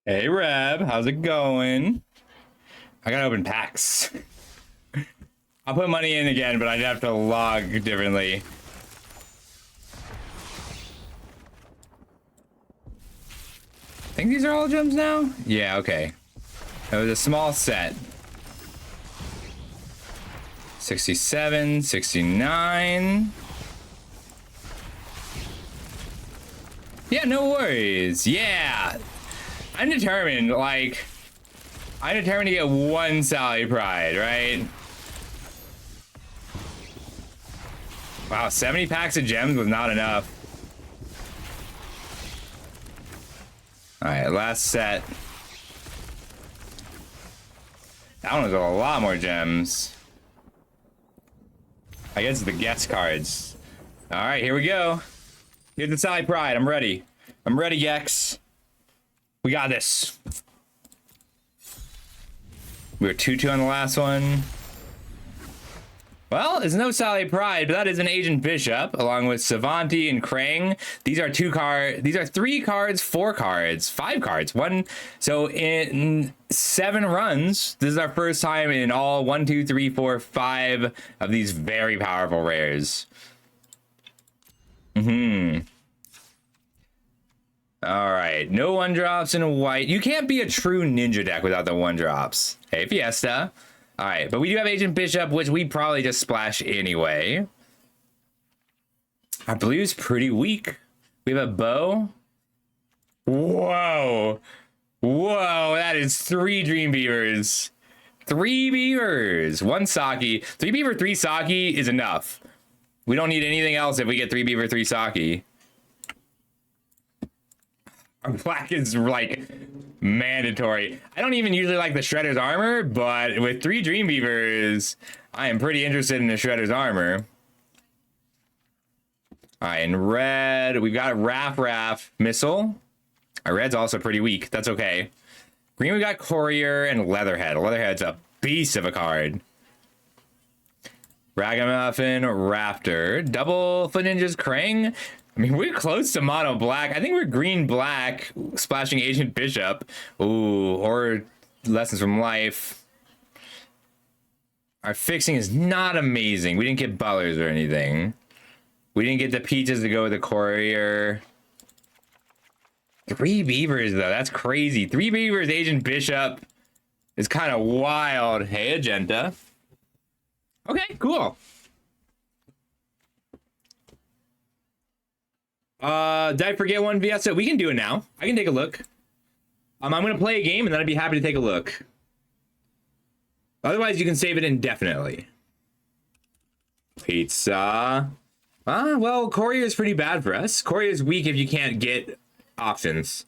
Hey Reb, how's it going? I gotta open packs. I'll put money in again, but I'd have to log differently. I think these are all gems now? Yeah, okay. It was a small set. 67, 69. Yeah, no worries. Yeah. I'm determined, I'm determined to get one Sally Pride, right? Wow, 70 packs of gems was not enough. All right, last set. That one was a lot more gems. I guess it's the guest cards. All right, here we go. Here's the Sally Pride. I'm ready. I'm ready, Gex. We got this. We were 2-2 on the last one. Well, there's no Sally Pride, but that is an Agent Bishop, along with Savanti and Krang. These are 3 cards, 4 cards, 5 cards. So in 7 runs, this is our first time in all 1, 2, 3, 4, 5 of these very powerful rares. All right, no 1-drops in white. You can't be a true ninja deck without the 1-drops. Hey, Fiesta. All right, but we do have Agent Bishop, which we probably just splash anyway. Our blue's pretty weak. We have a bow. Whoa. Whoa, that is 3 Dream Beavers. 3 Beavers. 1 Saki. 3 Beaver, 3 Saki is enough. We don't need anything else if we get 3 Beaver, 3 Saki. Our black is like mandatory. I don't even usually like the Shredder's armor, but with 3 Dream Beavers, I am pretty interested in the Shredder's armor. All right, in red, we've got Raff Missile. Our red's also pretty weak. That's okay. Green, we got Courier and Leatherhead. Leatherhead's a beast of a card. Ragamuffin, Raptor, Double Foot Ninjas, Krang. I mean, we're close to mono black. I think we're green black, splashing Agent Bishop. Ooh, or Lessons from Life. Our fixing is not amazing. We didn't get Butlers or anything. We didn't get the Peaches to go with the Courier. 3 Beavers, though. That's crazy. 3 Beavers, Agent Bishop is kind of wild. Hey, Agenta. Okay, cool. Did I forget one, Fiesta? We can do it now. I can take a look. I'm gonna play a game and then I'd be happy to take a look. Otherwise, you can save it indefinitely. Pizza. Well, Courier is pretty bad for us. Courier is weak if you can't get options.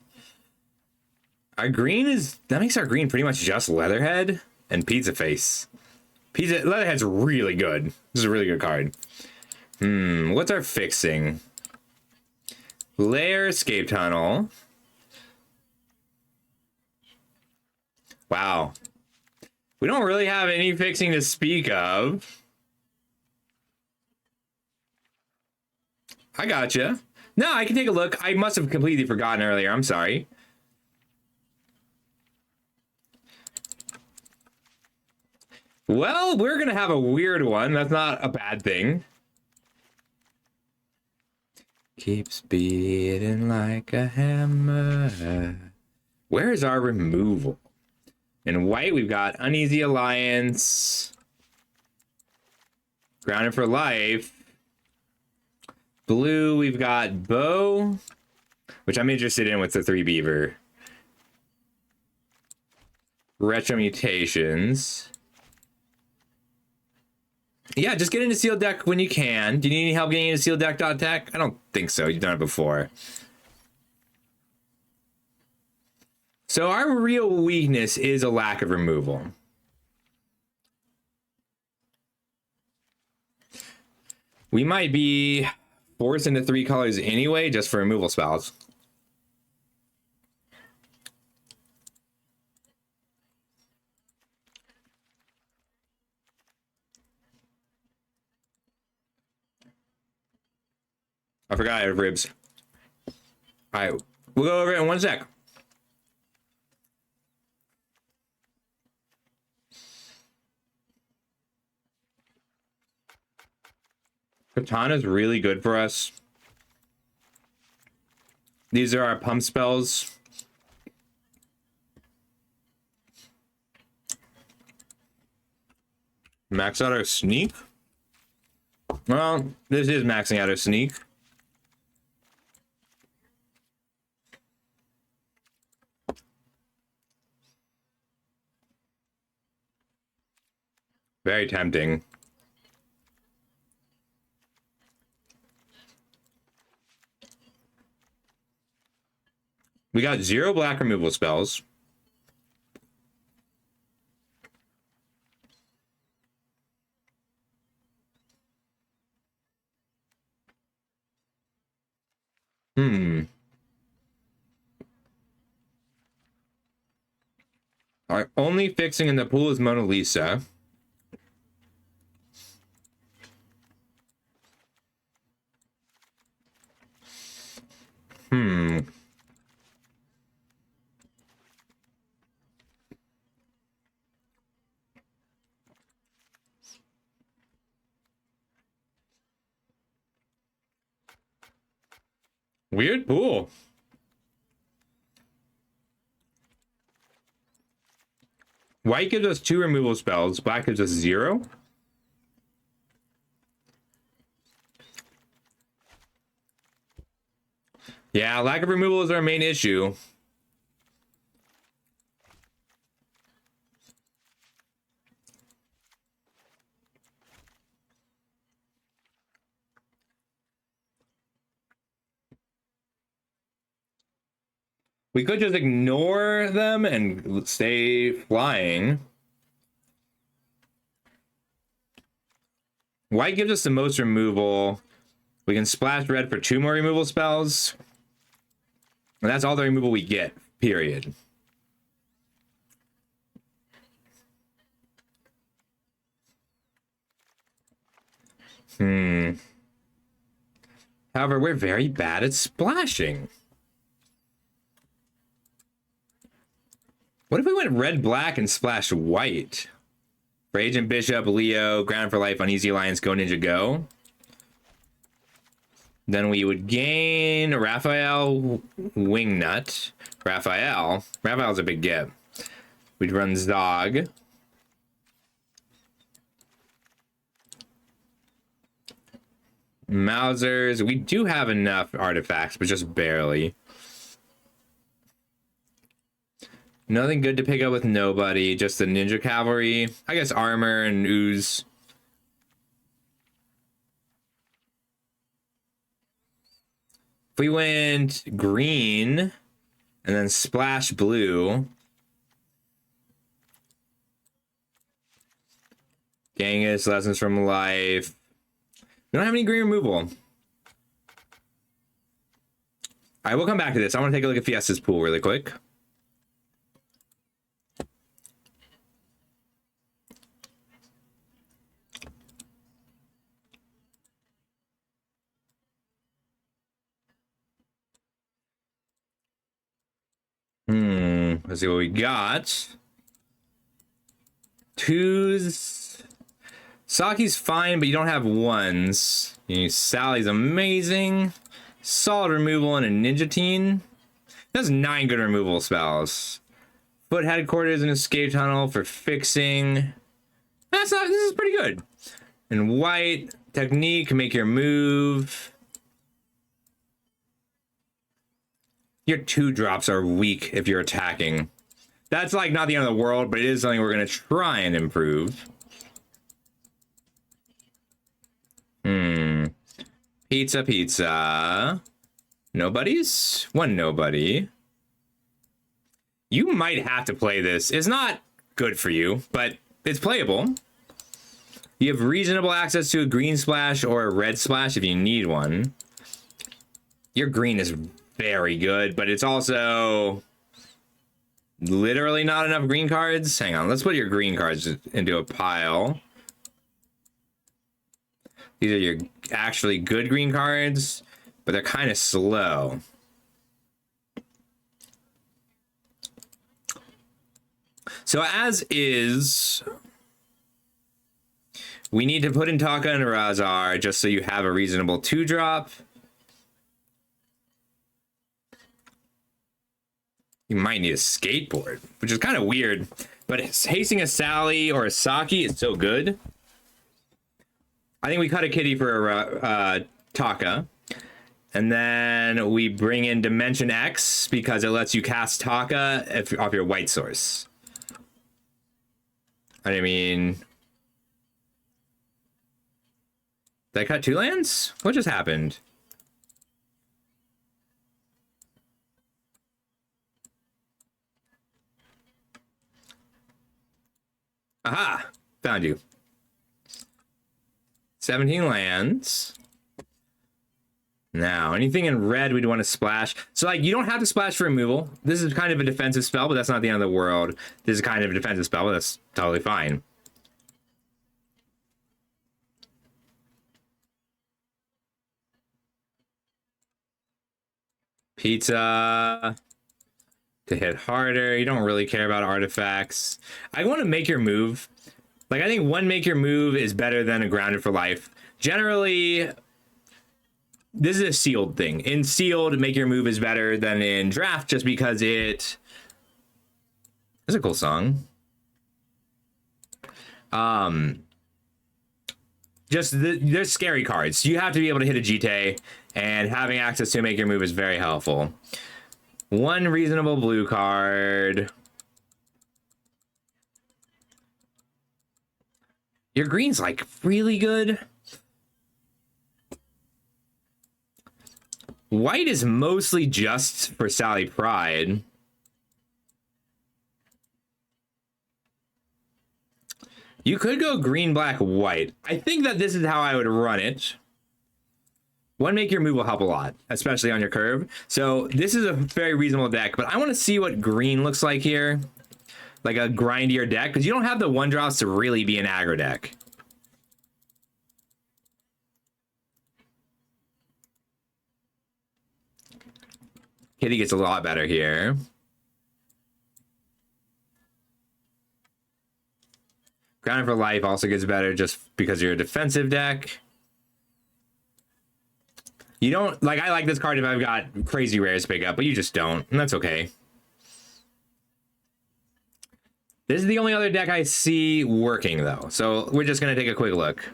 Our green that makes our green pretty much just Leatherhead and Pizza Face. Leatherhead's really good. This is a really good card. What's our fixing? Lair, Escape Tunnel. Wow. We don't really have any fixing to speak of. I gotcha. No, I can take a look. I must have completely forgotten earlier. I'm sorry. Well, we're going to have a weird one. That's not a bad thing. Keeps beating like a hammer. Where is our removal? In white, we've got Uneasy Alliance. Grounded for Life. Blue, we've got Bow, which I'm interested in with the 3 Beaver. Retro Mutations. Yeah, just get into Sealed Deck when you can. Do you need any help getting into Sealed Deck.tech? I don't think so. You've done it before. So our real weakness is a lack of removal. We might be forced into 3 colors anyway, just for removal spells. I forgot I have ribs. All right, we'll go over it in 1 sec. Katana's really good for us. These are our pump spells. Max out our sneak? Well, this is maxing out our sneak. Very tempting. We got 0 black removal spells. Our only fixing in the pool is Mona Lisa. Weird pool. White gives us 2 removal spells. Black gives us 0. Yeah, lack of removal is our main issue. We could just ignore them and stay flying. White gives us the most removal. We can splash red for 2 more removal spells. And that's all the removal we get, period. However, we're very bad at splashing. What if we went red, black, and splashed white? For Agent Bishop, Leo, Ground for Life, Uneasy Alliance, Go Ninja Go. Then we would gain Raphael, Wingnut. Raphael's a big get. We'd run Zog. Mausers. We do have enough artifacts, but just barely. Nothing good to pick up with nobody. Just the Ninja Cavalry. I guess armor and ooze. If we went green and then splash blue. Genghis, Lessons from Life. We don't have any green removal. I will come back to this. I want to take a look at Fiesta's pool really quick. Let's see what we got. Twos. Saki's fine, but you don't have ones. Sally's amazing. Solid removal and a Ninja Teen. That's 9 good removal spells. Foot Headquarters and Escape Tunnel for fixing. This is pretty good. And white. Technique, make your move. Your 2-drops are weak if you're attacking. That's like not the end of the world, but it is something we're going to try and improve. Pizza. Nobodies? One nobody. You might have to play this. It's not good for you, but it's playable. You have reasonable access to a green splash or a red splash if you need one. Your green is very good, but it's also literally not enough green cards. Hang on, let's put your green cards into a pile. These are your actually good green cards, but they're kind of slow. So as is, We need to put in Taka and Razar just so you have a reasonable 2-drop. You might need a skateboard, which is kind of weird. But hasting a Sally or a Saki is so good. I think we cut a kitty for a Taka. And then we bring in Dimension X because it lets you cast Taka off your white source. I mean... Did I cut 2 lands? What just happened? Aha! Found you. 17 lands. Now, anything in red we'd want to splash. So, like, you don't have to splash for removal. This is kind of a defensive spell, but that's not the end of the world. This is kind of a defensive spell, but that's totally fine. Pizza to hit harder. You don't really care about artifacts. I want to make your move. Like, I think one make your move is better than a grounded for life. Generally, this is a sealed thing. In sealed, make your move is better than in draft just because it's a cool song. There's scary cards. You have to be able to hit a GT, and having access to make your move is very helpful. One reasonable blue card. Your green's like really good. White is mostly just for Sally Pride. You could go green, black, white. I think that this is how I would run it. One make your move will help a lot, especially on your curve. So this is a very reasonable deck, but I want to see what green looks like here. Like a grindier deck, because you don't have the 1-drops to really be an aggro deck. Kitty gets a lot better here. Grounded for life also gets better just because you're a defensive deck. You don't, like, I like this card if I've got crazy rares to pick up, but you just don't, and that's okay. This is the only other deck I see working, though, so we're just going to take a quick look.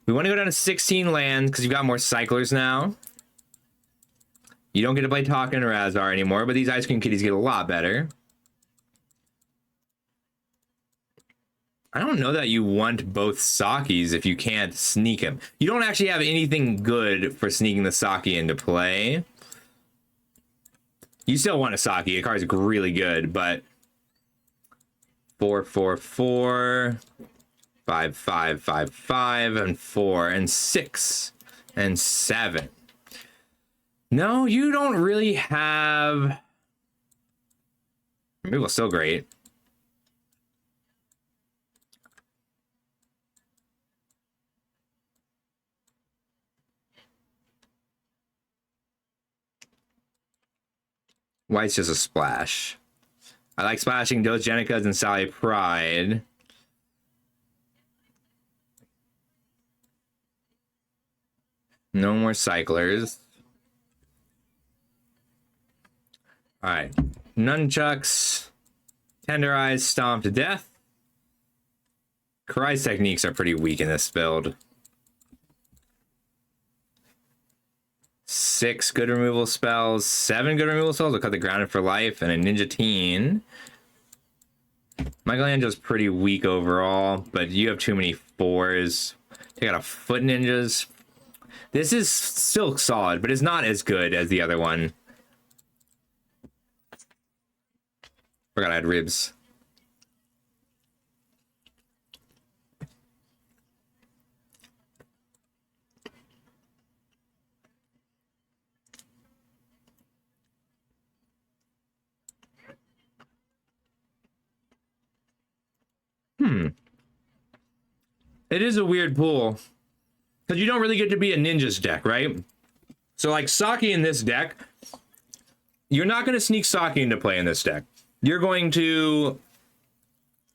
We want to go down to 16 lands because you've got more cyclers now. You don't get to play Taka and Razar anymore, but these Ice Cream Kitties get a lot better. I don't know that you want both Sakis if you can't sneak him. You don't actually have anything good for sneaking the Saki into play. You still want a Saki. The card's really good, but 4, 4, 4, 5, 5, 5, 5, and 4, and 6, and 7. No, you don't really have... Removal's still great. White's just a splash. I like splashing Dozenikas and Sally Pride. No more cyclers. Alright. Nunchucks. Tenderize, Stomp to Death. Karai's techniques are pretty weak in this build. 6 good removal spells, 7 good removal spells. We'll cut the Grounded for life and a Ninja Teen. Michelangelo's pretty weak overall, but you have too many 4s. Take out a Foot Ninjas. This is still solid, but it's not as good as the other one. Forgot I had ribs. It is a weird pool. Because you don't really get to be a ninjas deck, right? So like Saki in this deck, you're not going to sneak Saki into play in this deck. You're going to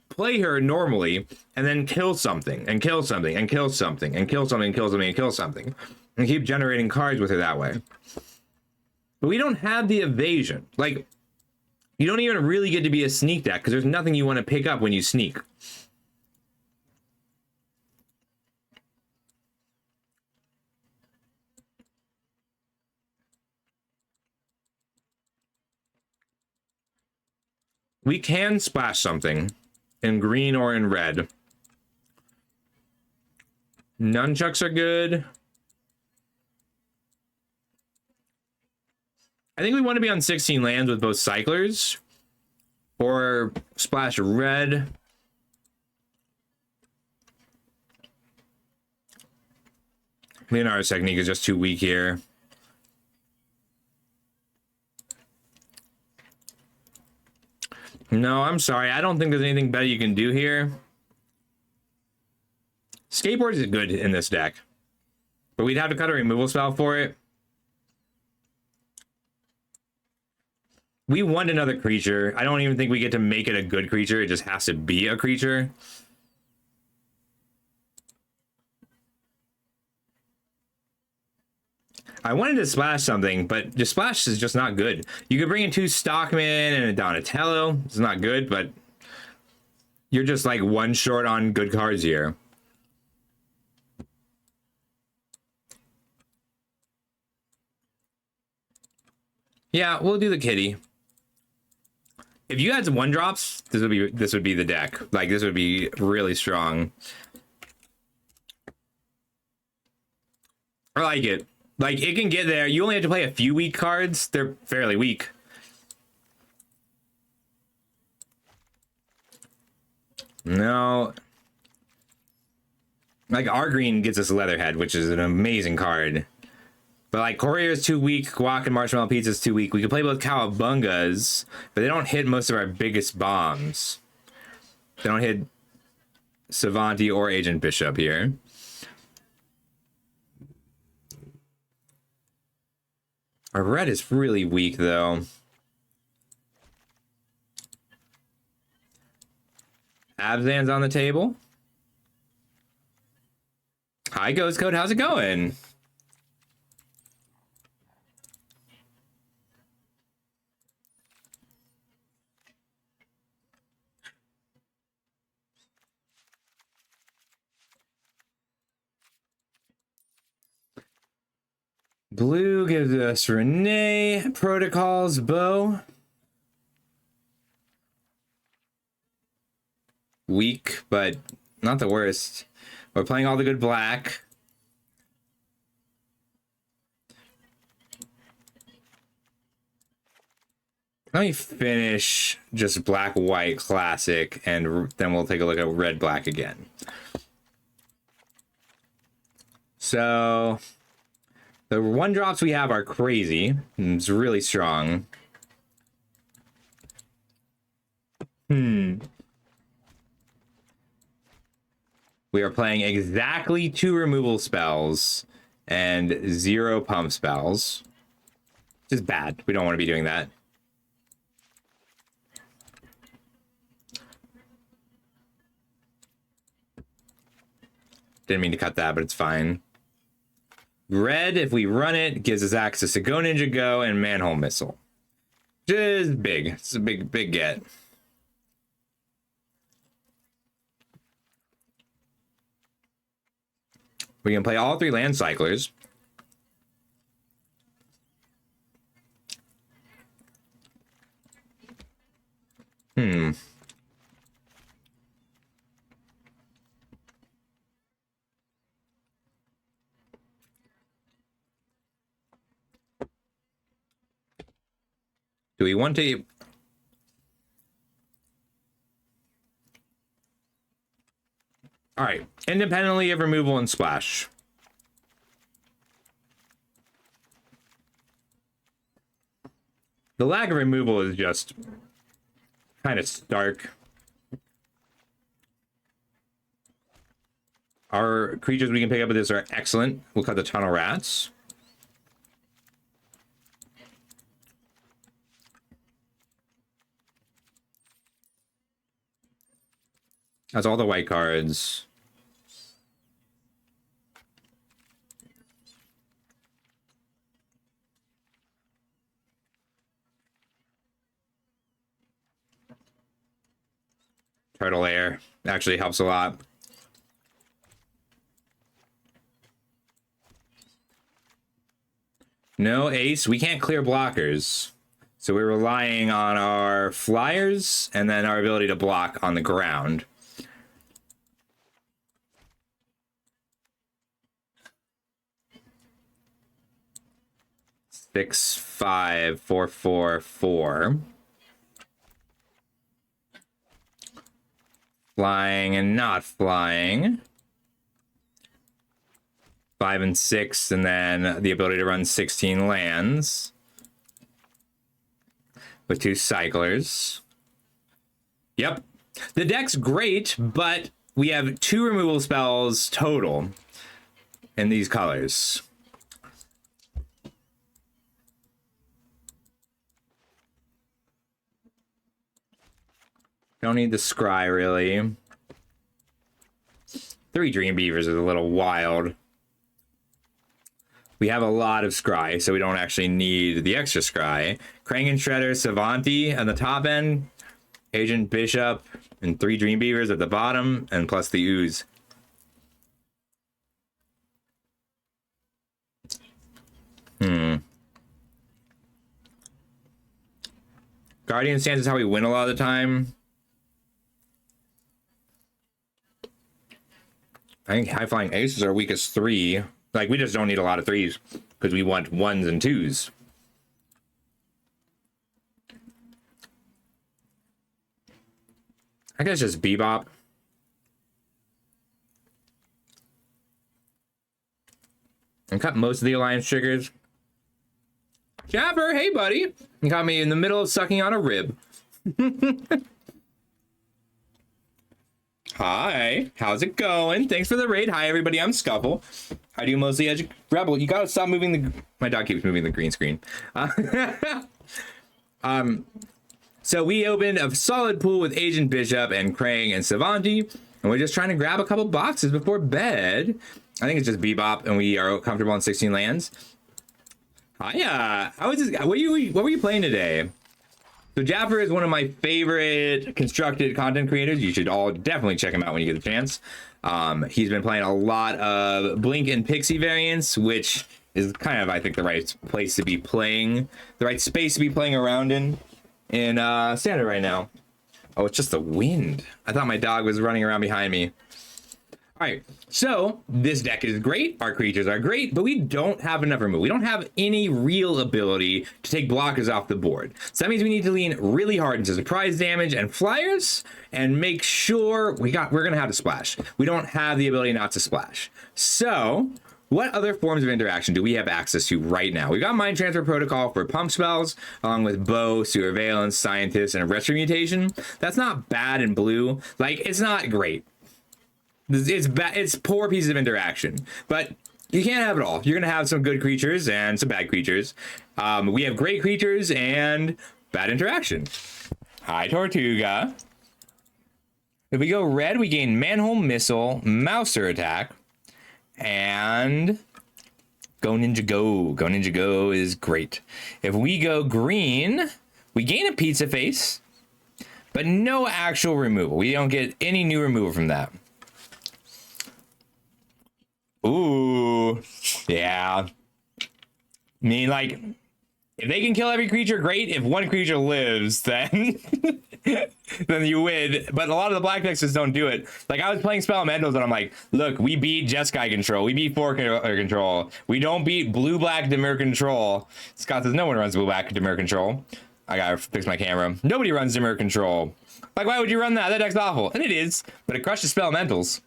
play her normally and then kill something and kill something and kill something and kill something and kill something and kill something and keep generating cards with her that way. But we don't have the evasion. Like, you don't even really get to be a sneak deck because there's nothing you want to pick up when you sneak. We can splash something in green or in red. Nunchucks are good. I think we want to be on 16 lands with both cyclers or splash red. Leonardo's technique is just too weak here. No, I'm sorry. I don't think there's anything better you can do here. Skateboard is good in this deck, but we'd have to cut a removal spell for it. We want another creature. I don't even think we get to make it a good creature. It just has to be a creature. I wanted to splash something, but just splash is just not good. You could bring in 2 Stockman and a Donatello. It's not good, but you're just like one short on good cards here. Yeah, we'll do the kitty. If you had some 1-drops, this would be the deck. Like, this would be really strong. I like it. Like, it can get there. You only have to play a few weak cards. They're fairly weak. No. Like, our green gets us Leatherhead, which is an amazing card. But, like, Courier is too weak. Guac and Marshmallow Pizza is too weak. We can play both Cowabungas, but they don't hit most of our biggest bombs. They don't hit Savanti or Agent Bishop here. Our red is really weak, though. Abzan's on the table. Hi, Ghost Code. How's it going? Blue gives us Renee, Protocols, Bow. Weak, but not the worst. We're playing all the good black. Let me finish just black-white classic, and then we'll take a look at red-black again. So the 1-drops we have are crazy. It's really strong. We are playing exactly 2 removal spells and 0 pump spells. Which is bad. We don't want to be doing that. Didn't mean to cut that, but it's fine. Red, if we run it, gives us access to Go Ninja Go and Manhole Missile. Which is big. It's a big get. We can play all 3 land cyclers. Do we want to... All right, independently of removal and splash. The lack of removal is just kind of stark. Our creatures we can pick up with this are excellent. We'll cut the Tunnel Rats. That's all the white cards. Turtle Air actually helps a lot. No ace. We can't clear blockers. So we're relying on our flyers and then our ability to block on the ground. Six, 5, 4, 4, 4. Flying and not flying. 5 and 6, and then the ability to run 16 lands with 2 cyclers. Yep. The deck's great, but we have 2 removal spells total in these colors. Don't need the scry, really. 3 Dream Beavers is a little wild. We have a lot of scry, so we don't actually need the extra scry. Krang and Shredder, Savanti on the top end, Agent Bishop, and 3 Dream Beavers at the bottom, and plus the ooze. Guardian Stance is how we win a lot of the time. I think High Flying Ace is our weakest 3. Like, we just don't need a lot of 3s because we want 1s and 2s. I guess just Bebop. And cut most of the alliance triggers. Jabber, hey buddy. You caught me in the middle of sucking on a rib. Hi, how's it going? Thanks for the raid. Hi everybody, I'm Scuffle. I do mostly edge Rebel. You gotta stop moving the. My dog keeps moving the green screen. So we opened a solid pool with Agent Bishop and Krang and Savanti, and we're just trying to grab a couple boxes before bed. I think it's just Bebop, and we are comfortable on 16 lands. Hiya. How is this? What were you playing today? So Jaffer is one of my favorite constructed content creators. You should all definitely check him out when you get the chance. He's been playing a lot of Blink and Pixie variants, which is kind of, I think, the right place to be playing, the right space to be playing around in Standard right now. Oh, it's just the wind. I thought my dog was running around behind me. All right, so this deck is great. Our creatures are great, but we don't have enough removal. We don't have any real ability to take blockers off the board. So that means we need to lean really hard into surprise damage and flyers and make sure we're gonna have to splash. We don't have the ability not to splash. So what other forms of interaction do we have access to right now? We've got Mind Transfer Protocol for pump spells, along with Bow, Surveillance, Scientist, and Retromutation. That's not bad in blue. Like, it's not great. It's poor pieces of interaction, but you can't have it all. You're gonna have some good creatures and some bad creatures. We have great creatures and bad interaction. Hi, Tortuga. If we go red, we gain Manhole Missile, Mouser Attack, and Go Ninja Go. Go Ninja Go is great. If we go green, we gain a Pizza Face, but no actual removal. We don't get any new removal from that. Ooh, yeah. I mean, like, if they can kill every creature, great. If one creature lives, then then you win. But a lot of the black decks just don't do it. Like, I was playing Spellmentals, and I'm like, look, we beat Jeskai Control. We beat Four Control. We don't beat Blue-Black Dimir Control. Scott says, no one runs Blue-Black Dimir Control. I gotta fix my camera. Nobody runs Dimir Control. Like, why would you run that? That deck's awful. And it is, but it crushes Spellmentals.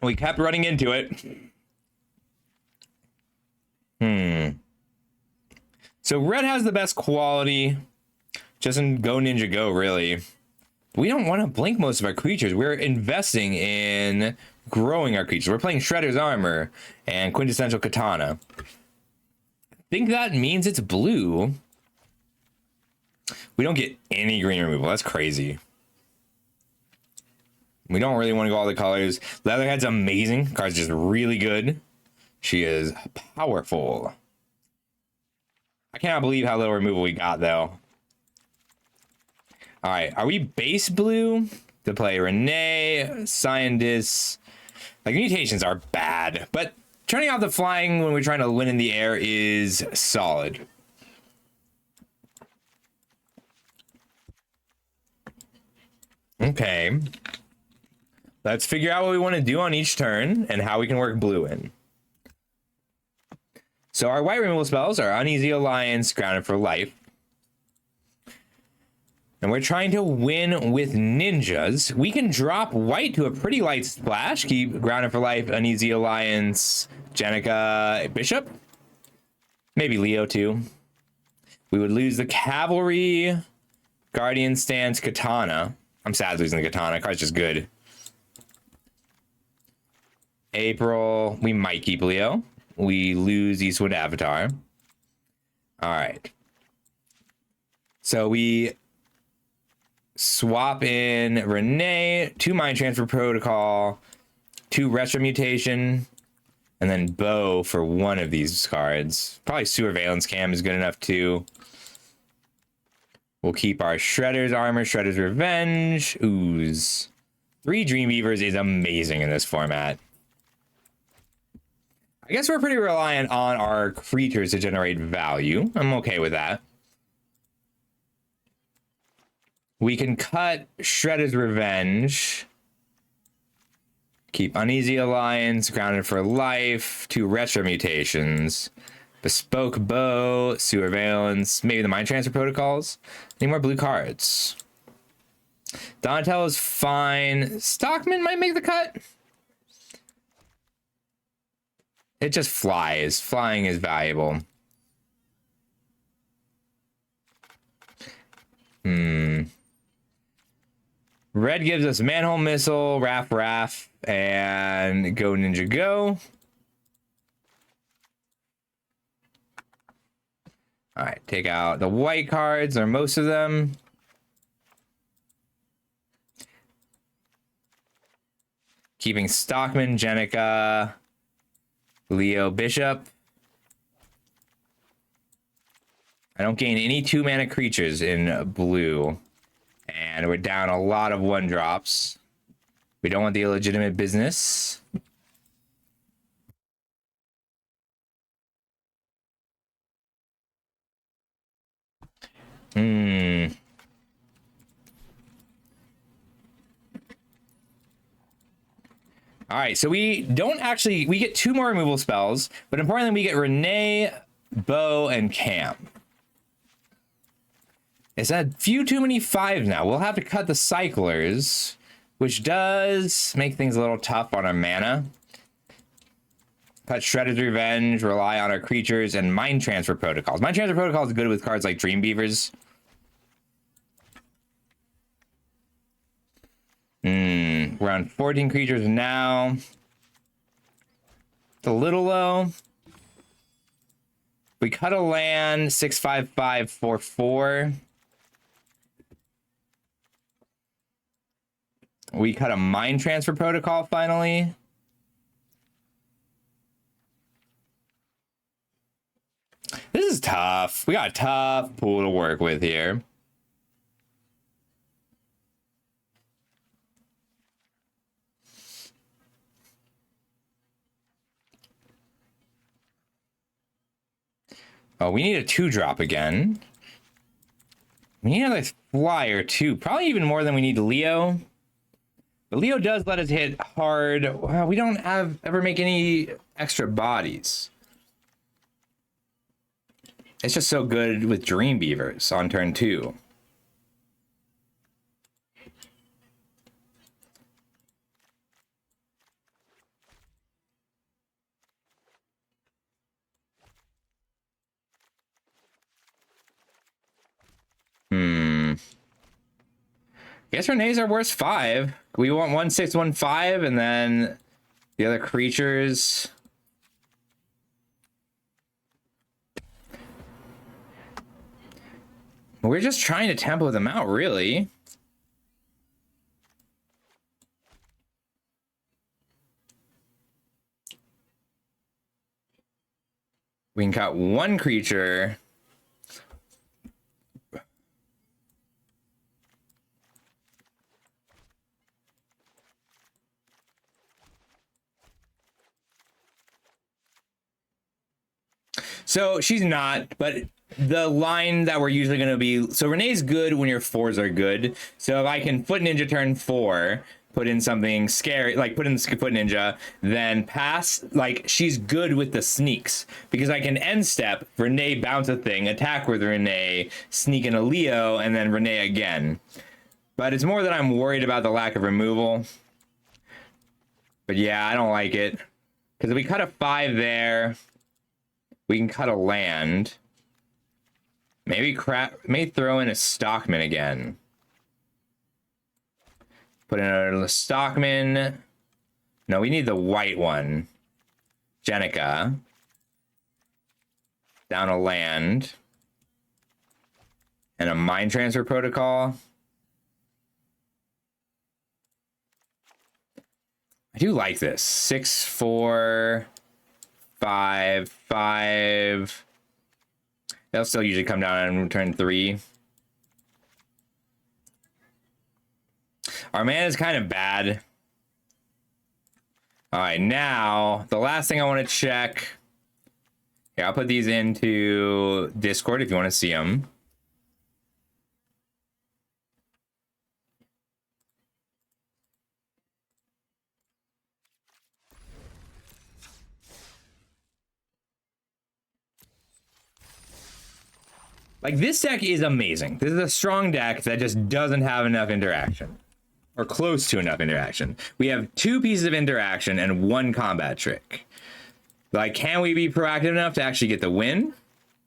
We kept running into it. So red has the best quality. Just in Go Ninja Go, really. We don't want to blink most of our creatures. We're investing in growing our creatures. We're playing Shredder's Armor and Quintessential Katana. I think that means it's blue. We don't get any green removal. That's crazy. We don't really want to go all the colors. Leatherhead's amazing. Card's just really good. She is powerful. I cannot believe how little removal we got, though. All right, are we base blue to play Renee, Scientist? Like, mutations are bad, but turning off the flying when we're trying to win in the air is solid. Okay. Let's figure out what we want to do on each turn and how we can work blue in. So our white removal spells are Uneasy Alliance, Grounded for Life. And we're trying to win with ninjas. We can drop white to a pretty light splash. Keep Grounded for Life, Uneasy Alliance, Jenica, Bishop. Maybe Leo too. We would lose the Cavalry, Guardian Stance, Katana. I'm sad losing the Katana. Card's just good. April, we might keep Leo. We lose Eastwood Avatar. All right. So we swap in Renee, 2 Mind Transfer Protocol, 2 Retro Mutation, and then Bow for one of these cards. Probably Surveillance Cam is good enough too. We'll keep our Shredder's Armor, Shredder's Revenge, Ooze. 3 Dreamweavers is amazing in this format. I guess we're pretty reliant on our creatures to generate value. I'm okay with that. We can cut Shredder's Revenge. Keep Uneasy Alliance, Grounded for Life, 2 Retro Mutations. Bespoke Bow, Surveillance, maybe the Mind Transfer Protocols. Any more blue cards? Donatello is fine. Stockman might make the cut. It just flies. Flying is valuable. Red gives us Manhole Missile, Raff, and Go Ninja Go. All right, take out the white cards, or most of them. Keeping Stockman, Jenica, Leo, Bishop. I don't gain any 2-mana creatures in blue. And we're down a lot of 1-drops. We don't want the illegitimate business. All right, so we get 2 more removal spells, but importantly, we get Renee, Bow, and Cam. It's a few too many 5s now. We'll have to cut the Cyclers, which does make things a little tough on our mana. Cut Shredder's Revenge, rely on our creatures, and Mind Transfer Protocols. Mind Transfer Protocols is good with cards like Dreamweavers. We're on 14 creatures now. It's a little low. We cut a land, 6/5/5 4/4. We cut a Mind Transfer Protocol finally. This is tough. We got a tough pool to work with here. Oh, we need a 2-drop again. We need another flyer too. Probably even more than we need Leo. But Leo does let us hit hard. Well, we don't ever make any extra bodies. It's just so good with Dreamweavers on turn 2. I guess Renee's our worst 5. We want 1, 6, 1, 5, and then the other creatures. We're just trying to tempo them out, really. We can cut one creature. So she's not, but the line that we're usually going to be... So Renee's good when your 4s are good. So if I can Foot Ninja turn 4, put in something scary, like put in Foot Ninja, then pass, like she's good with the sneaks. Because I can end step, Renee bounce a thing, attack with Renee, sneak in a Leo, and then Renee again. But it's more that I'm worried about the lack of removal. But yeah, I don't like it. Because if we cut a 5 there... We can cut a land. Maybe throw in a Stockman again. Put in a Stockman. No, we need the white one. Jenica. Down a land. And a Mind Transfer Protocol. I do like this. 6, 4... 5, 5. They'll still usually come down on turn 3. Our mana is kind of bad. All right, now the last thing I want to check. Yeah, I'll put these into Discord if you want to see them. Like, this deck is amazing. This is a strong deck that just doesn't have enough interaction. Or close to enough interaction. We have 2 pieces of interaction and 1 combat trick. Like, can we be proactive enough to actually get the win?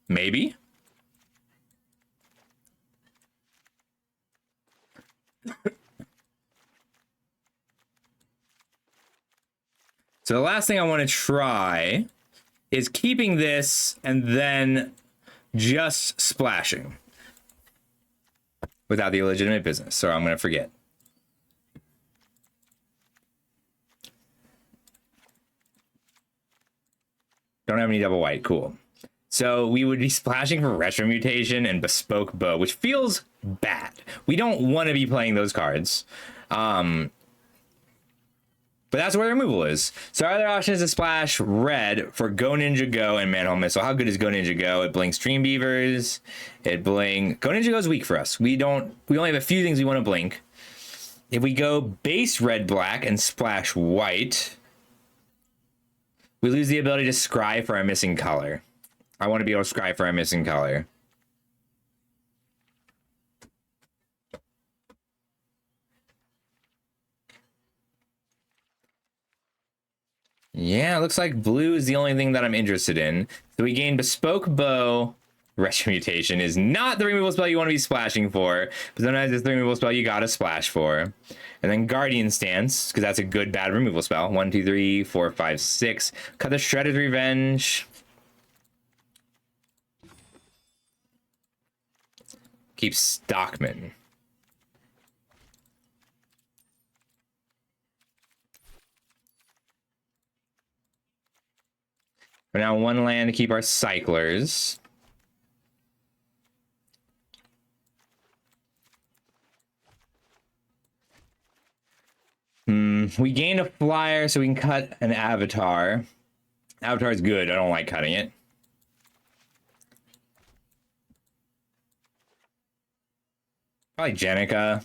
Maybe. So the last thing I want to try is keeping this and then... just splashing without the illegitimate business. So I'm going to forget. Don't have any double white. Cool. So we would be splashing for Retro Mutation and Bespoke Bow, which feels bad. We don't want to be playing those cards. But that's where the removal is. So our other option is to splash red for Go Ninja Go and Manhole Missile. How good is Go Ninja Go? It blinks Dream Beavers. It blink. Go Ninja Go is weak for us. We only have a few things we want to blink. If we go base red black and splash white, we lose the ability to scry for our missing color. I want to be able to scry for our missing color. Yeah, it looks like blue is the only thing that I'm interested in. So we gain Bespoke Bow. Retro Mutation is not the removal spell you want to be splashing for, but sometimes it's the removal spell you gotta splash for. And then Guardian Stance, because that's a good bad removal spell. 1, 2, 3, 4, 5, 6. Cut the Shredded Revenge. Keep Stockman. We're now 1 land to keep our Cyclers. We gained a flyer, so we can cut an Avatar. Avatar is good. I don't like cutting it. Probably Jenica.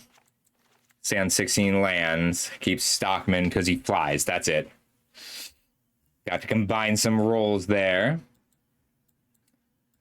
Stay on 16 lands. Keep Stockman because he flies. That's it. Got to combine some rolls there.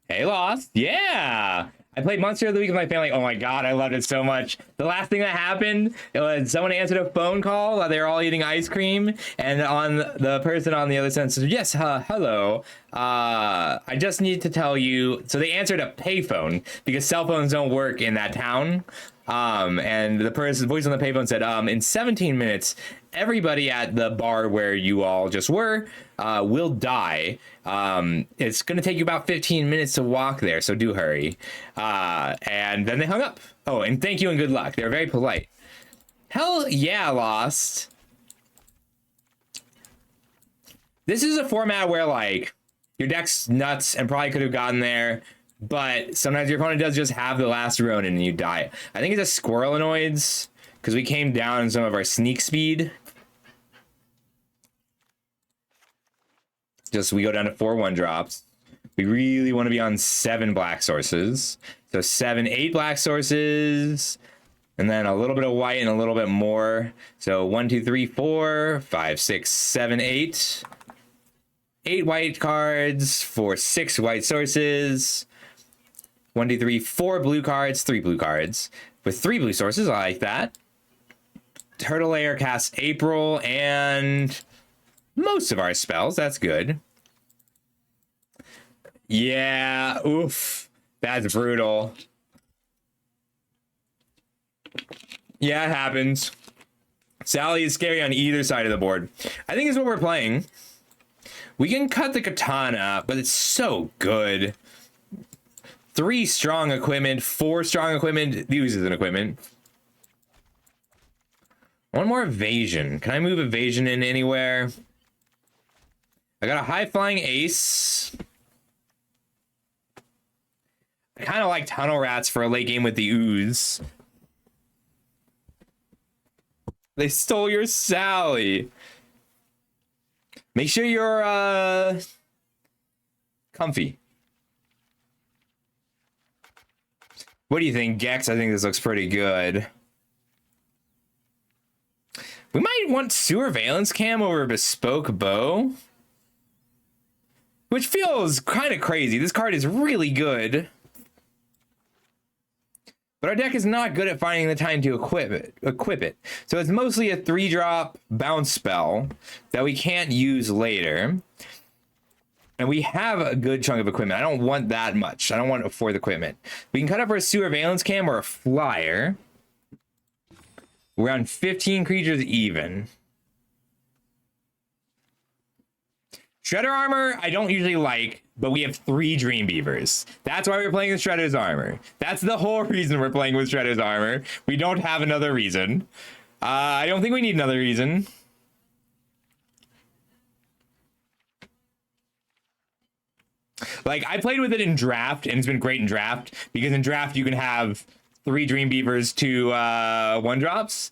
Hey, Lost. Yeah! I played Monster of the Week with my family. Oh my god, I loved it so much. The last thing that happened, it was someone answered a phone call while they were all eating ice cream, and on the person on the other end said, yes, hello. I just need to tell you. So they answered a payphone because cell phones don't work in that town. And the person's voice on the payphone said, in 17 minutes, everybody at the bar where you all just were will die. It's going to take you about 15 minutes to walk there, so do hurry. And then they hung up. Oh, and thank you and good luck. They're very polite. Hell yeah, Lost. This is a format where, like, Your deck's nuts and probably could have gotten there, but sometimes your opponent does just have the last Ronin and you die. I think it's a Squirrelinoids because we came down in some of our sneak speed. Just we go down to 4/1 drops. We really want to be on 7 black sources. So 7, 8 black sources. And then a little bit of white and a little bit more. So 1, 2, 3, 4, 5, 6, 7, 8. 8 white cards for 6 white sources. 1, 2, 3, 4 blue cards, 3 blue cards. With 3 blue sources, I like that. Turtle Lair casts April and most of our spells. That's good. Yeah, oof. That's brutal. Yeah, it happens. Sally is scary on either side of the board. I think it's what we're playing. We can cut the katana, but it's so good. 3 strong equipment, 4 strong equipment. Uses an equipment. 1 more evasion. Can I move evasion in anywhere? I got a high flying ace. I kind of like tunnel rats for a late game with the ooze. They stole your Sally. Make sure you're comfy. What do you think, Gex? I think this looks pretty good. We might want Sewer Valence Cam over Bespoke Bow, which feels kind of crazy. This card is really good, but our deck is not good at finding the time to equip it. So it's mostly a 3-drop bounce spell that we can't use later. And we have a good chunk of equipment. I don't want that much. I don't want 4th equipment. We can cut up for a Sewer Valence Cam or a Flyer. We're on 15 creatures even. Shredder Armor, I don't usually like, but we have 3 Dream Beavers. That's why we're playing with Shredder's Armor. That's the whole reason we're playing with Shredder's Armor. We don't have another reason. I don't think we need another reason. Like, I played with it in draft, and it's been great in draft, because in draft you can have 3 Dream Beavers to 1-drops.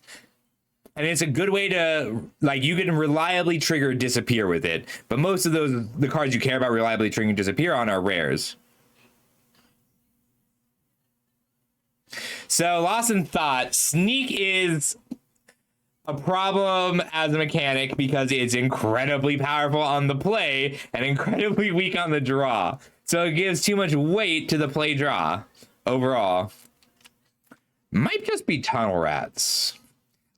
And it's a good way to, like, you can reliably trigger Disappear with it. But most of the cards you care about reliably triggering Disappear on are rares. So, Lost in Thought. Sneak is a problem as a mechanic because it's incredibly powerful on the play and incredibly weak on the draw. So it gives too much weight to the play draw overall. Might just be Tunnel Rats.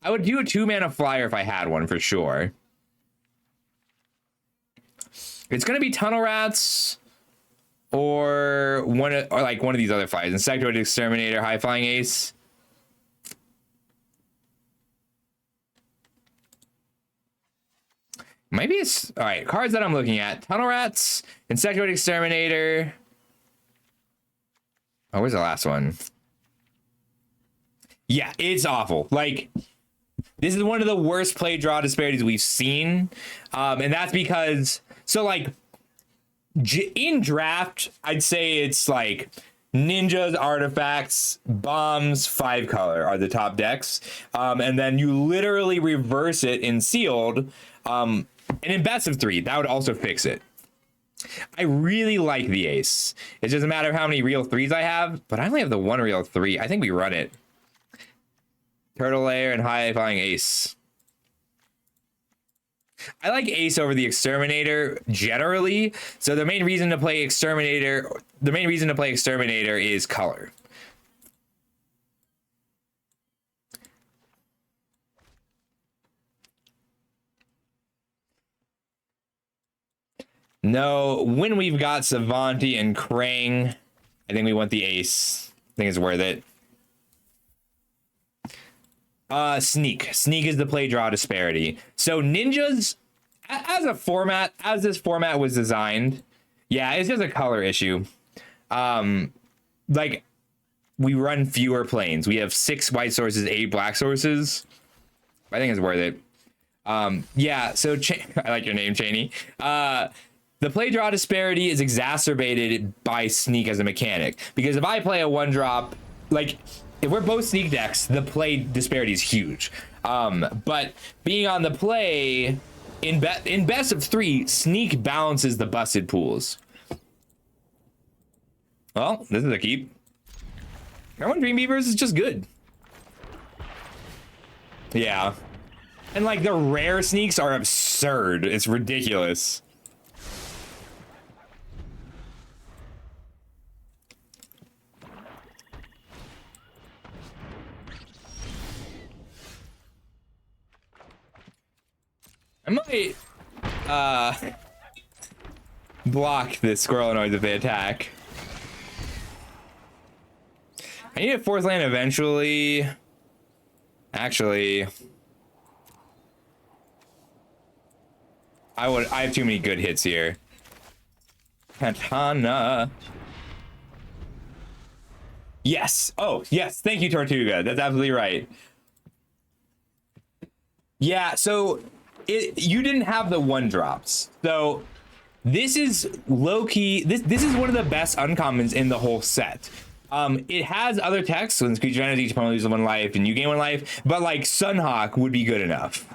I would do a 2-mana Flyer if I had one for sure. It's gonna be Tunnel Rats or one of these other flyers. Insectoid Exterminator, High Flying Ace. Maybe it's all right. Cards that I'm looking at: Tunnel Rats, Insectoid Exterminator. Oh, where's the last one? Yeah, it's awful. Like, this is one of the worst play draw disparities we've seen, and that's because like in draft, I'd say it's like ninjas, artifacts, bombs, 5-color are the top decks, and then you literally reverse it in sealed. And in best of 3, that would also fix it. I really like the ace. It doesn't matter how many real 3s I have, but I only have the 1 real 3. I think we run it. Turtle Lair and High Flying Ace. I like Ace over the Exterminator generally. So the main reason to play Exterminator is color. No, when we've got Savanti and Krang, I think we want the Ace. I think it's worth it. Sneak. Sneak is the play draw disparity. So ninjas, as this format was designed, yeah, it's just a color issue. Like, we run fewer planes. We have 6 white sources, 8 black sources. I think it's worth it. Yeah, so I like your name, Cheney. the play draw disparity is exacerbated by Sneak as a mechanic, because if I play a 1-drop, like if we're both Sneak decks, the play disparity is huge. But being on the play in best of 3, Sneak balances the busted pools. Well, this is a keep. That one Dreamweavers is just good. Yeah. And like the rare Sneaks are absurd. It's ridiculous. I might block this Squirrelinoids if they attack. I need a 4th land eventually. Actually, I have too many good hits here. Katana. Yes. Oh, yes. Thank you, Tortuga. That's absolutely right. Yeah, so you didn't have the 1-drops. So this is low-key. This is one of the best uncommons in the whole set. It has other texts, when creature enters, each opponent loses 1 life and you gain 1 life, but like Sunhawk would be good enough.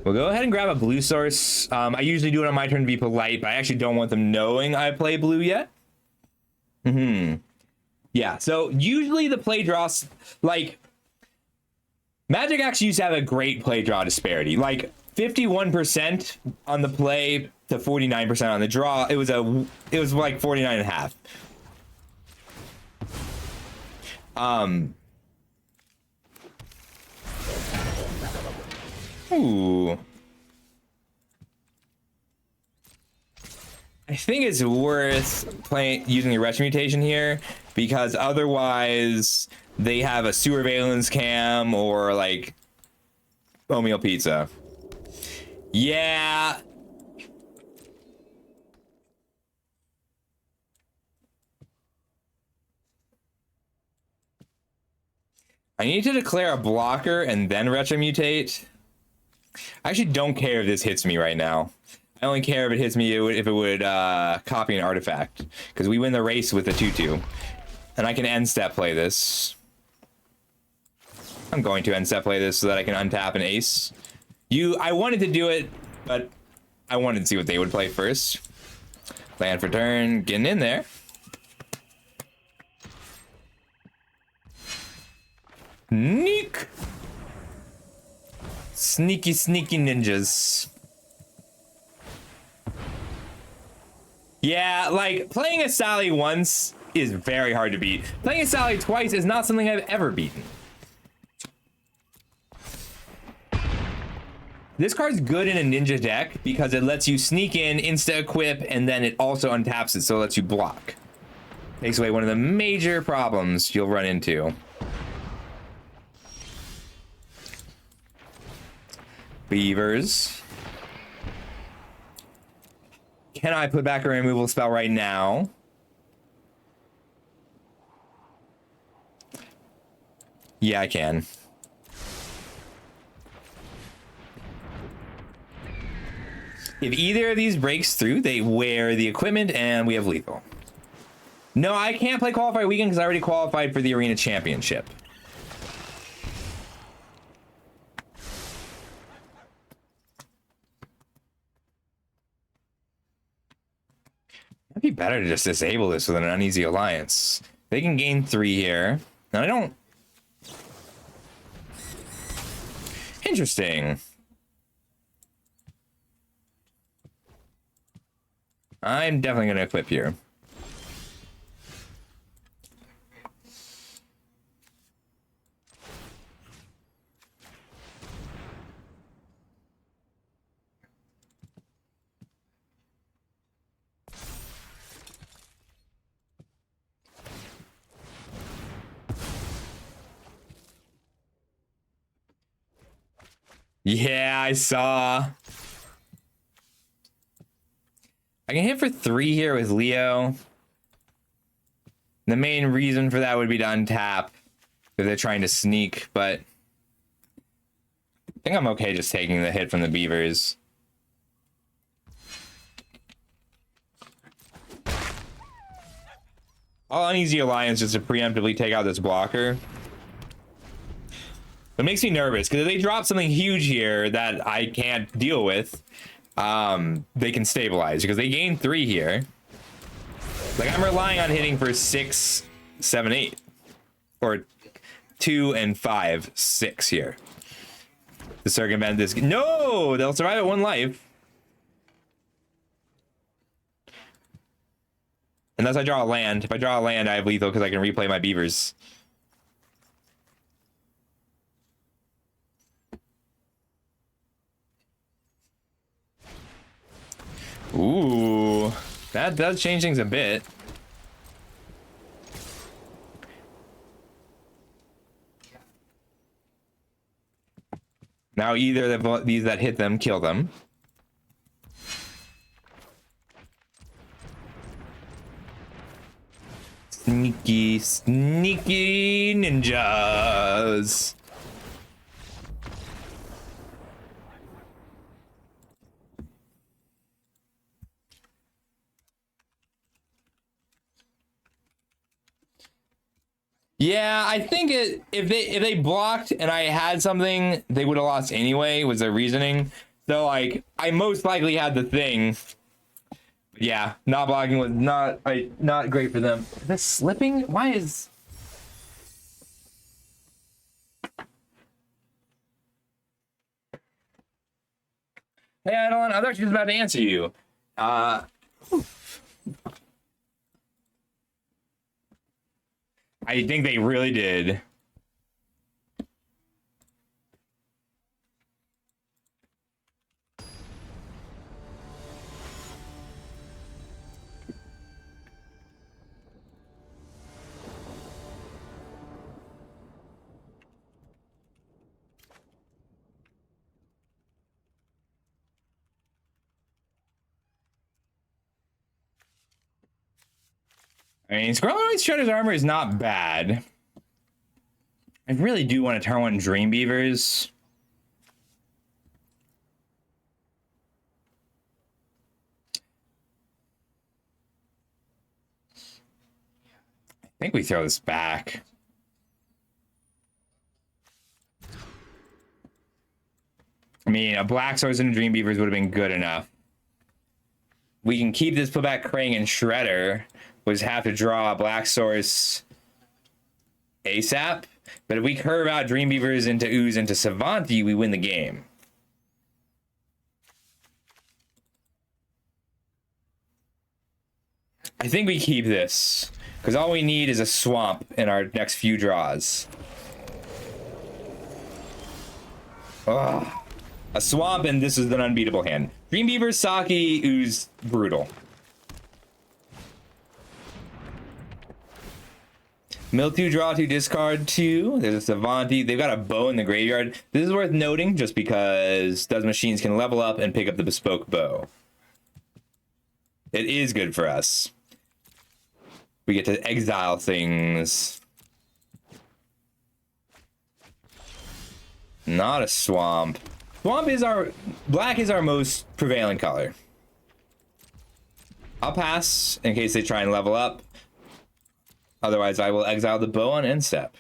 We'll go ahead and grab a blue source. I usually do it on my turn to be polite, but I actually don't want them knowing I play blue yet. Yeah, so usually the play draws, like, Magic actually used to have a great play draw disparity, like 51% on the play to 49% on the draw. It was like 49 and a half. Ooh. I think it's worth using a Retch Mutation here, because otherwise they have a Surveillance Cam or like Oatmeal Pizza. Yeah. I need to declare a blocker and then Retro Mutate. I actually don't care if this hits me right now. I only care if it hits me if it would copy an artifact, because we win the race with the 2/2. And I can end step play this. I'm going to end step play this so that I can untap an ace. I wanted to do it, but I wanted to see what they would play first. Land for turn, getting in there. Sneak! Sneaky, sneaky ninjas. Yeah, like, playing a Sally once is very hard to beat. Playing a Sally twice is not something I've ever beaten. This card's good in a ninja deck because it lets you sneak in, insta-equip, and then it also untaps it, so it lets you block. Takes away one of the major problems you'll run into. Beavers. Can I put back a removal spell right now? Yeah, I can. If either of these breaks through, they wear the equipment and we have lethal. No, I can't play Qualified Weekend because I already qualified for the Arena Championship. It'd be better to just disable this with an Uneasy Alliance. They can gain 3 here. Now I don't... Interesting. I'm definitely going to equip here. Yeah, I saw. I can hit for 3 here with Leo. The main reason for that would be to untap. that they're trying to sneak, but I think I'm okay just taking the hit from the beavers. All Uneasy Alliance just to preemptively take out this blocker. It makes me nervous because if they drop something huge here that I can't deal with, they can stabilize because they gain 3 here. Like, I'm relying on hitting for 6, 7, 8, or 2 and 5, 6 here to circumvent this. No, they'll survive at 1 life. Unless I draw a land. If I draw a land, I have lethal because I can replay my beavers. Ooh, that does change things a bit. Now either these that hit them kill them. Sneaky, sneaky ninjas. Yeah, I think if they blocked and I had something, they would have lost anyway, was their reasoning. So like I most likely had the thing. Yeah, not blocking was not great for them. Is this slipping? Why is Hey Adeline, I was actually just about to answer you. I think they really did. I mean, Scarlet Shredder's armor is not bad. I really do want to turn on Dream Beavers. I think we throw this back. I mean, a Black Source and a Dream Beavers would have been good enough. We can keep this, put back Krang and Shredder. We'll just have to draw a Black Source ASAP. But if we curve out Dream Beavers into Ooze into Savanthi, we win the game. I think we keep this. Because all we need is a swamp in our next few draws. Ugh. A swamp, and this is an unbeatable hand. Dream Beaver, Saki, Ooze, brutal. Mill 2, draw 2, discard 2. There's a Savanthi. They've got a bow in the graveyard. This is worth noting just because those machines can level up and pick up the bespoke bow. It is good for us. We get to exile things. Not a swamp. Swamp is black is our most prevalent color. I'll pass in case they try and level up. Otherwise, I will exile the bow on end step.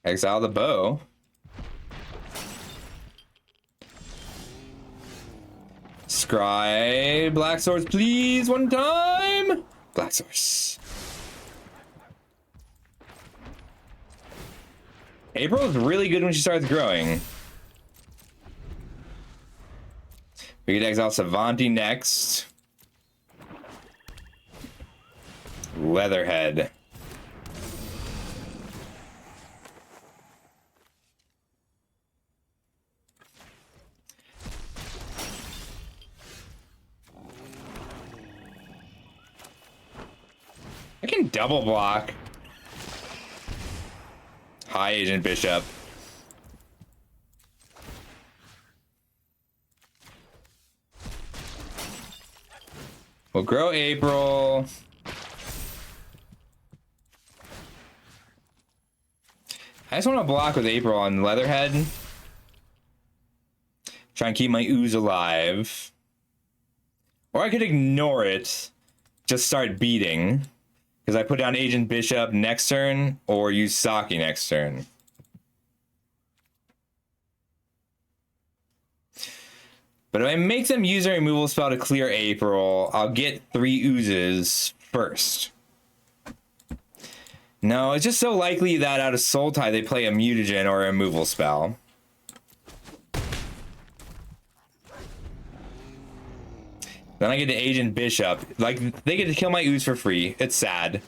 Exile the bow. Scry Black Source, please, one time. Black Source. April is really good when she starts growing. We could exile Savanthi next. Leatherhead. I can double block. High Agent Bishop. We'll grow April. I just want to block with April on Leatherhead. Try and keep my ooze alive. Or I could ignore it. Just start beating. Because I put down Agent Bishop next turn, or use Saki next turn. But if I make them use a removal spell to clear April, I'll get 3 oozes first. No, it's just so likely that out of Sultai they play a mutagen or a removal spell. Then I get to Agent Bishop. Like, they get to kill my ooze for free. It's sad.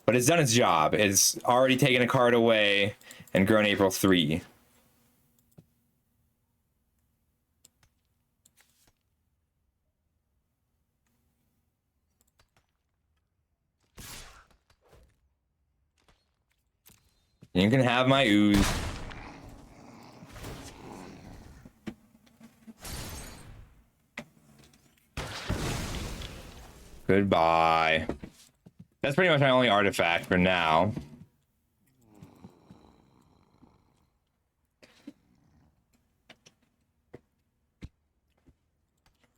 But it's done its job. It's already taken a card away and grown April 3. You can have my ooze. Goodbye. That's pretty much my only artifact for now.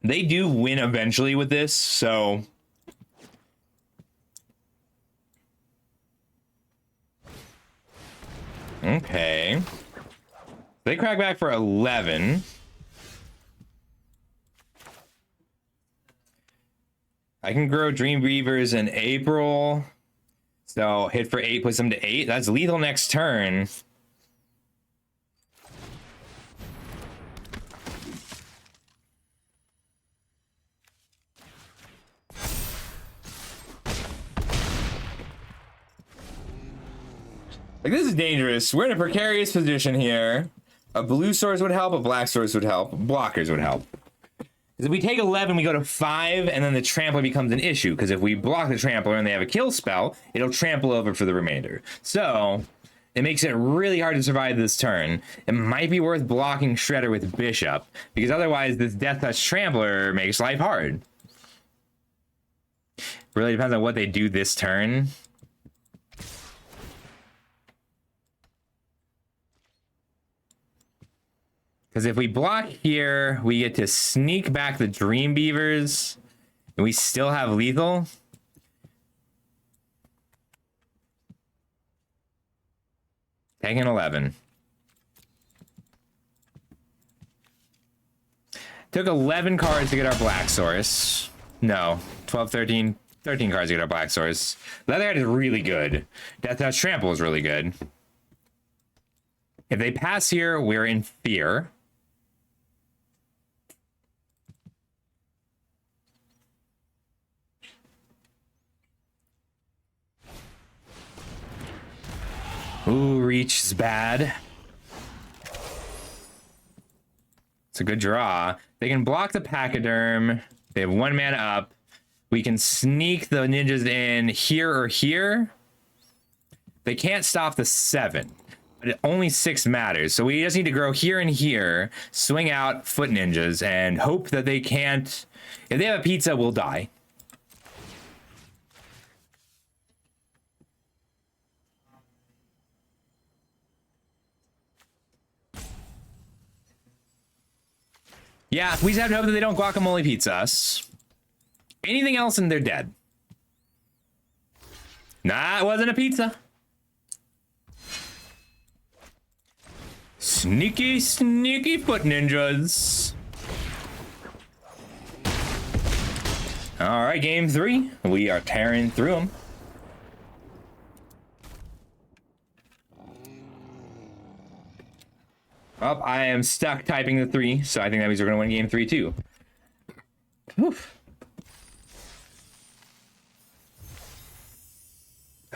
They do win eventually with this, so... Okay. They crack back for 11. I can grow Dreamweavers in April. So hit for 8 puts them to 8. That's lethal next turn. Like, this is dangerous. We're in a precarious position here. A blue source would help, a black source would help, blockers would help. Because if we take 11, we go to 5, and then the trampler becomes an issue. Because if we block the trampler and they have a kill spell, it'll trample over for the remainder. So, it makes it really hard to survive this turn. It might be worth blocking Shredder with Bishop, because otherwise this Death Touch Trampler makes life hard. Really depends on what they do this turn. Because if we block here, we get to sneak back the Dreamweavers, and we still have lethal. Taking 11. Took 11 cards to get our black source. No, 12, 13. 13 cards to get our black source. Leatherhead is really good. Death Touch Trample is really good. If they pass here, we're in fear. Ooh, Reach is bad. It's a good draw. They can block the Pachyderm. They have 1 mana up. We can sneak the ninjas in here or here. They can't stop the 7. But only 6 matters. So we just need to grow here and here, swing out foot ninjas, and hope that they can't... If they have a pizza, we'll die. Yeah, we just have to hope that they don't guacamole pizza us. Anything else and they're dead. Nah, it wasn't a pizza. Sneaky, sneaky foot ninjas. All right, game 3. We are tearing through them. Well, I am stuck typing the 3, so I think that means we're going to win game 3 too. Oof.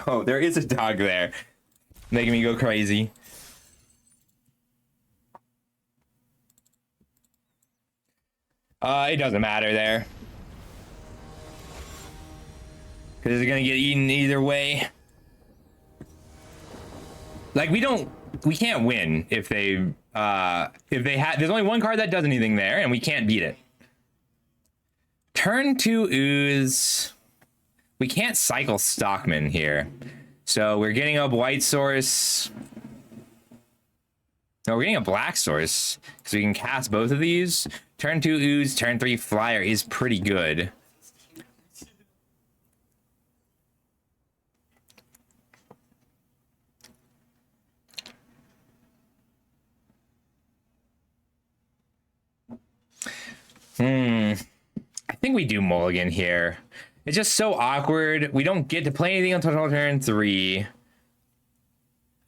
Oh, there is a dog there, making me go crazy. It doesn't matter there, because it's gonna get eaten either way. Like, we can't win if they have. There's only 1 card that does anything there, and we can't beat it. Turn 2 ooze. We can't cycle Stockman here. So we're getting up white source. No, we're getting a black source because we can cast both of these. Turn 2 ooze, turn 3 flyer is pretty good. I think we do mulligan here. It's just so awkward. We don't get to play anything until turn 3.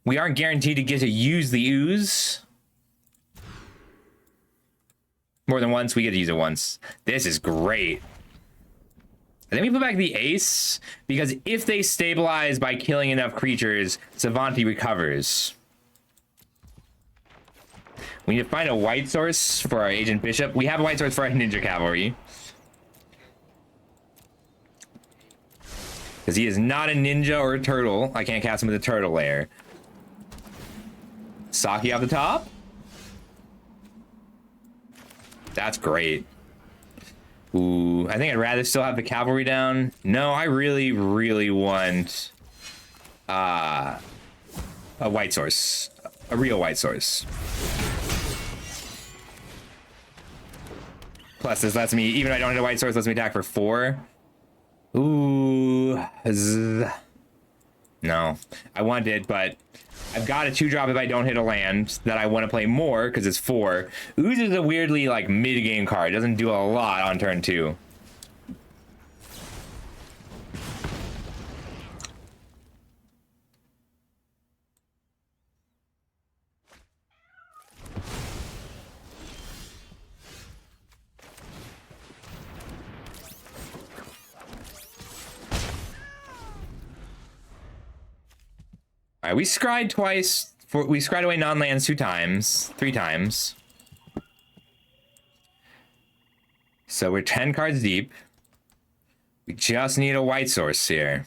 We aren't guaranteed to get to use the ooze. More than once, we get to use it once. This is great. And then we put back the ace, because if they stabilize by killing enough creatures, Savanti recovers. We need to find a white source for our Agent Bishop. We have a white source for our Ninja Cavalry. Because he is not a ninja or a turtle. I can't cast him with a turtle lair. Saki off the top. That's great. Ooh, I think I'd rather still have the cavalry down. No, I really, really want a white source. A real white source. Plus, this lets me, even if I don't hit a white source, lets me attack for 4. Ooh. No. I want it, but I've got a 2-drop if I don't hit a land that I want to play more because it's 4. Ooze is a weirdly, like, mid-game card. It doesn't do a lot on turn 2. All right, we scryed twice. We scryed away non-lands 3 times. So we're 10 cards deep. We just need a white source here.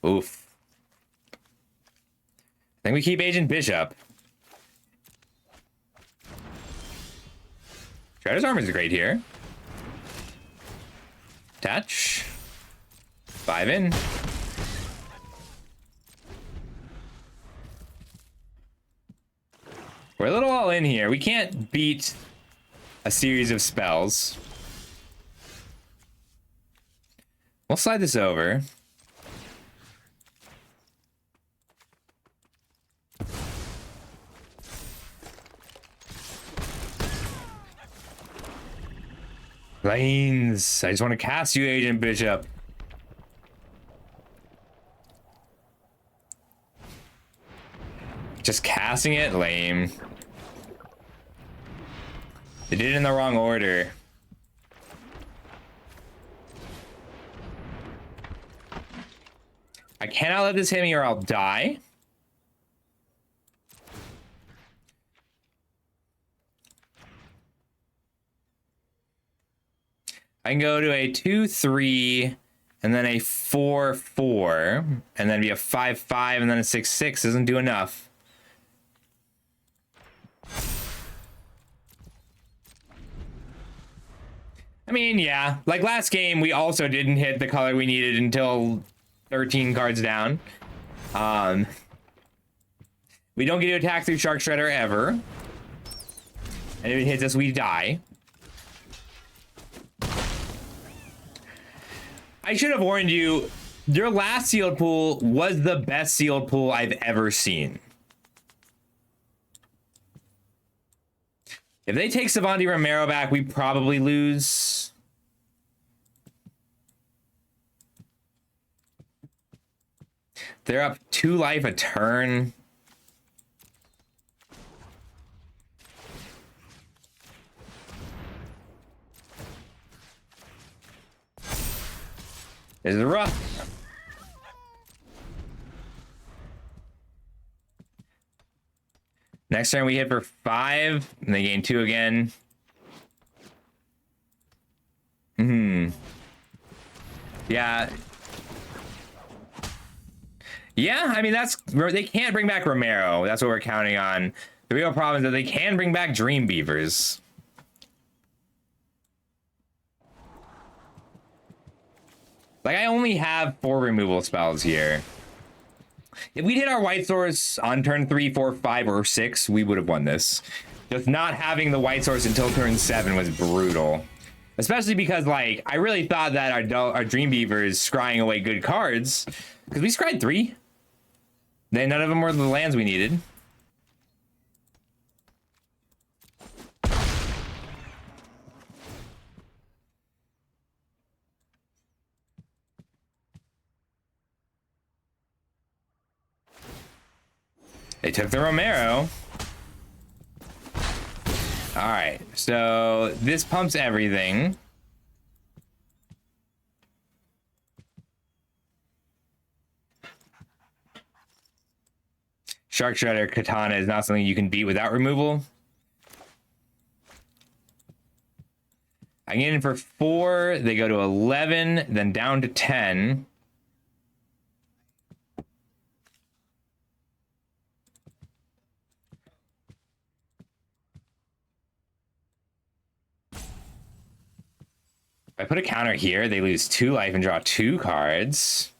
Oof. I think we keep Agent Bishop. Shredder's Armor is great here. Attach. 5 in. We're a little all in here. We can't beat a series of spells. We'll slide this over. Lanes. I just want to cast you, Agent Bishop. Just casting it? Lame. They did it in the wrong order. I cannot let this hit me or I'll die. I can go to a 2-3 and then a 4-4 and then be a 5-5 and then a 6-6 doesn't do enough. I mean, yeah, like last game, we also didn't hit the color we needed until 13 cards down. We don't get to attack through Shark Shredder ever. And if it hits us, we die. I should have warned you, your last sealed pool was the best sealed pool I've ever seen. If they take Savanti Romero back, we probably lose. They're up 2 life a turn. This is rough. Next turn we hit for 5, and they gain 2 again. Yeah. Yeah, I mean, they can't bring back Romero. That's what we're counting on. The real problem is that they can bring back Dream Beavers. Like, I only have 4 removal spells here. If we'd hit our white source on turn 3, 4, 5, or 6, we would have won this. Just not having the white source until turn 7 was brutal. Especially because, like, I really thought that our Dream Beavers scrying away good cards. Because we scryed 3. Then none of them were the lands we needed. They took the Romero. All right, so this pumps everything. Shark Shredder Katana is not something you can beat without removal. I get in for 4. They go to 11, then down to 10. If I put a counter here, they lose 2 life and draw 2 cards.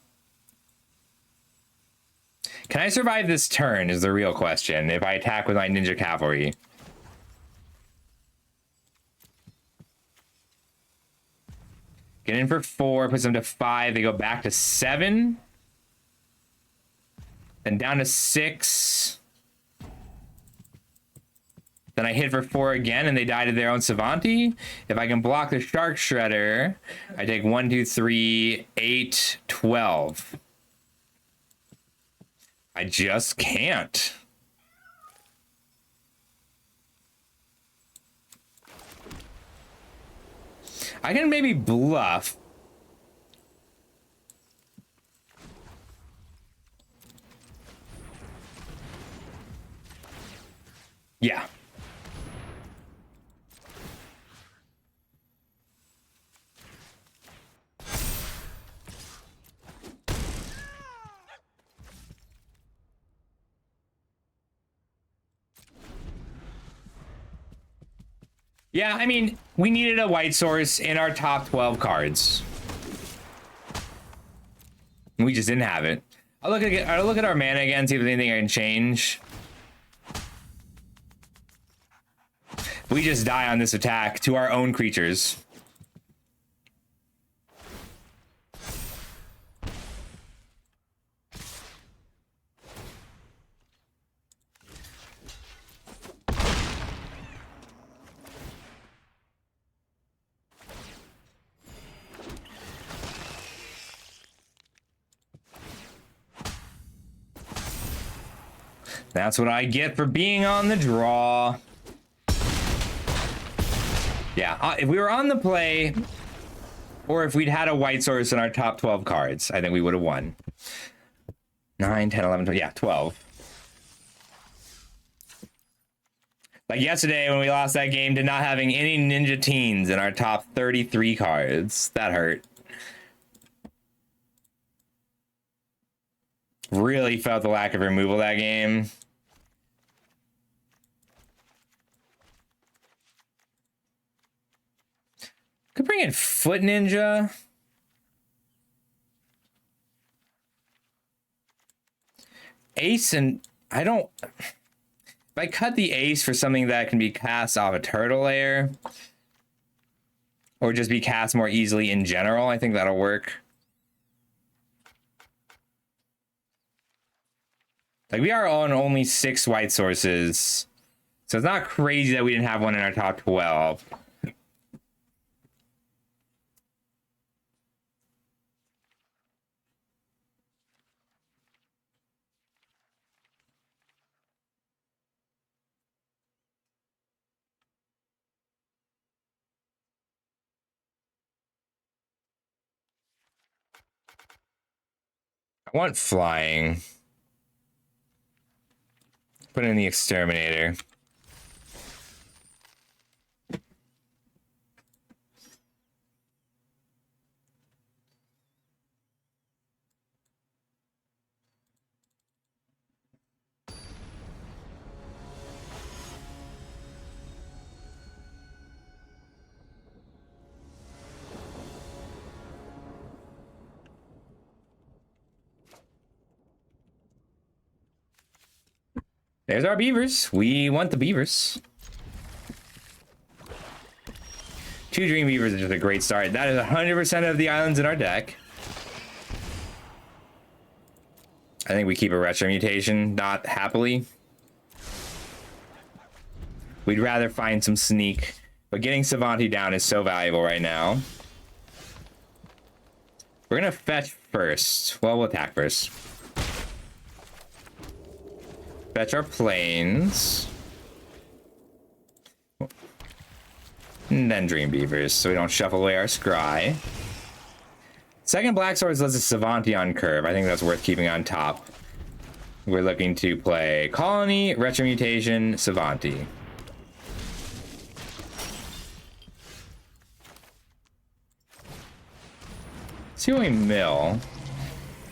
Can I survive this turn is the real question if I attack with my Ninja Cavalry. Get in for 4, puts them to 5. They go back to 7. Then down to 6. Then I hit for 4 again, and they die to their own Savanti. If I can block the Shark Shredder, I take 1, 2, 3, 8, 12. I just can't. I can maybe bluff. Yeah. Yeah, I mean, we needed a white source in our top 12 cards. We just didn't have it. I'll look at our mana again, see if there's anything I can change. We just die on this attack to our own creatures. That's what I get for being on the draw. Yeah, if we were on the play, or if we'd had a white source in our top 12 cards, I think we would have won. 9, 10, 11, 12, yeah, 12. Like yesterday when we lost that game to not having any Ninja Teens in our top 33 cards. That hurt. Really felt the lack of removal that game. Could bring in Foot Ninja. Ace, and I don't... If I cut the Ace for something that can be cast off a Turtle Lair, or just be cast more easily in general, I think that'll work. Like, we are on only 6 white sources, so it's not crazy that we didn't have one in our top 12. I want flying. Put in the Exterminator. There's our beavers. We want the beavers. 2 Dream Beavers is just a great start. That is 100% of the islands in our deck. I think we keep a Retro Mutation, not happily. We'd rather find some sneak, but getting Savanti down is so valuable right now. We're gonna fetch first. Well, we'll attack first. Fetch our planes. And then Dream Beavers, so we don't shuffle away our Scry. Second Black Swords lets us Savanti on curve. I think that's worth keeping on top. We're looking to play Colony, Retro Mutation, Savanti. See what we mill.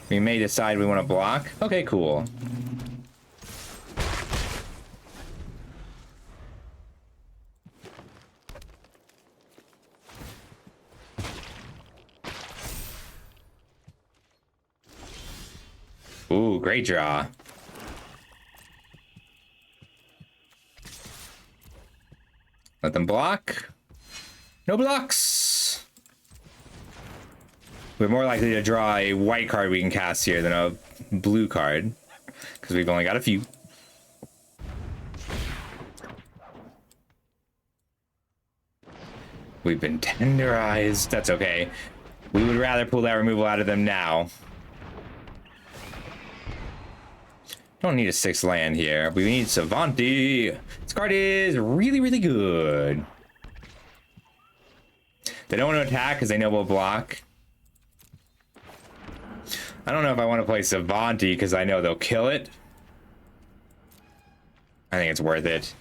We may decide we want to block. Okay, cool. Ooh, great draw. Let them block. No blocks. We're more likely to draw a white card we can cast here than a blue card, because we've only got a few. We've been tenderized. That's okay. We would rather pull that removal out of them now. Don't need a 6th land here. We need Savanti. This card is really, really good. They don't want to attack because they know we'll block. I don't know if I want to play Savanti because I know they'll kill it. I think it's worth it.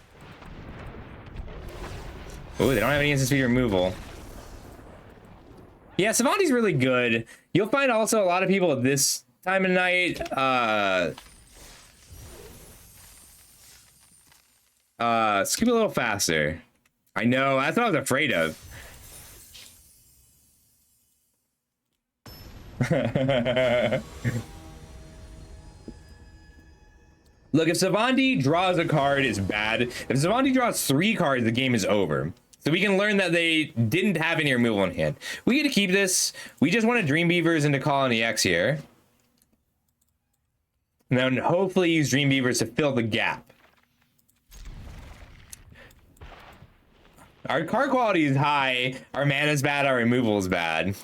Ooh, they don't have any instant speed removal. Yeah, Savanti's really good. You'll find also a lot of people at this time of night, skip a little faster. I know, that's what I was afraid of. Look, if Savanti draws a card, it's bad. If Savanti draws 3 cards, the game is over. So we can learn that they didn't have any removal in hand. We get to keep this. We just want to Dream Beavers into Colony X here. And then hopefully use Dream Beavers to fill the gap. Our card quality is high. Our mana is bad. Our removal is bad.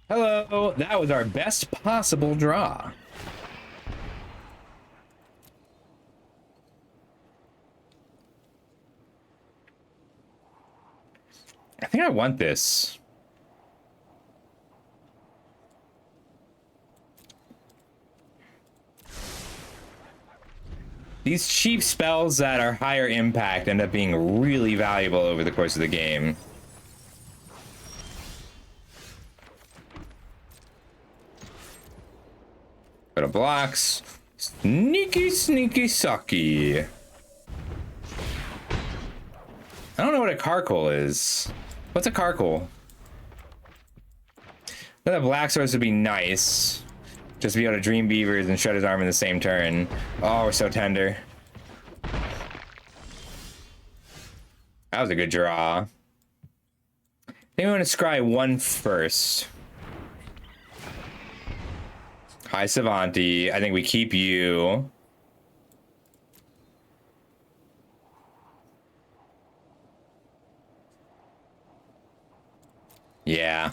Hello, that was our best possible draw. I think I want this. These cheap spells that are higher impact end up being really valuable over the course of the game. Go to blocks. Sneaky, sneaky, sucky. I don't know what a Carcoal is. What's a Carcoal? The Black Swords would be nice. Just to be able to Dream Beavers and shut his arm in the same turn. Oh, we're so tender. That was a good draw. I think we want to scry 1 first. Hi, Savanti. I think we keep you. Yeah.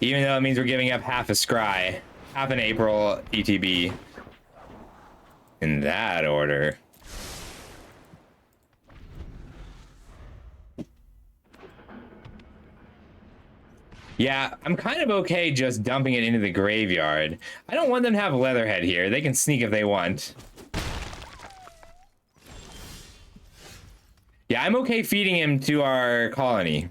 Even though it means we're giving up half a scry. Half an April ETB. In that order. Yeah, I'm kind of okay just dumping it into the graveyard. I don't want them to have Leatherhead here. They can sneak if they want. Yeah, I'm okay feeding him to our colony.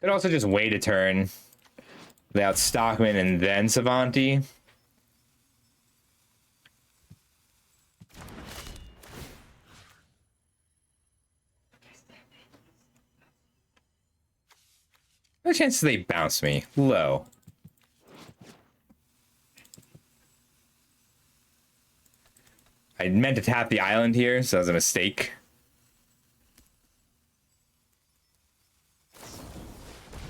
Could also just wait a turn without Stockman and then Savanti. No chances they bounce me. Low. I meant to tap the island here, so that was a mistake.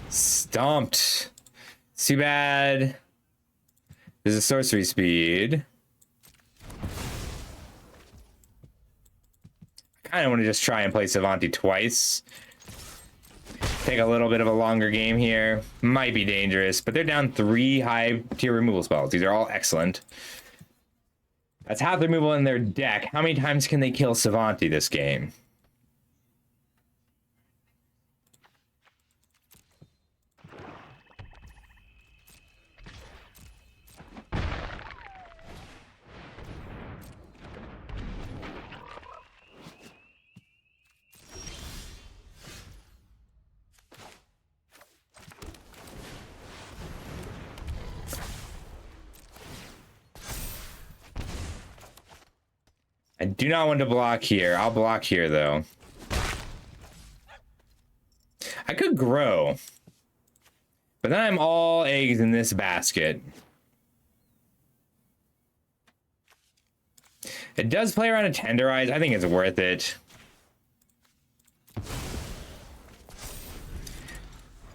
Stomped. Too bad. There's a sorcery speed. I kind of want to just try and play Savanti twice. Take a little bit of a longer game here. Might be dangerous, but they're down 3 high tier removal spells. These are all excellent. That's half the removal in their deck. How many times can they kill Savanti this game? I do not want to block here. I'll block here, though. I could grow. But then I'm all eggs in this basket. It does play around a Tenderize. I think it's worth it.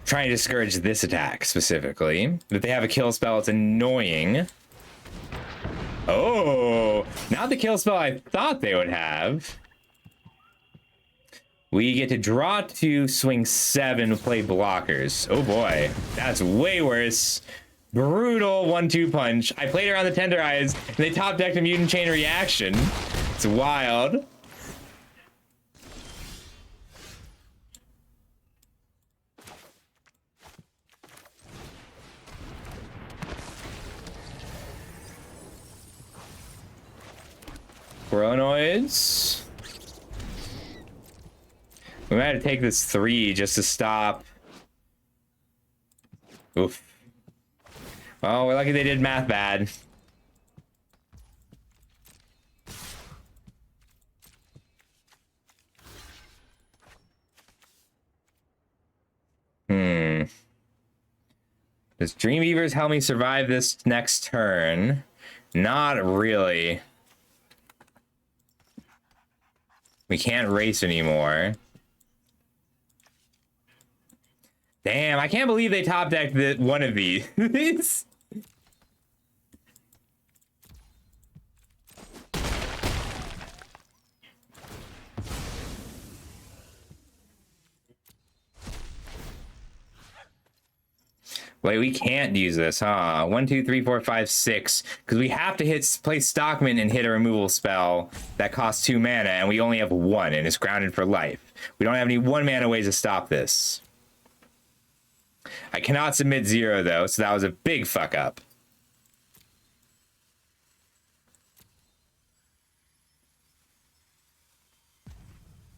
Trying to discourage this attack, specifically. If they have a kill spell, it's annoying. Oh, not the kill spell I thought they would have. We get to draw 2, swing 7, play blockers. Oh boy, that's way worse. Brutal 1-2 punch. I played around the Tenderize, and they top decked a Mutant Chain Reaction. It's wild. Chronoids. We might have to take this 3 just to stop. Oof. Well, we're lucky they did math bad. Does Dreamweavers help me survive this next turn? Not really. We can't race anymore. Damn, I can't believe they top decked one of these. Wait, we can't use this, huh? 1, 2, 3, 4, 5, 6. Because we have to play Stockman and hit a removal spell that costs 2 mana, and we only have 1, and it's grounded for life. We don't have any 1 mana ways to stop this. I cannot submit 0, though, so that was a big fuck up.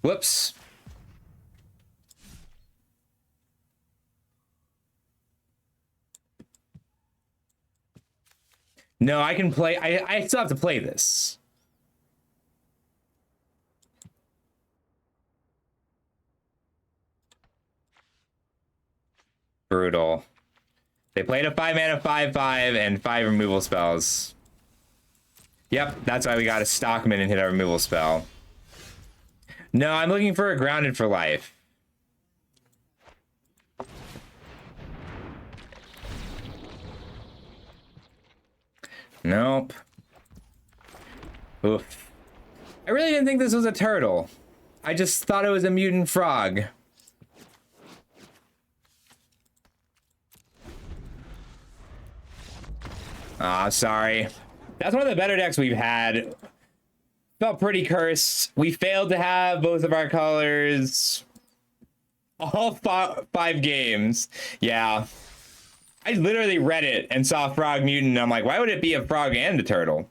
Whoops. No, I can play. I still have to play this. Brutal. They played a 5 mana 5/5 and 5 removal spells. Yep, that's why we got a Stockman and hit a removal spell. No, I'm looking for a grounded for life. Nope. Oof. I really didn't think this was a turtle. I just thought it was a mutant frog. Ah, sorry. That's one of the better decks we've had. Felt pretty cursed. We failed to have both of our colors. All 5 games. Yeah. I literally read it and saw frog mutant. And I'm like, why would it be a frog and a turtle?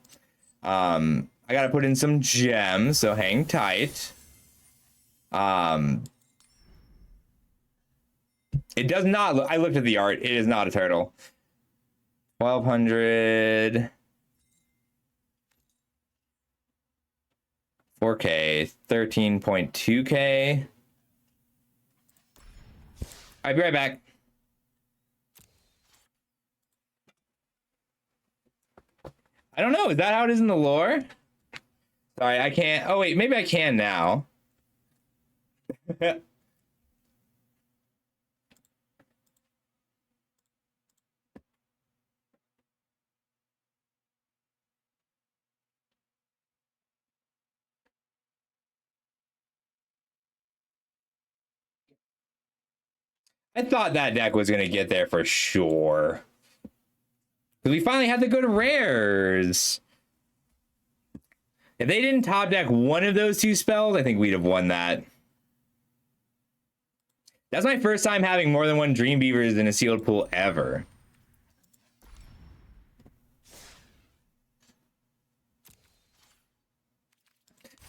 I gotta put in some gems, so hang tight. It does not look, I looked at the art. It is not a turtle. 1200. 4K. 13.2K. I'll be right back. I don't know. Is that how it is in the lore? Sorry, I can't. Oh, wait. Maybe I can now. I thought that deck was going to get there for sure. Because we finally had the good rares. If they didn't top deck one of those two spells, I think we'd have won that. That's my first time having more than one Dream Beavers in a sealed pool ever.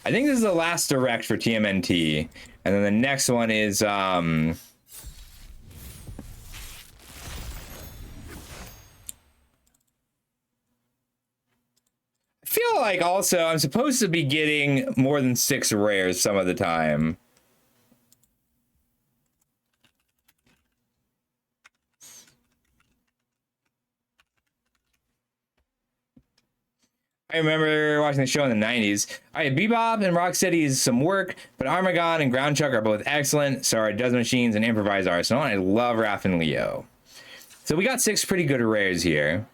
I think this is the last direct for TMNT. And then the next one is I feel like also I'm supposed to be getting more than 6 rares some of the time. I remember watching the show in the 90s. All right, Bebop and Rocksteady is some work, but Armagon and Ground Chuck are both excellent. So are Dozen Machines and Improvised Arsenal. And I love Raph and Leo. So we got 6 pretty good rares here.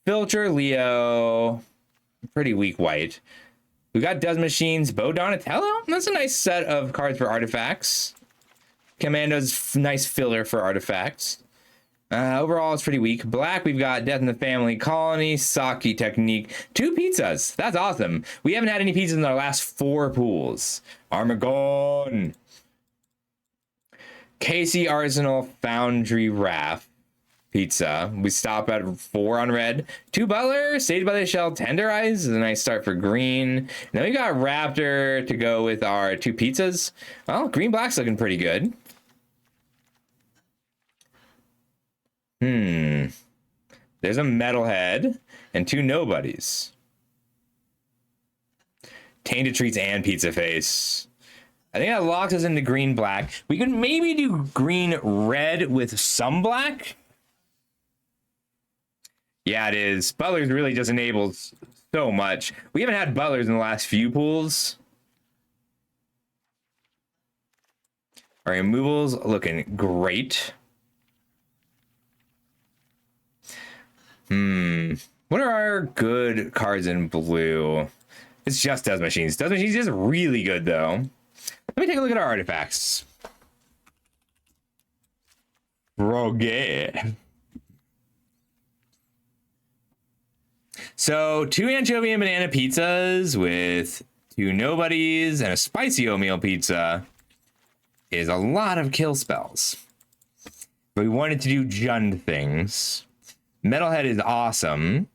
Filter, Leo, pretty weak white. We got Dozen Machines, Bo Donatello. That's a nice set of cards for artifacts. Commando's nice filler for artifacts. Overall, it's pretty weak. Black, we've got Death in the Family, Colony, Saki Technique, 2 pizzas. That's awesome. We haven't had any pizzas in our last 4 pools. Armagon. Casey, Arsenal, Foundry, Raph. Pizza. We stop at 4 on red. 2 Butler, Sage by the Shell, Tenderize is a nice start for green. And then we got Raptor to go with our 2 pizzas. Well, green black's looking pretty good. There's a Metalhead and 2 nobodies. Tainted Treats and Pizza Face. I think that locks us into green black. We could maybe do green red with some black. Yeah, it is. Butlers really just enables so much. We haven't had Butlers in the last few pools. Our removals looking great. What are our good cards in blue? It's just Dozen Machines. Dozen Machines is really good, though. Let me take a look at our artifacts. Rogue. So 2 anchovy and banana pizzas with 2 nobodies and a spicy oatmeal pizza is a lot of kill spells. But we wanted to do Jund things. Metalhead is awesome.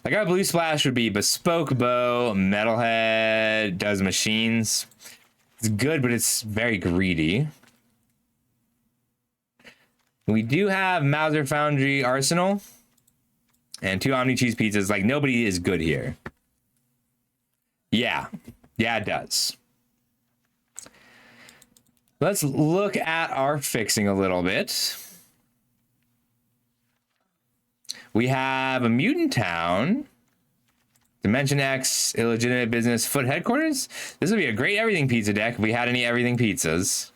Like our blue splash would be Bespoke Bow, Metalhead, Does Machines. It's good, but it's very greedy. We do have Mauser Foundry Arsenal and 2 Omni Cheese Pizzas. Like, nobody is good here. Yeah. Yeah, it does. Let's look at our fixing a little bit. We have a Mutant Town, Dimension X, Illegitimate Business, Foot Headquarters. This would be a great everything pizza deck if we had any everything pizzas.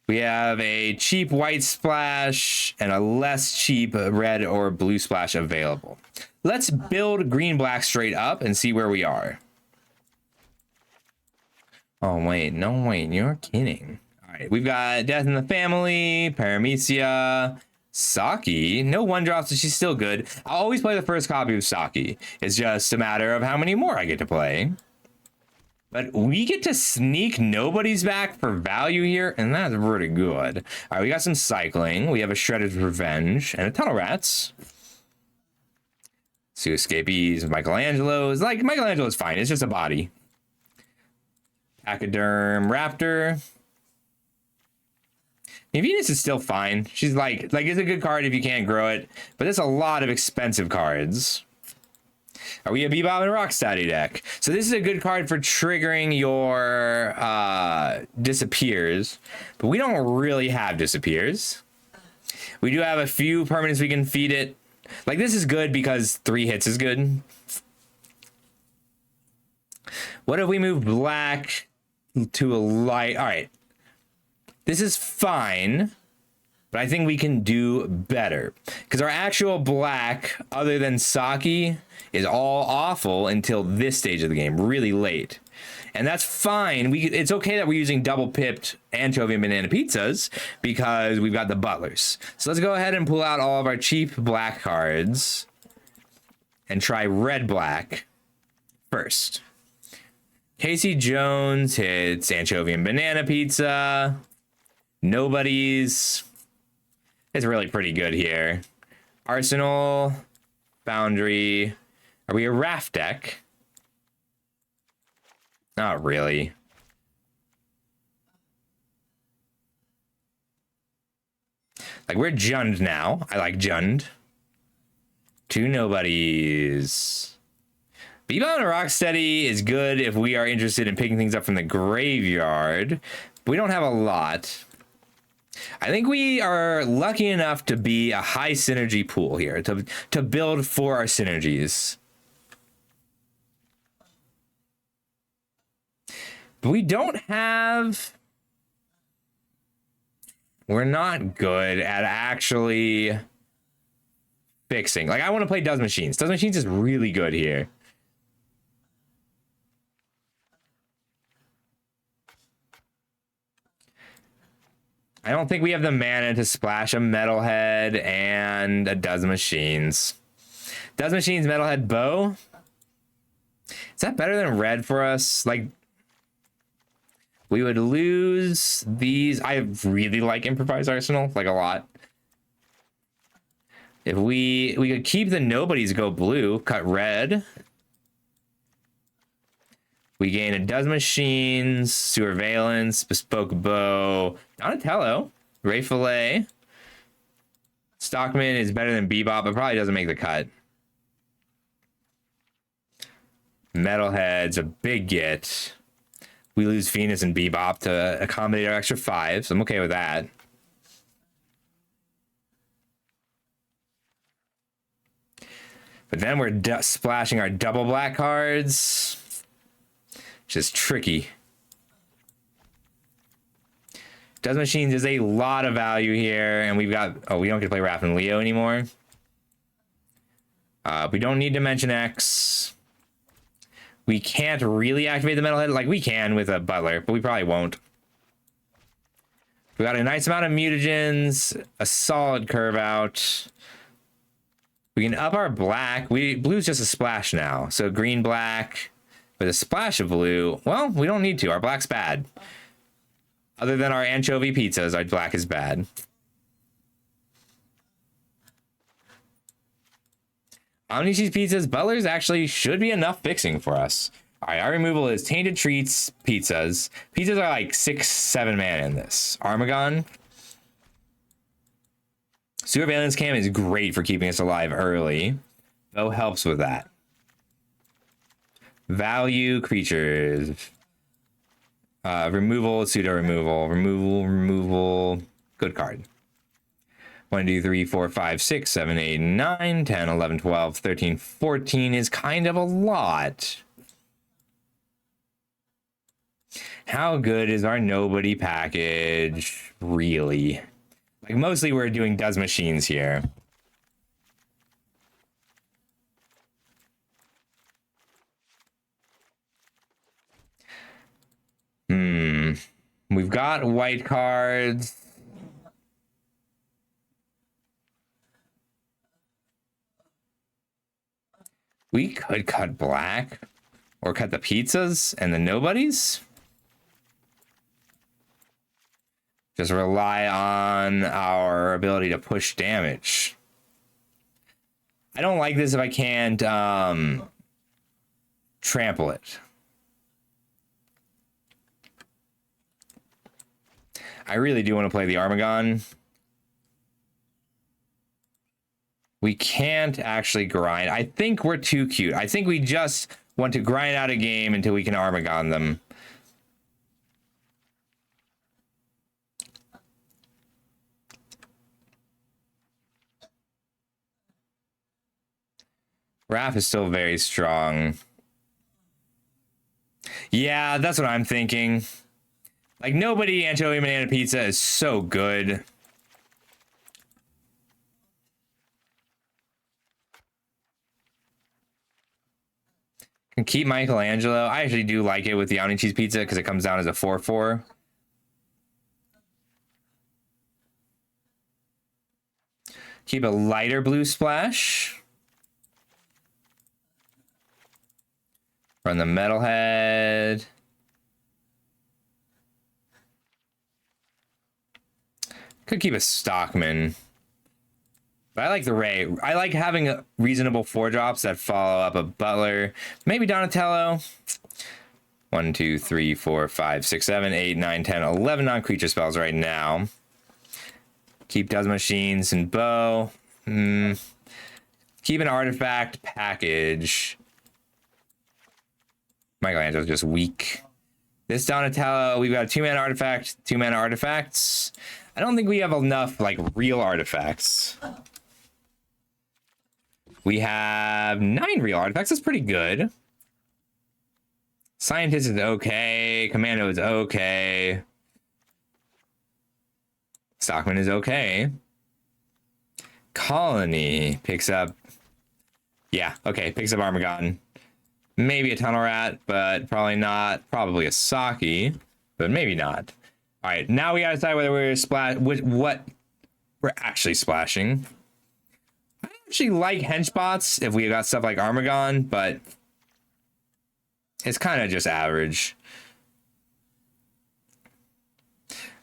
We have a cheap white splash and a less cheap red or blue splash available. Let's build green black straight up and see where we are. Oh, wait. No, wait. You're kidding. All right. We've got Death in the Family, Paramecia, Saki. No 1-drops, but she's still good. I'll always play the first copy of Saki. It's just a matter of how many more I get to play. But we get to sneak nobody's back for value here, and that's pretty good. All right, we got some cycling. We have a Shredded Revenge and a Tunnel Rats. Two Escapees, Michelangelo's. Like, Michelangelo's fine. It's just a body. Pachyderm Raptor. Venus is still fine. She's like it's a good card if you can't grow it, but it's a lot of expensive cards. Are we a Bebop and Rocksteady deck? So this is a good card for triggering your disappears, but we don't really have disappears. We do have a few permanents we can feed it. Like this is good because 3 hits is good. What if we move black to a light? All right. This is fine, but I think we can do better because our actual black, other than Saki, is all awful until this stage of the game, really late. And that's fine. It's okay that we're using double pipped anchovy and banana pizzas because we've got the butlers. So let's go ahead and pull out all of our cheap black cards and try red black first. Casey Jones hits anchovy and banana pizza. Nobody's. It's really pretty good here. Arsenal, Foundry. Are we a raft deck? Not really. Like we're Jund now. I like Jund. 2 nobodies. Bebop and Rocksteady is good if we are interested in picking things up from the graveyard. But we don't have a lot. I think we are lucky enough to be a high synergy pool here, to build for our synergies. But we don't have... We're not good at actually fixing. Like, I want to play Does Machines. Does Machines is really good here. I don't think we have the mana to splash a Metalhead and a Does Machines. Does Machines, Metalhead, Bow. Is that better than red for us? Like, we would lose these. I really like Improvised Arsenal, like a lot. If we could keep the nobodies, go blue, cut red. We gain a Does Machines, Surveillance, Bespoke Bow, Donatello, Ray Fillet. Stockman is better than Bebop, but probably doesn't make the cut. Metalhead's a big get. We lose Venus and Bebop to accommodate our extra 5, so I'm okay with that. But then we're splashing our double black cards, which is tricky. Does Machines is a lot of value here, and we've got... Oh, we don't get to play Raph and Leo anymore. We don't need Dimension X. We can't really activate the Metalhead. Like, we can with a Butler, but we probably won't. We got a nice amount of mutagens, a solid curve out. We can up our black. Blue's just a splash now. So green, black with a splash of blue. Well, we don't need to. Our black's bad. Other than our anchovy pizzas, our black is bad. Omni-Cheese Pizzas, Butlers actually should be enough fixing for us. All right, our removal is Tainted Treats, Pizzas. Pizzas are like 6-7 mana in this. Armagon. Surveillance Cam is great for keeping us alive early. Bow helps with that. Value creatures. Removal, pseudo removal. Removal. Good card. 1, 2, 3, 4, 5, 6, 7, 8, 9, 10, 11, 12, 13, 14 is kind of a lot. How good is our nobody package, really? Like, mostly we're doing Does Machines here. We've got white cards. We could cut black or cut the pizzas and the nobodies. Just rely on our ability to push damage. I don't like this if I can't trample it. I really do want to play the Armagon. We can't actually grind. I think we're too cute. I think we just want to grind out a game until we can Armagon them. Raph is still very strong. Yeah, that's what I'm thinking. Like, nobody anchovy banana pizza is so good. Can keep Michelangelo. I actually do like it with the Omni Cheese Pizza because it comes down as a 4/4. Keep a lighter blue splash. Run the Metalhead. Could keep a Stockman. But I like the Ray. I like having reasonable 4-drops that follow up a Butler. Maybe Donatello. 1, 2, 3, 4, 5, 6, 7, 8, 9, 10, 11 non-creature spells right now. Keep Does Machines and Bow. Keep an artifact package. Michelangelo's just weak. This Donatello, we've got a 2-mana artifact, 2-mana artifacts. I don't think we have enough, like, real artifacts. We have 9 real artifacts. That's pretty good. Scientist is okay. Commando is okay. Stockman is okay. Colony picks up... Yeah, okay, picks up Armagon. Maybe a Tunnel Rat, but probably not. Probably a Saki, but maybe not. All right, now we gotta decide whether we're what we're actually splashing. I actually like Henchbots if we got stuff like Armagon, but it's kind of just average.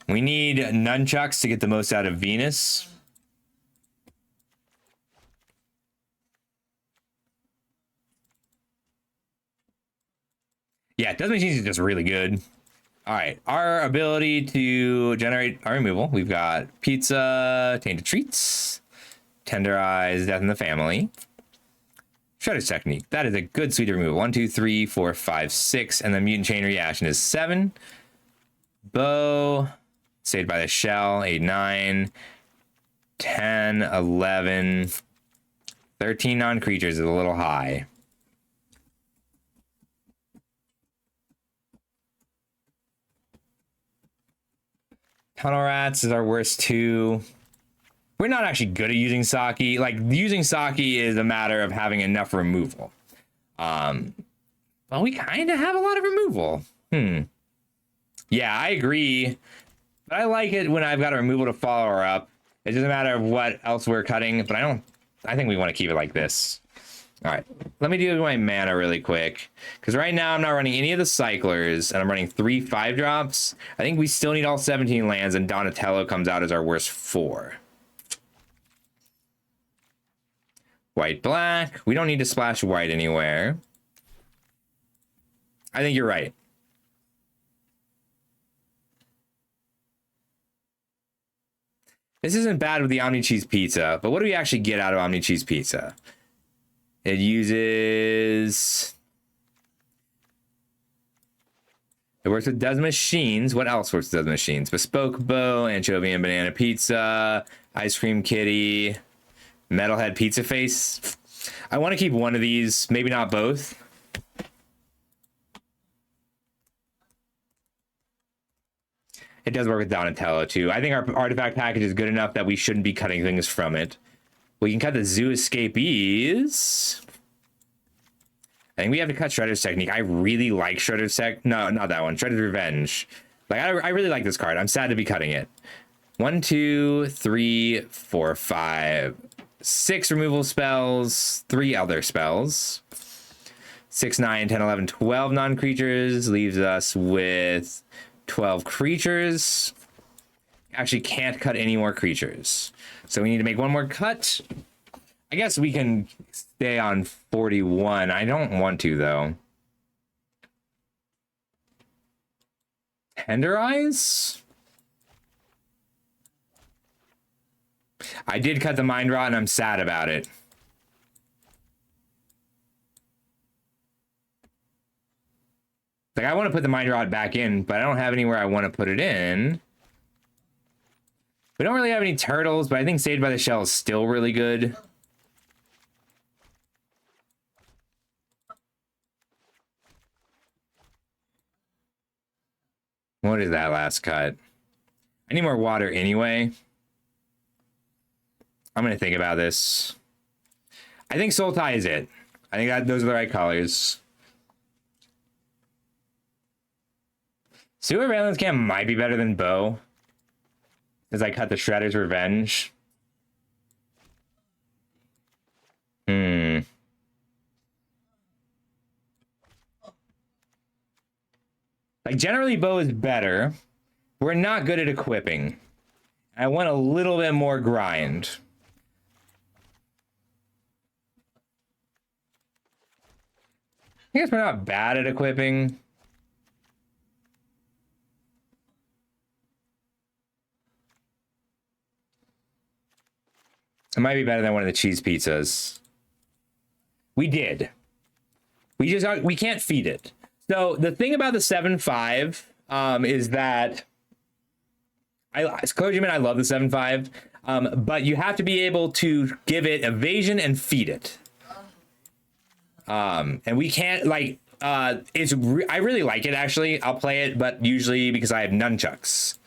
We need Nunchucks to get the most out of Venus. Yeah, Does Machines is just really good. All right, our ability to generate our removal. We've got Pizza, Tainted Treats, Tenderize, Death in the Family. Shredder's Technique. That is a good suite of removal. 1, 2, 3, 4, 5, 6. And the Mutant Chain Reaction is 7. Bow, Saved by the Shell, 8, 9. 10, 11. 13 non-creatures is a little high. Tunnel Rats is our worst 2. We're not actually good at using Saki. Like, using Saki is a matter of having enough removal. Well, we kind of have a lot of removal. Yeah, I agree. But I like it when I've got a removal to follow her up. It doesn't matter what else we're cutting, but I think we want to keep it like this. All right, let me do my mana really quick. Because right now I'm not running any of the cyclers, and I'm running 3 5-drops. I think we still need all 17 lands, and Donatello comes out as our worst 4. White, black. We don't need to splash white anywhere. I think you're right. This isn't bad with the Omni Cheese Pizza, but what do we actually get out of Omni Cheese Pizza? It uses... It works with Does Machines. What else works with Does Machines? Bespoke Bow, Anchovy and Banana Pizza, Ice Cream Kitty, Metalhead Pizza Face. I want to keep one of these, maybe not both. It does work with Donatello, too. I think our artifact package is good enough that we shouldn't be cutting things from it. We can cut the Zoo Escapees. I think we have to cut Shredder's Technique. I really like Shredder's Tech. No, not that one. Shredder's Revenge. Like, I really like this card. I'm sad to be cutting it. 1, 2, 3, 4, 5, 6 removal spells, 3 other spells. 6, 9, 10, 11, 12 non-creatures. Leaves us with 12 creatures. Actually can't cut any more creatures. So we need to make one more cut. I guess we can stay on 41. I don't want to, though. Tenderize? I did cut the Mind Rot, and I'm sad about it. Like, I want to put the Mind Rot back in, but I don't have anywhere I want to put it in. We don't really have any turtles, but I think Saved by the Shell is still really good. What is that last cut? I need more water anyway. I'm going to think about this. I think Sultai is it. I think that those are the right colors. Sewer Valence Cam might be better than Bow. Because I cut the Shredder's Revenge. Like, generally, Bow is better. We're not good at equipping. I want a little bit more grind. I guess we're not bad at equipping. It might be better than one of the cheese pizzas. We did. We can't feed it. So the thing about the 7.5 is that as Clergyman, I love the 7.5, but you have to be able to give it evasion and feed it. And we can't, like, I really like it, actually. I'll play it, but usually because I have nunchucks.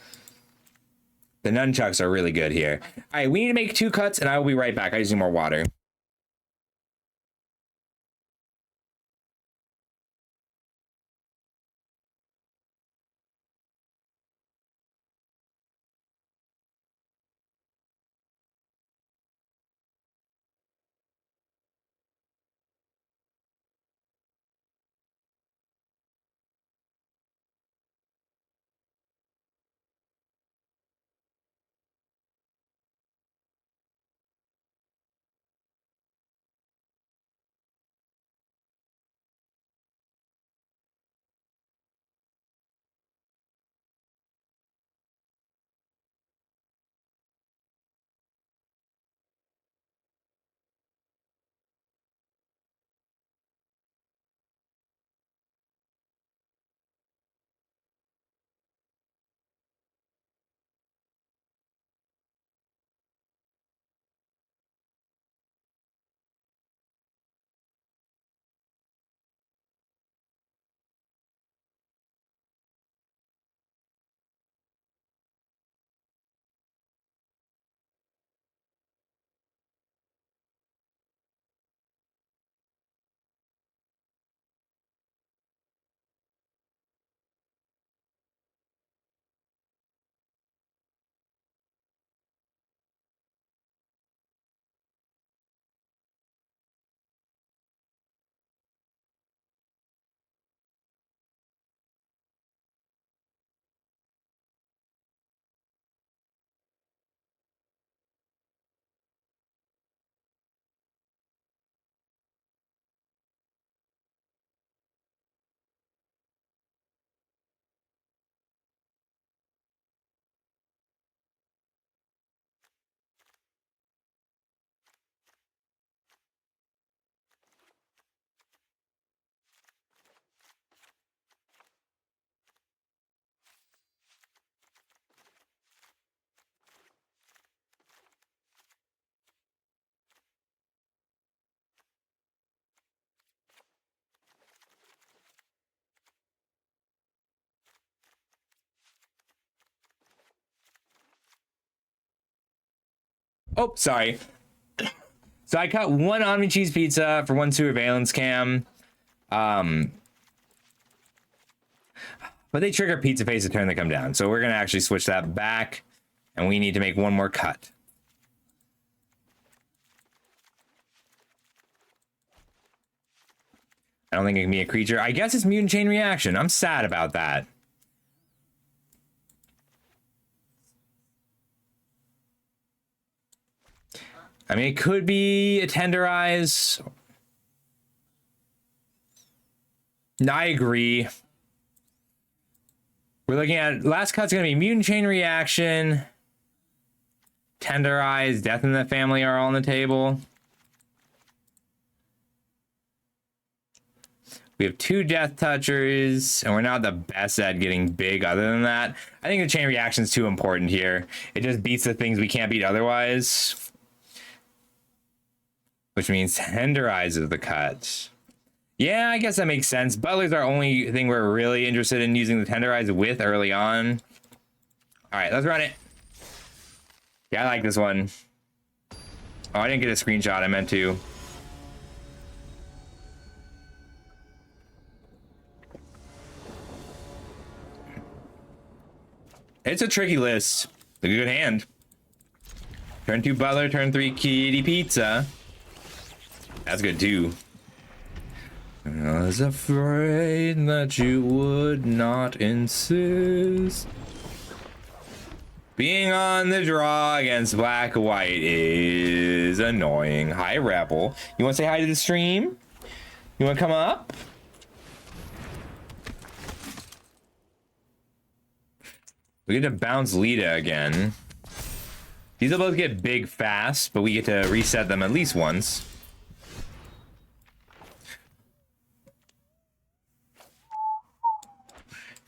The nunchucks are really good here. All right, we need to make 2 cuts, and I will be right back. I just need more water. Oh, sorry. So I cut 1 Omni Cheese Pizza for 1 Sewer Valence Cam. But they trigger Pizza Face to turn the come down. So we're going to actually switch that back. And we need to make 1 more cut. I don't think it can be a creature. I guess it's Mutant Chain Reaction. I'm sad about that. I mean, it could be a Tenderize. No, I agree. We're looking at last cut's gonna be Mutant Chain Reaction. Tenderize, Death in the Family are all on the table. We have 2 Death Touchers, and we're not the best at getting big other than that. I think the chain reaction is too important here. It just beats the things we can't beat otherwise. Which means Tenderize is the cut. Yeah, I guess that makes sense. Butler's our only thing we're really interested in using the Tenderize with early on. All right, let's run it. Yeah, I like this one. Oh, I didn't get a screenshot. I meant to. It's a tricky list. It's a good hand. Turn 2 Butler, turn 3 Kitty Pizza. That's good too. I was afraid that you would not insist. Being on the draw against Black White is annoying. Hi, Rebel. You want to say hi to the stream? You want to come up? We get to bounce Lita again. These will both get big fast, but we get to reset them at least once.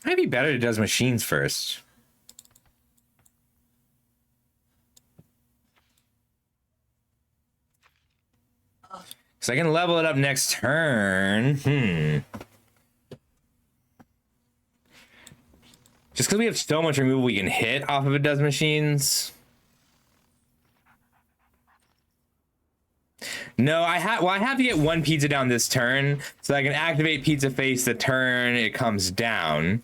Might be better to does machines first. So I can level it up next turn. Just because we have so much removal we can hit off of it does machines. No, I have to get 1 pizza down this turn, so I can activate Pizza Face the turn it comes down.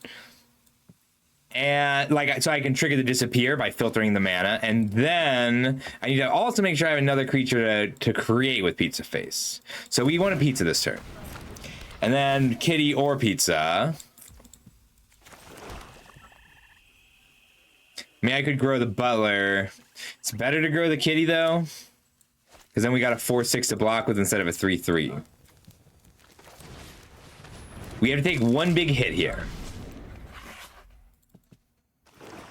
And so I can trigger the disappear by filtering the mana, and then I need to also make sure I have another creature to create with Pizza Face. So we want a pizza this turn. And then Kitty or Pizza. I mean, I could grow the Butler. It's better to grow the Kitty though, because then we got a 4/6 to block with instead of a 3/3. We have to take 1 big hit here.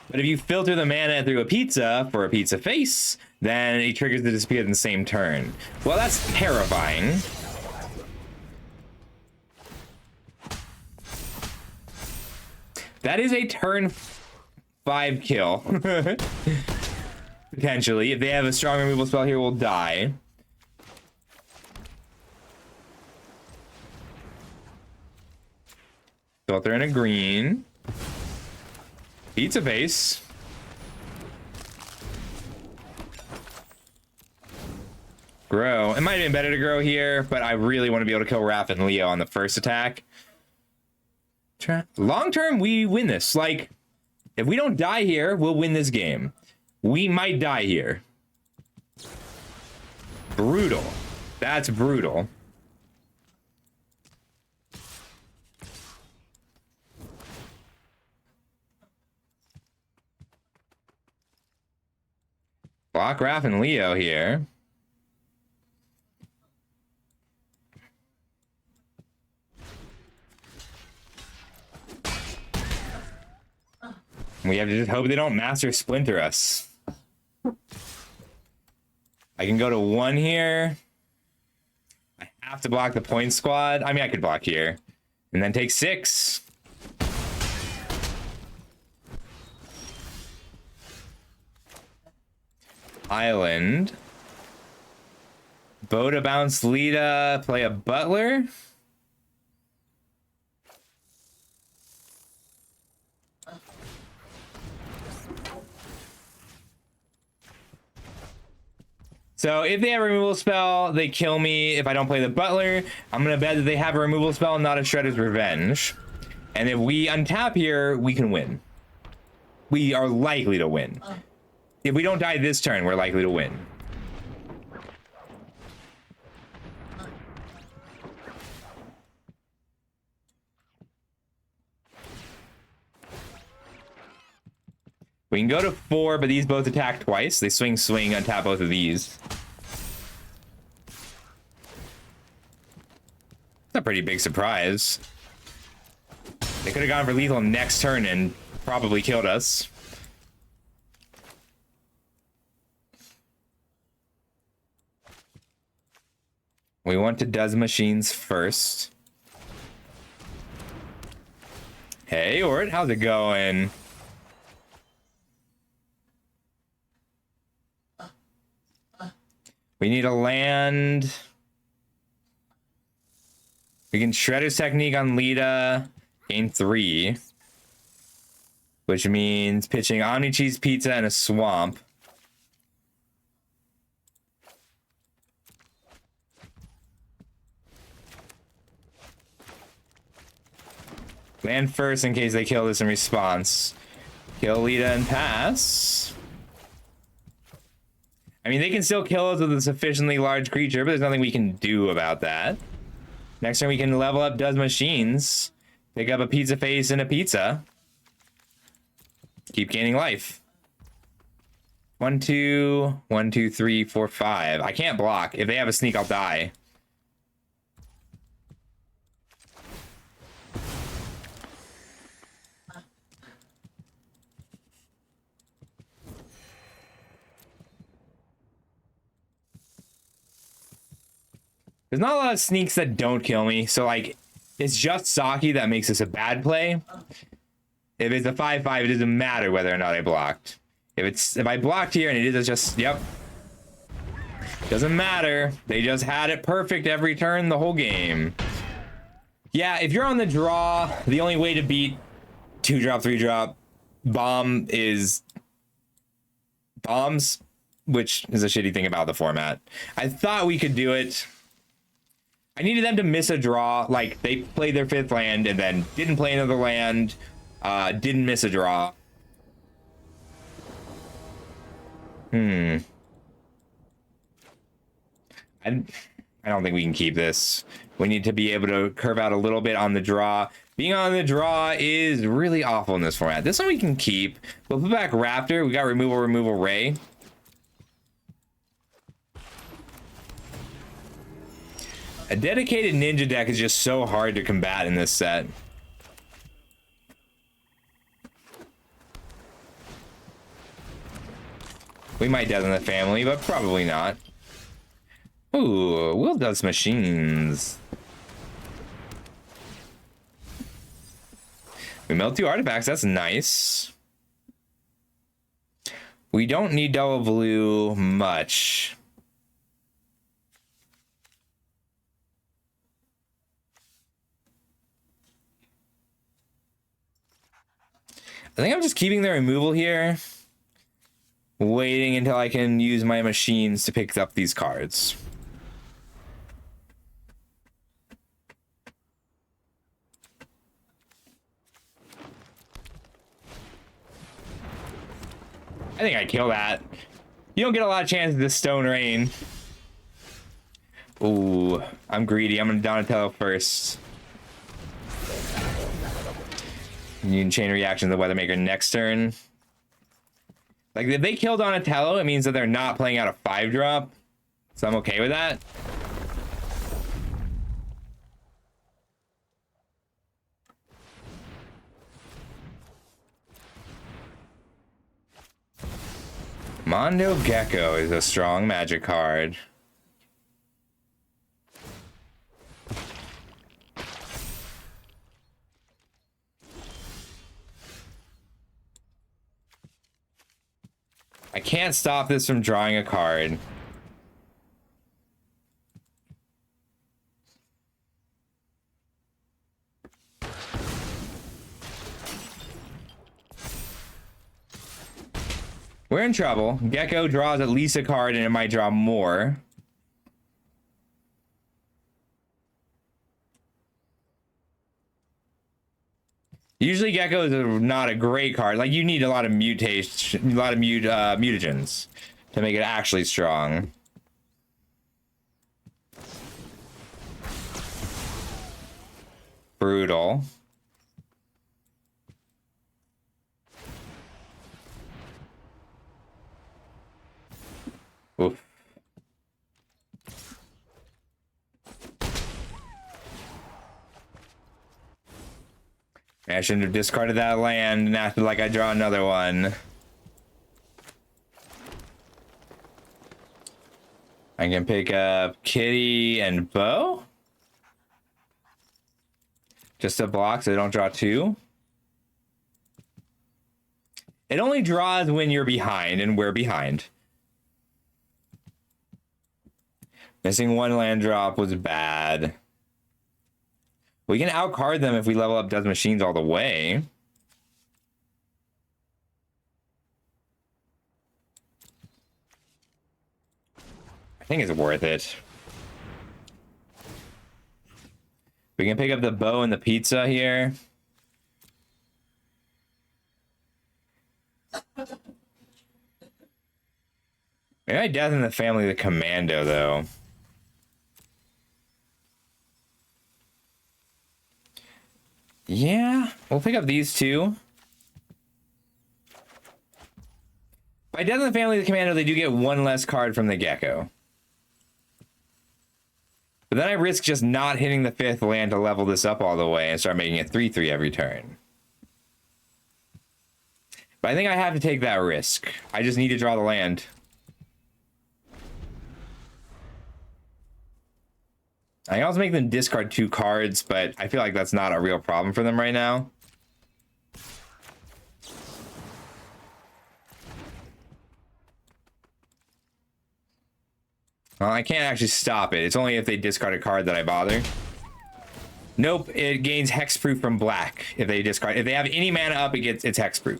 But if you filter the mana through a pizza for a Pizza Face, then it triggers the disappear in the same turn. Well, that's terrifying. That is a turn 5 kill. Potentially. If they have a strong removal spell here, we'll die. Filter in a green. Pizza Face. Grow. It might have been better to grow here, but I really want to be able to kill Raph and Leo on the first attack. Long term, we win this. Like, if we don't die here, we'll win this game. We might die here. Brutal. That's brutal. Block Raph and Leo here. We have to just hope they don't Master Splinter us. I can go to 1 here. I have to block the point squad. I mean, I could block here. And then take 6. Island. Boda bounce Lita, play a Butler. So if they have a removal spell, they kill me if I don't play the Butler. I'm going to bet that they have a removal spell, not a Shredder's Revenge. And if we untap here, we can win. We are likely to win. If we don't die this turn, we're likely to win. We can go to 4, but these both attack twice. They swing, untap both of these. It's a pretty big surprise. They could have gone for lethal next turn and probably killed us. We want to does machines first. Hey, Ort, how's it going? We need a land. We can Shredder's Technique on Lita, gain 3. Which means pitching Omni Cheese Pizza and a Swamp. Land first in case they kill this in response. Kill Lita and pass. I mean, they can still kill us with a sufficiently large creature, but there's nothing we can do about that. Next turn we can level up Does Machines. Pick up a Pizza Face and a Pizza. Keep gaining life. 1, 2, 1, 2, 3, 4, 5. I can't block. If they have a sneak, I'll die. There's not a lot of sneaks that don't kill me, so like it's just Saki that makes this a bad play. If it's a 5/5, it doesn't matter whether or not I blocked. If I blocked here and it is just, yep. Doesn't matter. They just had it perfect every turn the whole game. Yeah, if you're on the draw, the only way to beat 2-drop, 3-drop bomb is bombs, which is a shitty thing about the format. I thought we could do it. I needed them to miss a draw, like they played their 5th land and then didn't play another land. Didn't miss a draw. I don't think we can keep this. We need to be able to curve out a little bit on the draw. Being on the draw is really awful in this format. This one we can keep. We'll put back Raptor. We got removal, Ray. A dedicated ninja deck is just so hard to combat in this set. We might Death in the Family, but probably not. Ooh, Will Does Machines. We melt 2 artifacts, that's nice. We don't need double blue much. I think I'm just keeping the removal here. Waiting until I can use my machines to pick up these cards. I think I kill that. You don't get a lot of chances this Stone Rain. Ooh, I'm greedy. I'm gonna Donatello first. You can chain reaction to the Weathermaker next turn. Like, if they kill Donatello, it means that they're not playing out a 5-drop. So I'm okay with that. Mondo Gecko is a strong Magic card. I can't stop this from drawing a card. We're in trouble. Gecko draws at least a card and it might draw more. Usually Gecko is not a great card. Like, you need a lot of mutation, a lot of mutagens to make it actually strong. Brutal. Oof. I shouldn't have discarded that land and acted like I draw another one. I can pick up Kitty and Bo. Just a block so they don't draw two. It only draws when you're behind, and we're behind. Missing one land drop was bad. We can outcard them if we level up Does Machines all the way. I think it's worth it. We can pick up the bow and the pizza here. Maybe I Death in the Family the Commando, though. Yeah, we'll pick up these two. By Death in the Family the Commando, they do get one less card from the Gecko. But then I risk just not hitting the 5th land to level this up all the way and start making it 3/3 every turn. But I think I have to take that risk. I just need to draw the land. I can also make them discard 2 cards, but I feel like that's not a real problem for them right now. Well, I can't actually stop it. It's only if they discard a card that I bother. Nope, it gains hexproof from black if they discard. If they have any mana up, it's hexproof.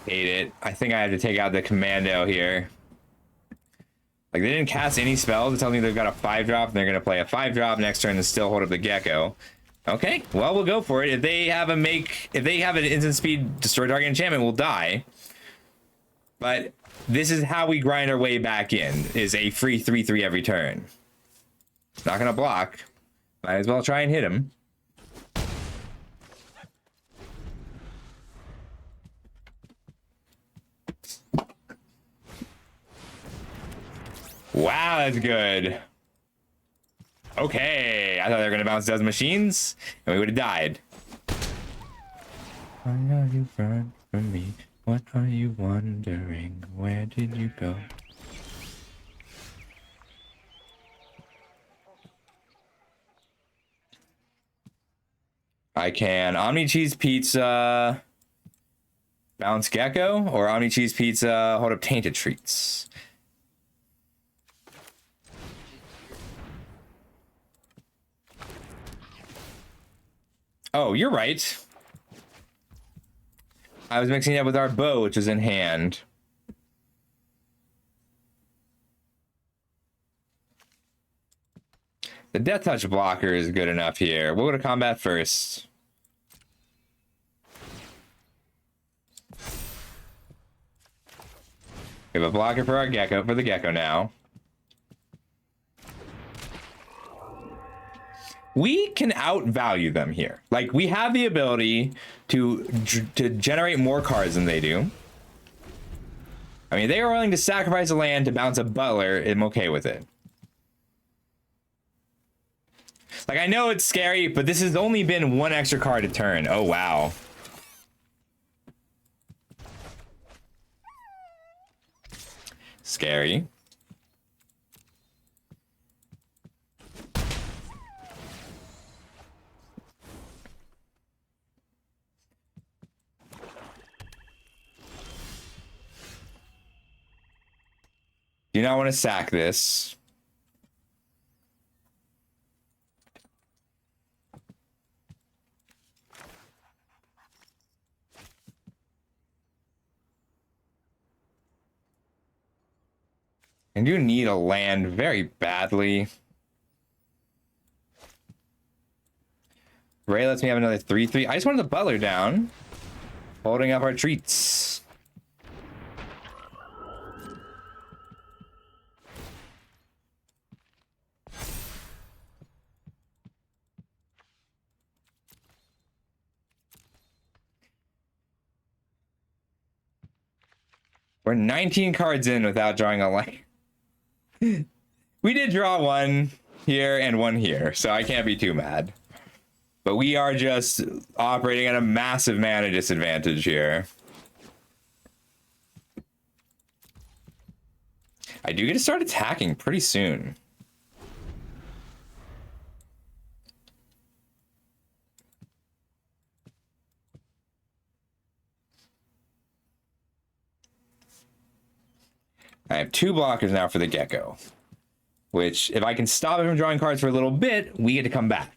Hate it. I think I have to take out the commando here. Like, they didn't cast any spells. It tells me they've got a 5-drop, and they're going to play a 5-drop next turn and still hold up the Gecko. Okay, well, we'll go for it. If they have an instant speed destroy target enchantment, we'll die. But this is how we grind our way back in, is a free 3/3 every turn. Not going to block. Might as well try and hit him. Wow, that's good. Okay, I thought they were gonna bounce Does Machines, and we would have died. Why are you running from me? What are you wondering? Where did you go? I can Omni Cheese Pizza, bounce Gecko, or Omni Cheese Pizza, hold up Tainted Treats. Oh, you're right. I was mixing it up with our bow, which is in hand. The Death Touch blocker is good enough here. We'll go to combat first. We have a blocker for our Gecko, for the Gecko now. We can outvalue them here. Like, we have the ability to generate more cards than they do. I mean, they are willing to sacrifice a land to bounce a Butler. I'm okay with it. Like, I know it's scary, but this has only been 1 extra card a turn. Oh, wow. Scary. Do not want to sack this. And you need a land very badly. Ray lets me have another 3/3. I just wanted the Butler down. Holding up our treats. We're 19 cards in without drawing a line. We did draw one. here and one here, so I can't be too mad. But we are just operating at a massive mana disadvantage here. I do get to start attacking pretty soon. I have 2 blockers now for the Gecko, which if I can stop him from drawing cards for a little bit, we get to come back.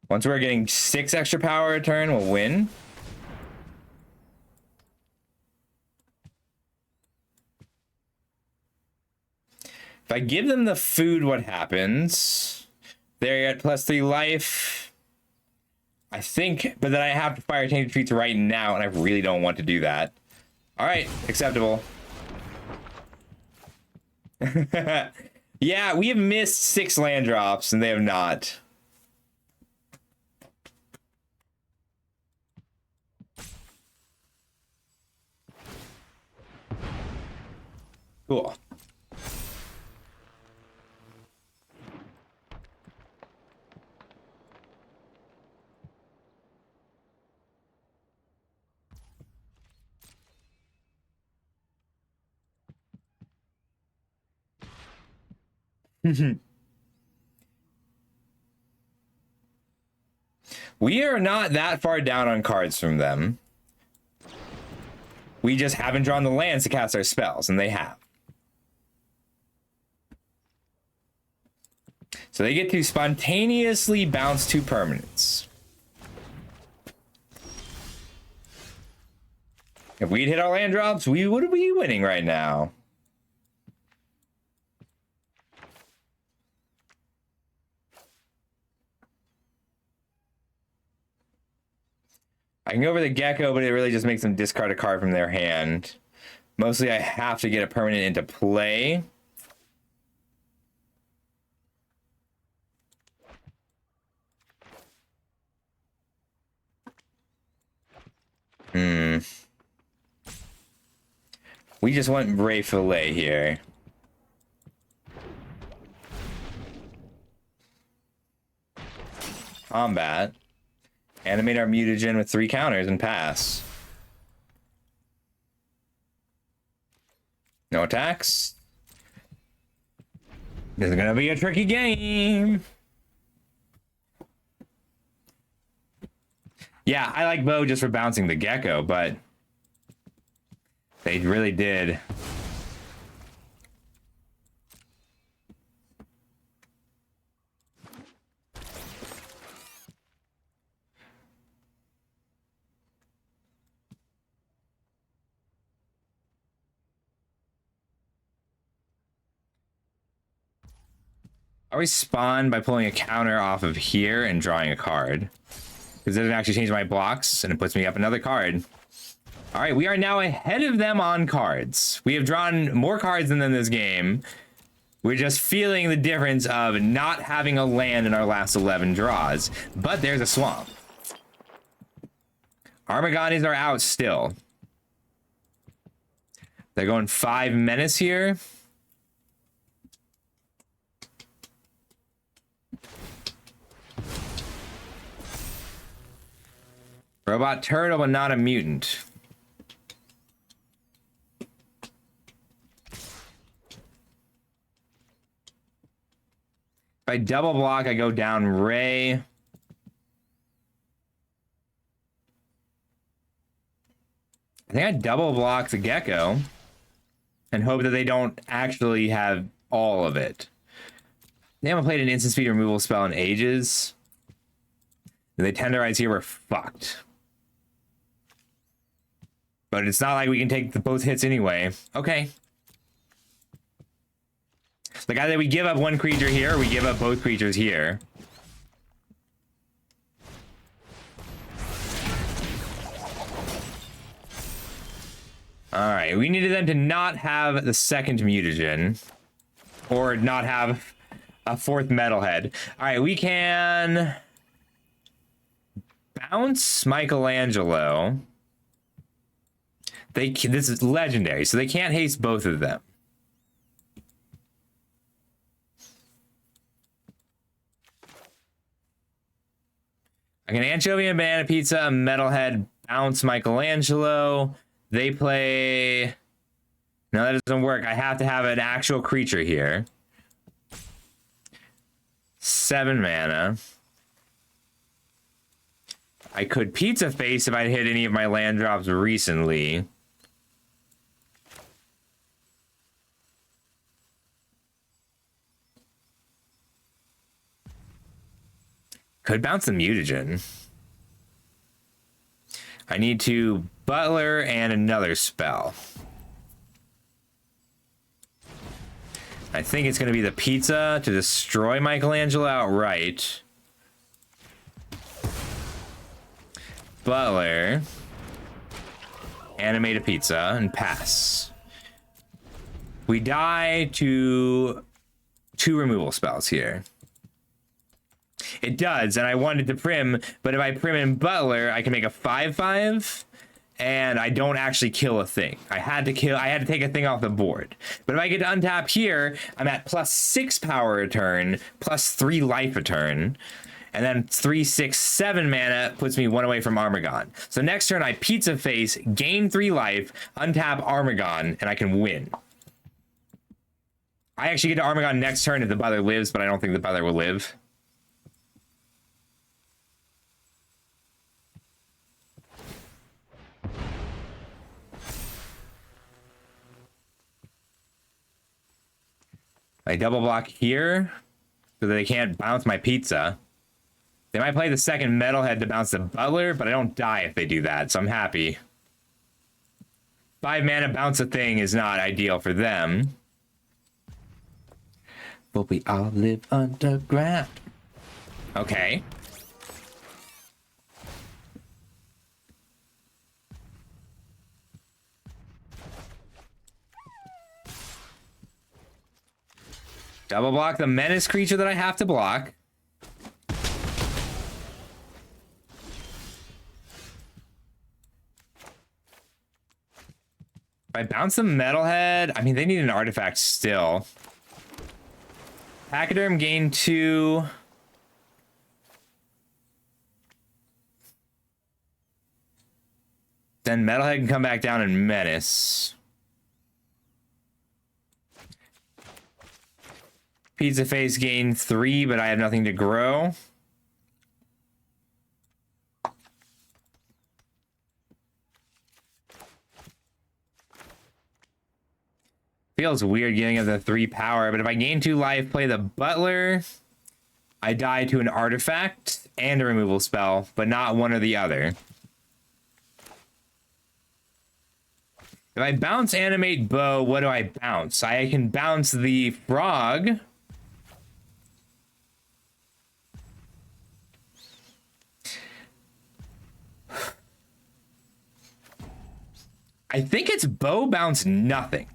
Once we're getting 6 extra power a turn, we'll win. If I give them the food, what happens? They're at +3 life. I think, but then I have to fire Tainted Treats right now, and I really don't want to do that. All right, acceptable. Yeah, we have missed 6 land drops, and they have not. Cool. We are not that far down on cards from them. We just haven't drawn the lands to cast our spells, and they have. So they get to spontaneously bounce 2 permanents. If we'd hit our land drops, we would be winning right now. I can go over the Gecko, but it really just makes them discard a card from their hand. Mostly I have to get a permanent into play. We just want Ray Fillet here. Combat. Animate our mutagen with 3 counters and pass. No attacks. This is gonna be a tricky game. Yeah, I like Bo just for bouncing the Gecko, but they really did. I always spawn by pulling a counter off of here and drawing a card. Because it doesn't actually change my blocks, and it puts me up another card. All right, we are now ahead of them on cards. We have drawn more cards than in this game. We're just feeling the difference of not having a land in our last 11 draws. But there's a swamp. Armaganis are out still. They're going 5 menace here. Robot turtle, but not a mutant. If I double block, I go down Ray. I think I double block the Gecko and hope that they don't actually have all of it. They haven't played an instant speed removal spell in ages. If they tenderize here, we're fucked. But it's not like we can take both hits anyway. Okay. Like either we give up 1 creature here or we give up both creatures here. Alright, we needed them to not have the 2nd mutagen. Or not have a 4th metalhead. Alright, we can bounce Michelangelo. This is legendary, so they can't haste both of them. I can Anchovy and Banana Pizza, Metalhead, bounce Michelangelo. They play... No, that doesn't work. I have to have an actual creature here. 7 mana. I could Pizza Face if I'd hit any of my land drops recently. Could bounce the Mutagen. I need to Butler and another spell. I think it's going to be the Pizza to destroy Michelangelo outright. Butler. Animate a Pizza and pass. We die to 2 removal spells here. It does, and I wanted to prim, but if I prim in Butler, I can make a 5/5, and I don't actually kill a thing. I had to take a thing off the board. But if I get to untap here, I'm at +6 power a turn, +3 life a turn, and then 3, 6, 7 mana puts me 1 away from Armagon. So next turn I Pizza Face, gain 3 life, untap Armagon, and I can win. I actually get to Armagon next turn if the Butler lives, but I don't think the Butler will live. I double block here so that they can't bounce my Pizza. They might play the second Metalhead to bounce the Butler, but I don't die if they do that, so I'm happy. 5 mana bounce a thing is not ideal for them. But we all live underground. Okay. Double block the menace creature that I have to block. If I bounce the Metalhead, I mean, they need an artifact still. Pachyderm gain 2. Then Metalhead can come back down and menace. Pizza Face gain 3, but I have nothing to grow. Feels weird getting up the 3 power, but if I gain 2 life, play the Butler, I die to an artifact and a removal spell, but not one or the other. If I bounce Animate Bow, what do I bounce? I can bounce the Frog. I think it's Bow bounce nothing.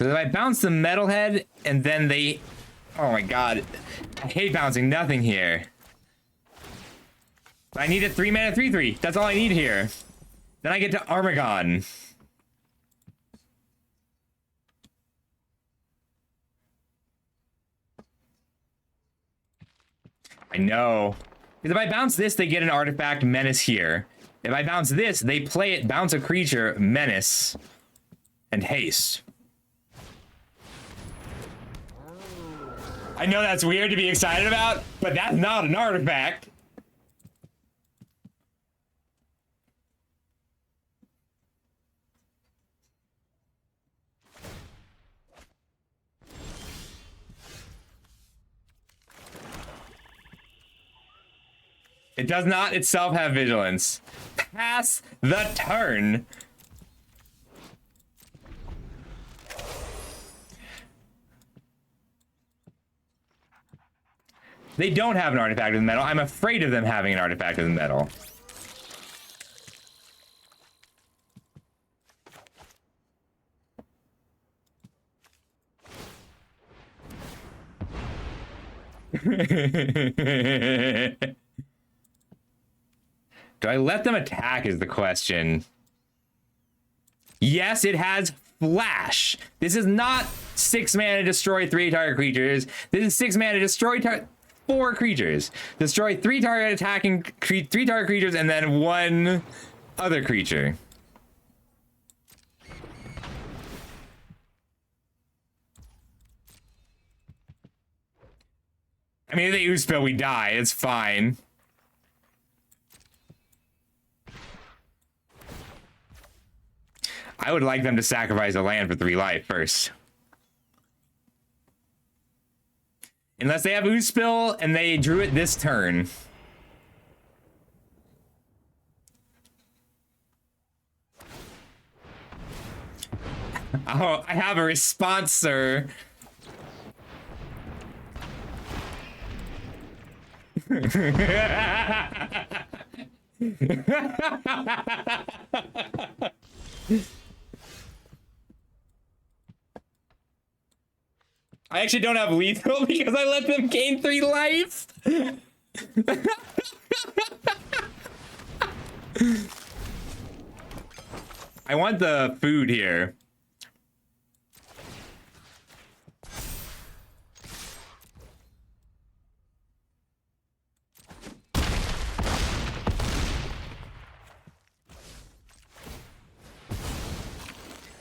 So if I bounce the Metalhead and then they... Oh my god. I hate bouncing nothing here. But I need a 3 mana 3/3. That's all I need here. Then I get to Armagon. I know. Because if I bounce this, they get an artifact, menace here. If I bounce this, they play it, bounce a creature, menace, and haste. I know that's weird to be excited about, but that's not an artifact. It does not itself have vigilance. Pass the turn. They don't have an artifact of the metal. I'm afraid of them having an artifact of the metal. Do I let them attack is the question. Yes, it has flash. This is not 6 mana destroy 3 target creatures. This is 6 mana destroy 4 creatures. Destroy 3 target attacking 3 target creatures and then 1 other creature. I mean, if they use spell, we die. It's fine. I would like them to sacrifice a land for 3 life first. Unless they have Oospill and they drew it this turn. Oh, I have a response, sir. I actually don't have lethal because I let them gain 3 life. I want the food here.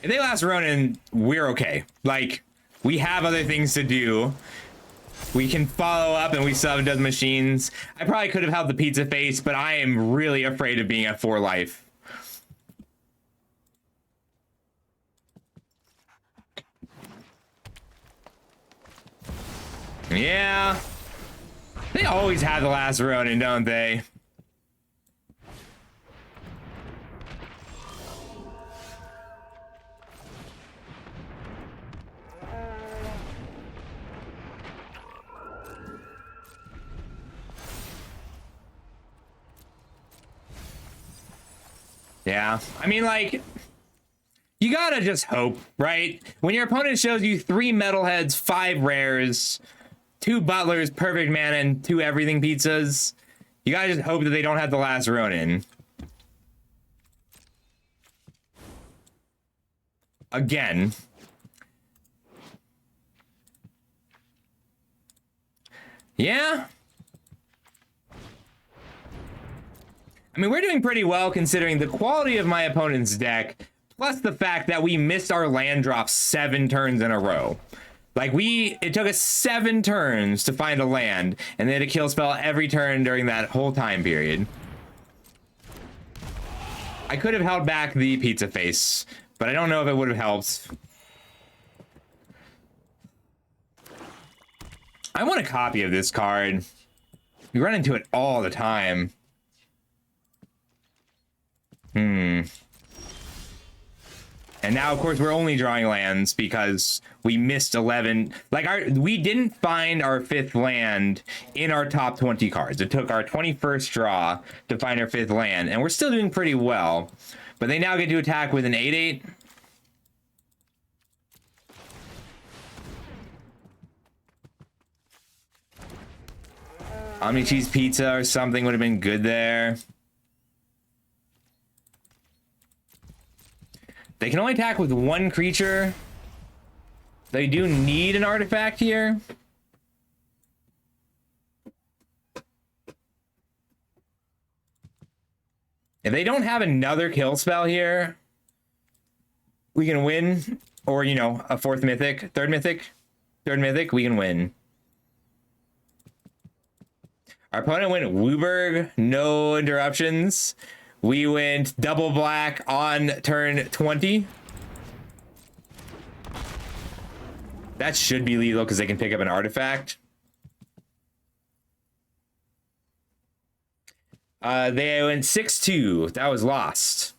If they last Ronin, we're okay. Like, we have other things to do. We can follow up and we still have dozen machines. I probably could have held the pizza face, but I am really afraid of being at 4 life. Yeah. They always have the last Ronin, don't they? Yeah, I mean, like, you gotta just hope, right? When your opponent shows you 3 metalheads, 5 rares, 2 butlers, perfect mana, and 2 everything pizzas, you gotta just hope that they don't have the last Ronin. Again. Yeah. I mean, we're doing pretty well considering the quality of my opponent's deck, plus the fact that we missed our land drop 7 turns in a row. Like, it took us 7 turns to find a land, and they had a kill spell every turn during that whole time period. I could have held back the pizza face, but I don't know if it would have helped. I want a copy of this card. We run into it all the time. And now, of course, we're only drawing lands because we missed 11. Like, we didn't find our 5th land in our top 20 cards. It took our 21st draw to find our 5th land, and we're still doing pretty well. But they now get to attack with an 8/8. Omni cheese pizza or something would have been good there. They can only attack with 1 creature. They do need an artifact here. If they don't have another kill spell here, we can win. Or, you know, a 4th mythic, 3rd mythic, 3rd mythic, we can win. Our opponent went Wooburg, no interruptions. We went double black on turn 20. That should be lethal because they can pick up an artifact. They went 6-2. That was lost.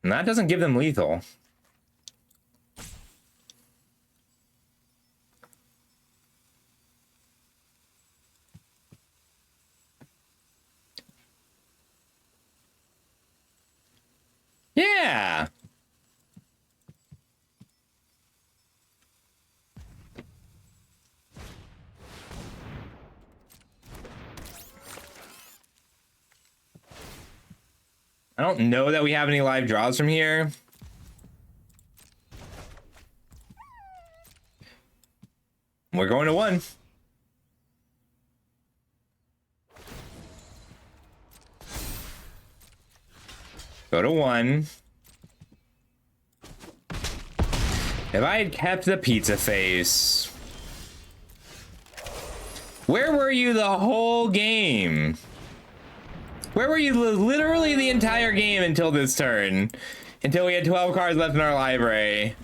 And that doesn't give them lethal. Yeah. I don't know that we have any live draws from here. We're going to 1. Go to 1. If I had kept the pizza face. Where were you the whole game? Where were you literally the entire game until this turn? Until we had 12 cards left in our library.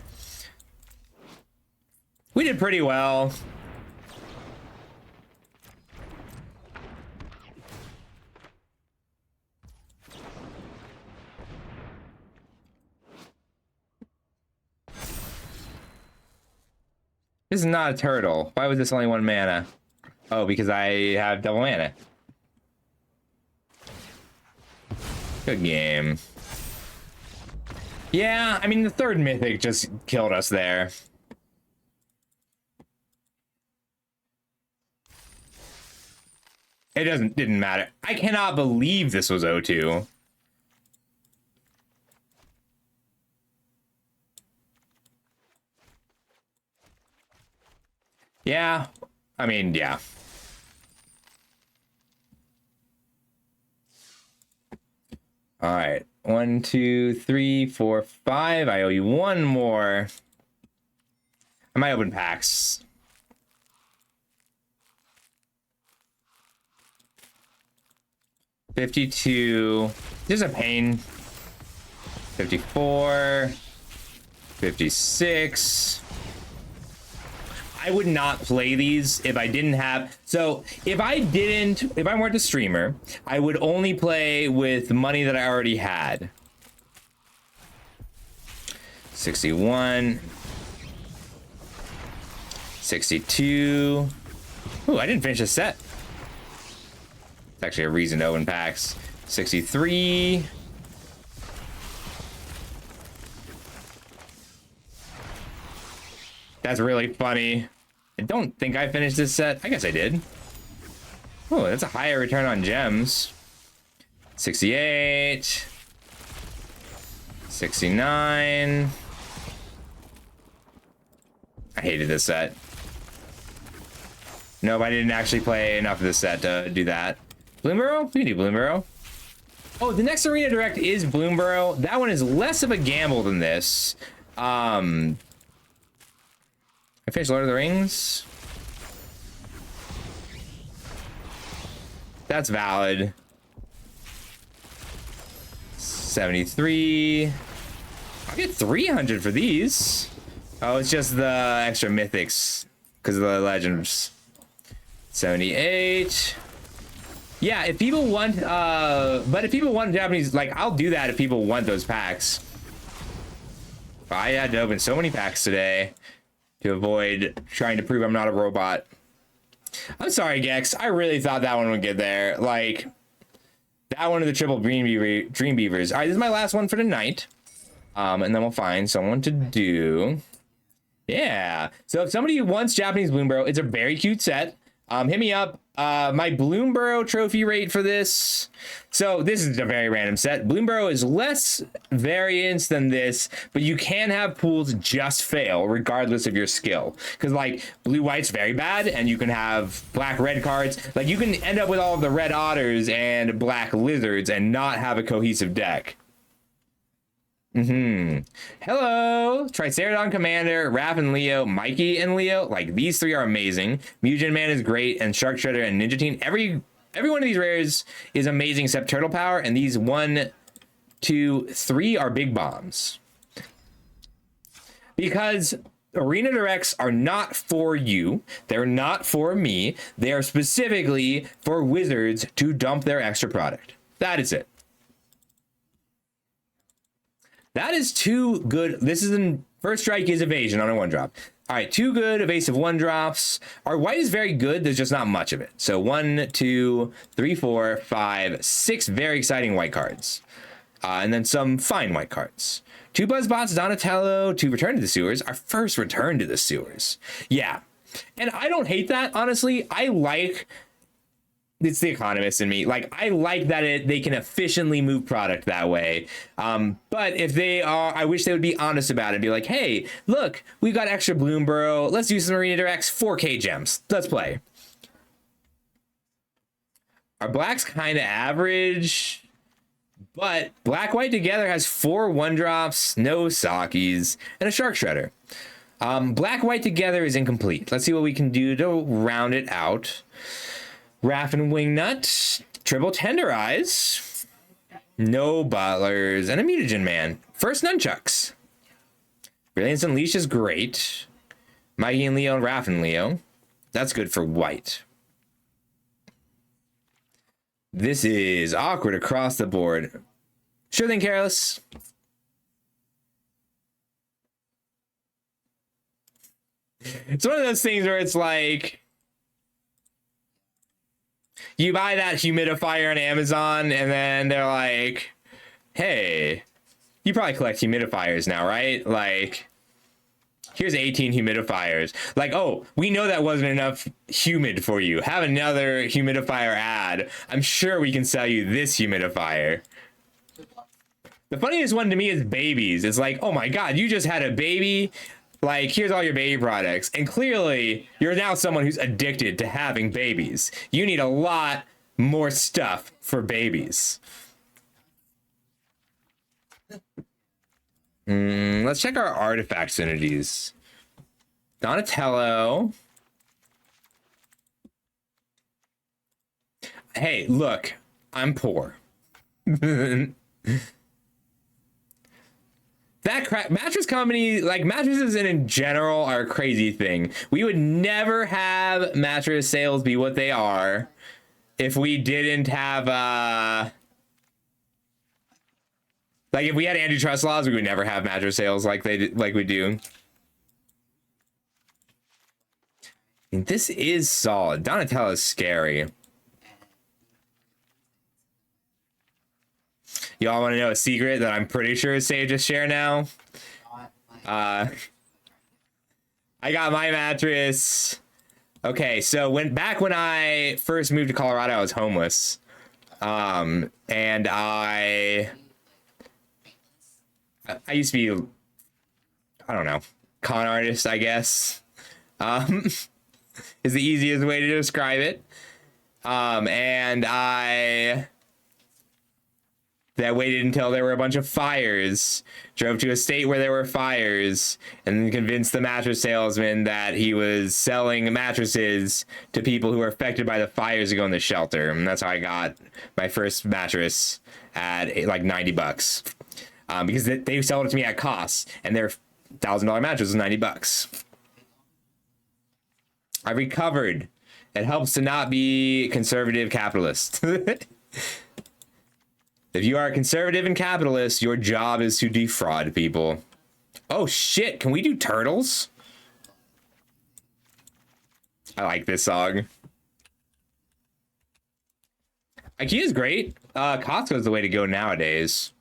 We did pretty well. This is not a turtle. Why was this only 1 mana? Oh, because I have double mana. Good game. Yeah, I mean, the 3rd mythic just killed us there. It didn't matter. I cannot believe this was O2. Yeah, I mean, yeah. All right, 1, 2, 3, 4, 5. I owe you 1 more. I might open packs. $52. This is a pain. 54. 56. I would not play these if I didn't have... So, if I weren't a streamer, I would only play with money that I already had. 61. 62. Ooh, I didn't finish a set. It's actually a reason to open packs. 63. That's really funny. I don't think I finished this set. I guess I did. Oh, that's a higher return on gems. 68. 69. I hated this set. Nope, I didn't actually play enough of this set to do that. Bloomburrow? We can do Bloomburrow. Oh, the next Arena Direct is Bloomburrow. That one is less of a gamble than this. I finished Lord of the Rings. That's valid. 73. I'll get 300 for these. Oh, it's just the extra mythics because of the legends. 78. Yeah, if people want, but if people want Japanese, like, I'll do that if people want those packs. I had to open so many packs today to avoid trying to prove I'm not a robot. I'm sorry, Gex. I really thought that one would get there. Like, that one of the triple Dream Beavers. All right, this is my last one for tonight. And then we'll find someone to do. Yeah. So if somebody wants Japanese Bloomburrow, it's a very cute set. Hit me up. My Bloomburrow trophy rate for this. So this is a very random set. Bloomburrow is less variance than this, but you can have pools just fail regardless of your skill. Because like blue-white's very bad, and you can have black-red cards. Like you can end up with all of the red otters and black lizards and not have a cohesive deck. Hello, Tricerodon Commander, Raph and Leo, Mikey and Leo. Like these 3 are amazing. Mutagen Man is great, and Shark Shredder and Ninja Teen. Every one of these rares is amazing except Turtle Power, and these 1, 2, 3 are big bombs. Because Arena Directs are not for you. They're not for me. They are specifically for wizards to dump their extra product. That is it. That is too good. This is in first strike is evasion on a 1-drop. All right, 2 good evasive 1-drops. Our white is very good. There's just not much of it. So 1, 2, 3, 4, 5, 6 very exciting white cards. And then some fine white cards. 2 Buzzbots, Donatello, to return to the sewers. Our first return to the sewers. Yeah. And I don't hate that, honestly. I like... It's the economist in me. Like, I like that they can efficiently move product that way. But if they are, I wish they would be honest about it. Be like, hey, look, we got extra Bloomborough. Let's do some Arena Directs, 4K gems. Let's play. Our black's kind of average, but black-white together has 4 1-drops, no Sakis, and a Shark Shredder. Black-white together is incomplete. Let's see what we can do to round it out. Raffin Wingnut, triple Tenderize, no Butlers, and a Mutagen Man. First Nunchucks. Brilliance Unleash is great. Mikey and Leo and Raffin Leo. That's good for white. This is awkward across the board. Sure thing, Careless. It's one of those things where it's like... You buy that humidifier on Amazon, and then they're like, hey, you probably collect humidifiers now, right? Like, here's 18 humidifiers. Like, oh, we know that wasn't enough humid for you. Have another humidifier ad. I'm sure we can sell you this humidifier. The funniest one to me is babies. It's like, oh my God, you just had a baby. Like, here's all your baby products. And clearly, you're now someone who's addicted to having babies. You need a lot more stuff for babies. Let's check our artifact synergies. Donatello. Hey, look, I'm poor. That mattress company, like mattresses in general, are a crazy thing. We would never have mattress sales be what they are if we didn't have, like if we had antitrust laws, we would never have mattress sales like we do. And this is solid. Donatello is scary. Y'all want to know a secret that I'm pretty sure is safe to share now? I got my mattress. Okay, so back when I first moved to Colorado, I was homeless. And I used to be, I don't know, con artist, I guess. Is the easiest way to describe it. And I waited until there were a bunch of fires, drove to a state where there were fires, and then convinced the mattress salesman that he was selling mattresses to people who were affected by the fires to go in the shelter. And that's how I got my first mattress at like $90. Because they sold it to me at cost, and their $1,000 mattress was $90. I recovered. It helps to not be conservative capitalist. If you are a conservative and capitalist, your job is to defraud people. Oh shit, can we do turtles? I like this song. IKEA's great. Costco's the way to go nowadays.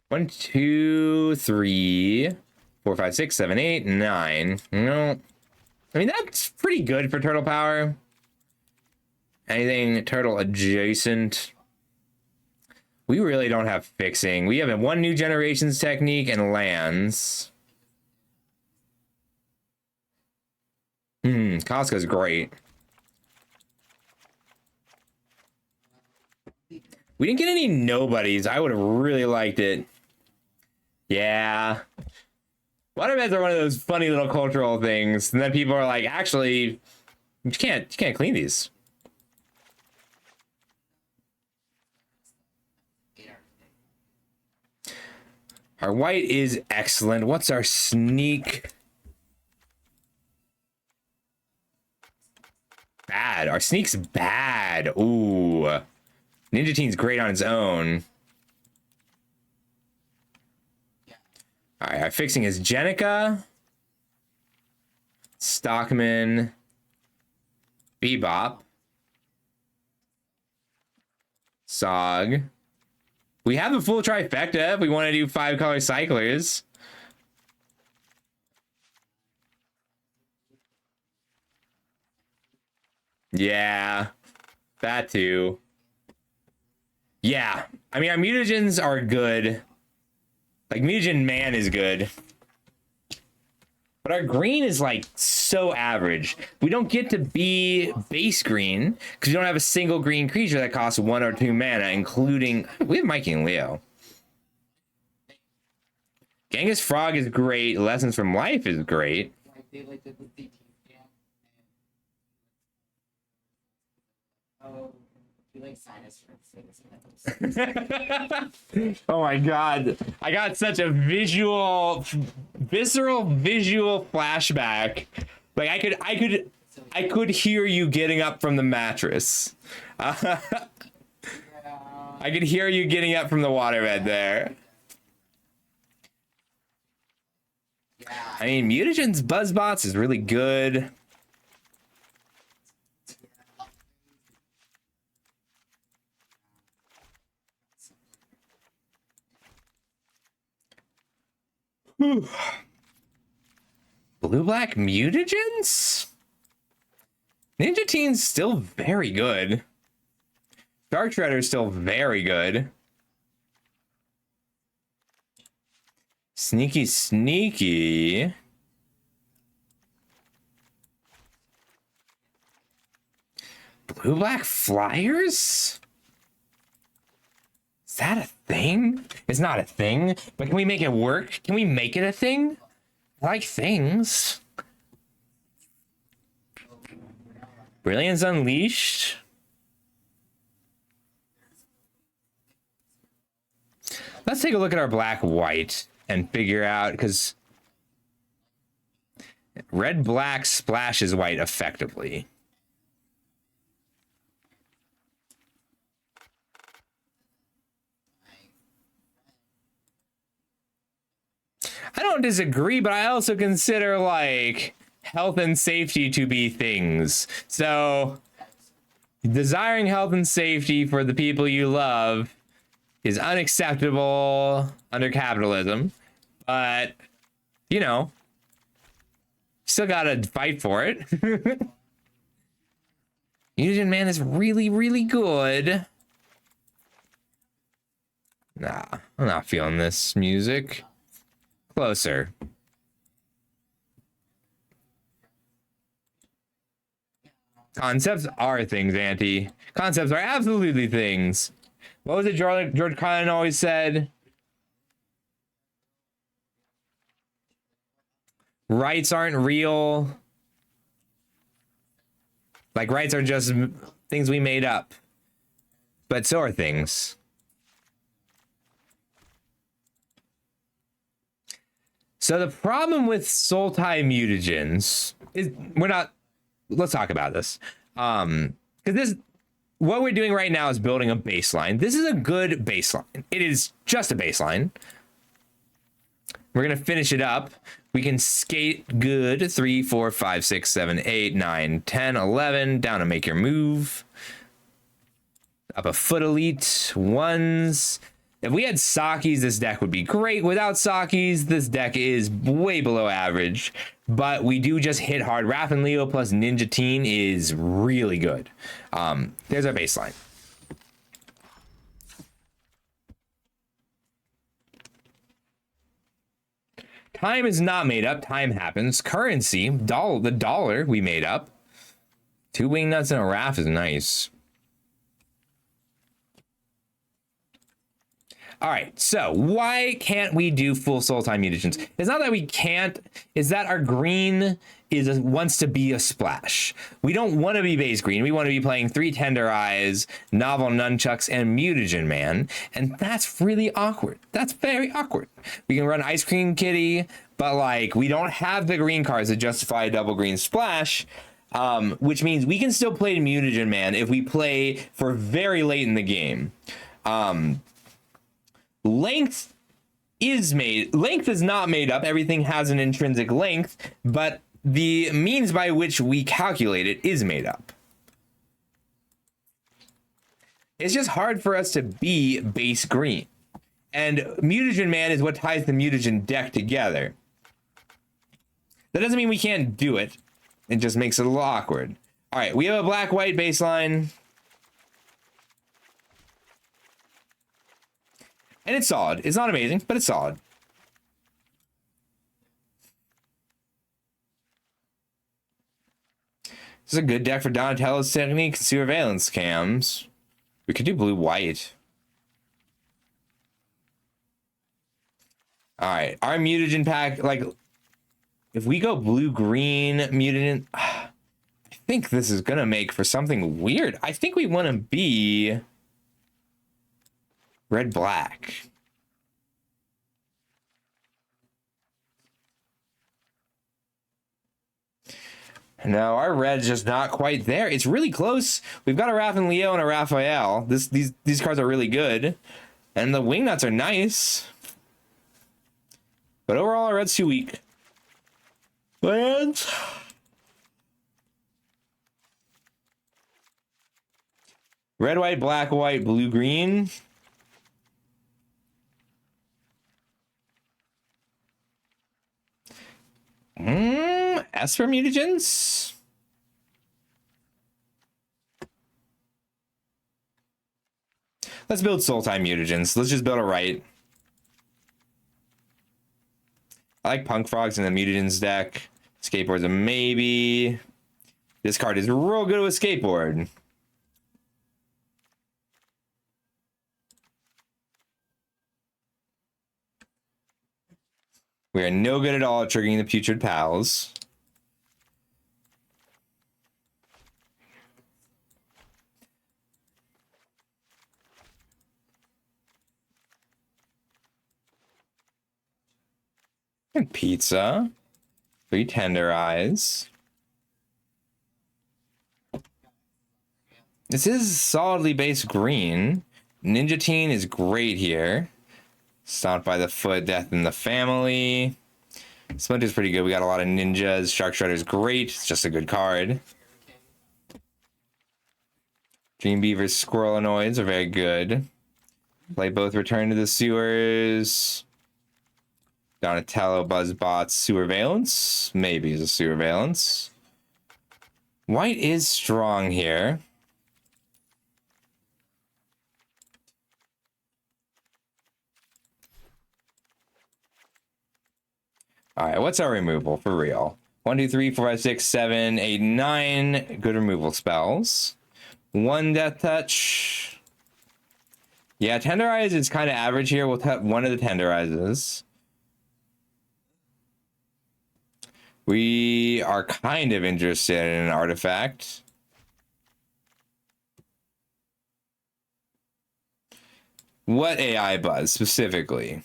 One, two, 3, 4, 5, 6, 7, 8, 9. No. I mean, that's pretty good for turtle power. Anything turtle adjacent? We really don't have fixing. We have one new generations technique and lands. Costco's great. We didn't get any nobodies. I would have really liked it. Yeah. Waterbeds are one of those funny little cultural things, and then people are like, actually, you can't clean these. Our white is excellent. What's our sneak? Bad. Our sneak's bad. bad. Ooh. Ninja Teen's great on its own. Alright, I'm fixing his Jenica. Stockman. Bebop. Sog. We have a full trifecta if we want to do 5-color cyclers. Yeah, that too. Yeah, I mean, our mutagens are good. Like, Mutagen Man is good. But our green is, like, so average. We don't get to be base green because we don't have a single green creature that costs 1 or 2 mana, including... We have Mikey and Leo. Genghis Frog is great. Lessons from Life is great. Oh my god, I got such a visceral visual flashback. Like I could hear you getting up from the mattress. I could hear you getting up from the waterbed there. I mean, Mutagen's Buzzbots is really good. Whew. Blue-black mutagens? Ninja Teen's still very good. Dark Shredder's still very good. Sneaky Sneaky. Blue-black flyers? Is that a thing? It's not a thing, but can we make it work? Can we make it a thing? I like things. Brilliance Unleashed. Let's take a look at our black-white and figure out, because red-black splashes white effectively. I don't disagree, but I also consider, like, health and safety to be things. So, desiring health and safety for the people you love is unacceptable under capitalism. But, you know, still gotta fight for it. Mutagen Man is really, really good. Nah, I'm not feeling this music. Closer. Concepts are things, Auntie. Concepts are absolutely things. What was it George Carlin always said? Rights aren't real. Like, rights are just things we made up. But so are things. So the problem with Sultai mutagens is let's talk about this. Because what we're doing right now is building a baseline. This is a good baseline. It is just a baseline. We're going to finish it up. We can skate good. 3, 4, 5, 6, 7, 8, 9, 10, 11. Down and make your move. Up a foot elite. Ones. If we had Sakis, this deck would be great. Without Sakis, this deck is way below average. But we do just hit hard. Raph and Leo plus Ninja Teen is really good. There's our baseline. Time is not made up. Time happens. Currency, the dollar we made up. 2 Wingnuts and a Raph is nice. All right, so why can't we do full Sultai mutagens? It's not that we can't, it's that our green wants to be a splash. We don't want to be base green. We want to be playing 3 Tender Eyes, Novel Nunchucks, and Mutagen Man, and that's really awkward. That's very awkward. We can run Ice Cream Kitty, but like we don't have the green cards that justify a double green splash. which means we can still play Mutagen Man if we play for very late in the game. Length is not made up. Everything has an intrinsic length, but the means by which we calculate it is made up. It's just hard for us to be base green. And Mutagen Man is what ties the Mutagen deck together. That doesn't mean we can't do it. It just makes it a little awkward. All right, we have a black-white baseline. And it's solid. It's not amazing, but it's solid. This is a good deck for Donatello's Technique Surveillance Cams. We could do blue-white. All right, our Mutagen pack, like, if we go blue-green Mutagen, I think this is going to make for something weird. I think we want to be red-black. No, our red's just not quite there. It's really close. We've got a Raph and Leo and a Raphael. These cards are really good. And the Wingnuts are nice. But overall, our red's too weak. Lands. Red, white, black, white, blue, green. Esper Mutagens? Let's build Sultai Mutagens. Let's just build it right. I like Punk Frogs in the Mutagens deck. Skateboard's a maybe. This card is real good with Skateboard. We are no good at all at triggering the Putrid Pals. And pizza. 3 Tenderize. This is solidly base green. Ninja Teen is great here. Stomped by the Foot, Death in the Family. Splinter's pretty good. We got a lot of ninjas. Shark Shredder's great. It's just a good card. Dream Beavers, Squirrelanoids are very good. Play both Return to the Sewers. Donatello, Buzzbots, Sewerveillance. Maybe is a Sewerveillance. White is strong here. All right, what's our removal for real? 1, 2, 3, 4, 5, 6, 7, 8, 9 good removal spells. 1 Death Touch. Yeah, Tenderize is kind of average here. We'll tap one of the Tenderizes. We are kind of interested in an artifact. What AI Buzz specifically?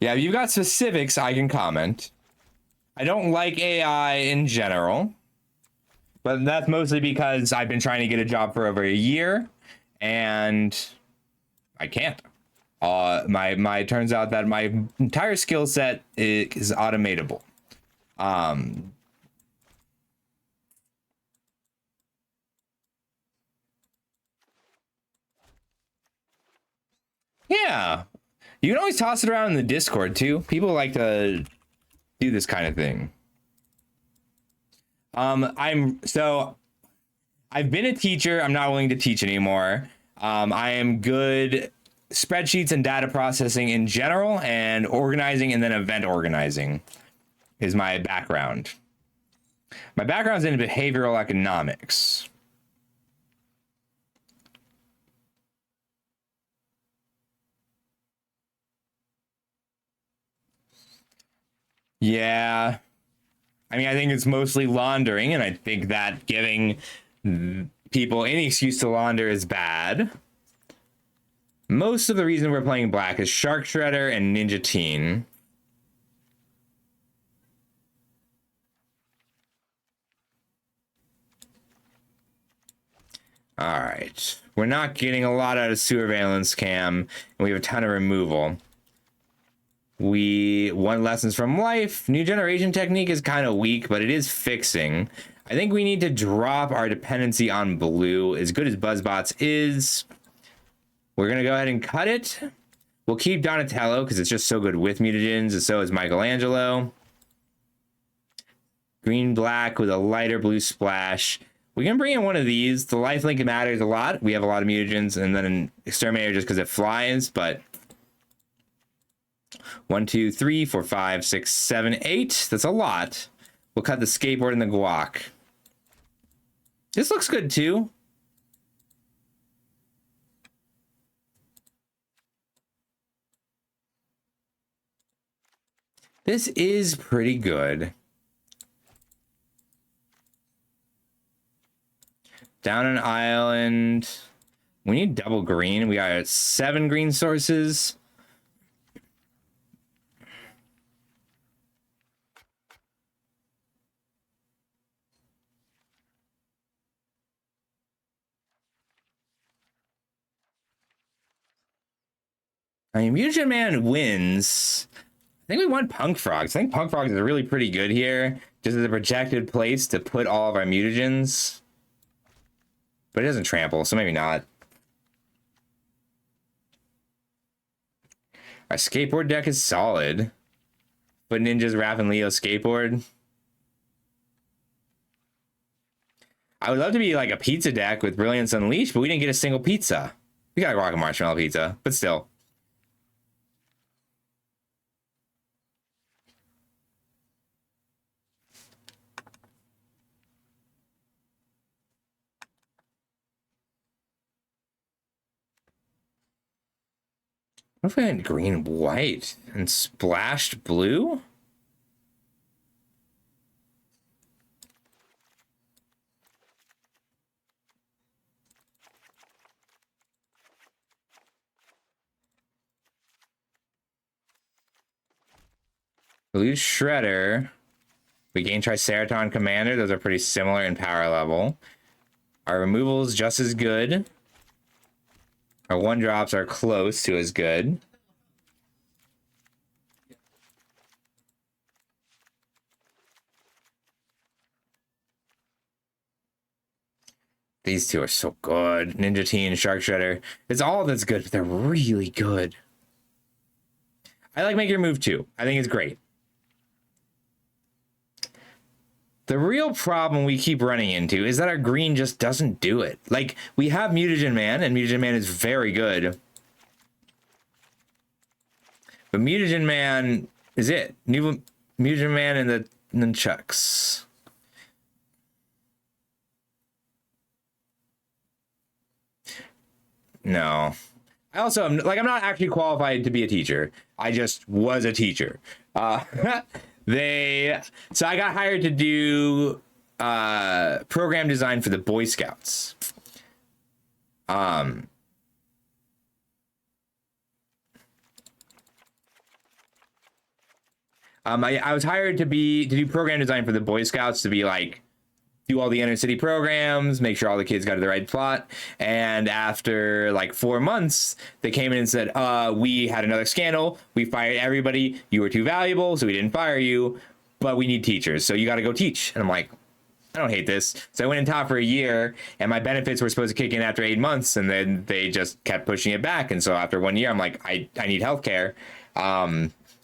Yeah, if you've got specifics, I can comment. I don't like AI in general, but that's mostly because I've been trying to get a job for over a year, and I can't. My turns out that my entire skill set is automatable. Yeah. You can always toss it around in the Discord too. People like to do this kind of thing. I've been a teacher. I'm not willing to teach anymore. I am good spreadsheets and data processing in general, and organizing, and then event organizing is my background. My background's in behavioral economics. Yeah. I mean, I think it's mostly laundering, and I think that giving people, any excuse to launder is bad. Most of the reason we're playing black is Shark Shredder and Ninja Teen. All right. We're not getting a lot out of Surveillance Cam, and we have a ton of removal. We want lessons from life. New generation technique is kind of weak, but it is fixing. I think we need to drop our dependency on blue. As good as Buzzbots is, we're going to go ahead and cut it. We'll keep Donatello because it's just so good with mutagens, and so is Michelangelo. Green black with a lighter blue splash. We can bring in one of these. The lifelink matters a lot. We have a lot of mutagens, and then an exterminator just because it flies, but 1, 2, 3, 4, 5, 6, 7, 8. That's a lot. We'll cut the skateboard and the guac. This looks good too. This is pretty good. Down an island. We need double green. We got 7 green sources. I mean, Mutagen Man wins. I think we want Punk Frogs. I think Punk Frogs is really pretty good here. Just as a projected place to put all of our mutagens. But it doesn't trample, so maybe not. Our skateboard deck is solid. But Ninja's Raph and Leo skateboard. I would love to be like a pizza deck with Brilliance Unleashed, but we didn't get a single pizza. We got a Rocket Marshmallow pizza, but still. What if we had green and white and splashed blue? We lose Shredder. We gain Triceraton Commander. Those are pretty similar in power level. Our removal is just as good. Our 1-drops are close to as good. These two are so good. Ninja Teen, Shark Shredder. It's all that's good, but they're really good. I like Make Your Move too. I think it's great. The real problem we keep running into is that our green just doesn't do it. Like, we have Mutagen Man, and Mutagen Man is very good. But Mutagen Man is it. New Mutagen Man and the Nunchucks. No. I also am, like, I'm not actually qualified to be a teacher. I just was a teacher. So I got hired to do program design for the Boy Scouts. I was hired to do program design for the Boy Scouts, to be like, do all the inner city programs, make sure all the kids got to the right plot. And after like 4 months, they came in and said, we had another scandal. We fired everybody. You were too valuable, so we didn't fire you. But we need teachers, so you got to go teach. And I'm like, I don't hate this. So I went and taught for a year, and my benefits were supposed to kick in after 8 months, and then they just kept pushing it back. And so after 1 year, I'm like, I need healthcare.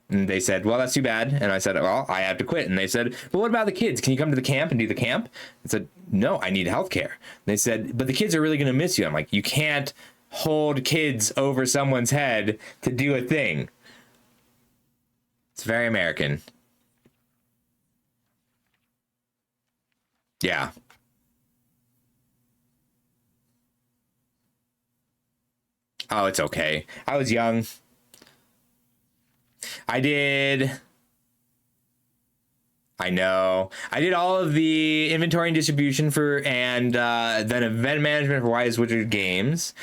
And they said, well, that's too bad. And I said, well, I have to quit. And they said, well, what about the kids? Can you come to the camp and do the camp? I said, no, I need healthcare. They said, but the kids are really going to miss you. I'm like, you can't hold kids over someone's head to do a thing. It's very American. Yeah. Oh, it's okay. I was young. I did I know. I did all of the inventory and distribution for, and then event management for Wise Wizard Games.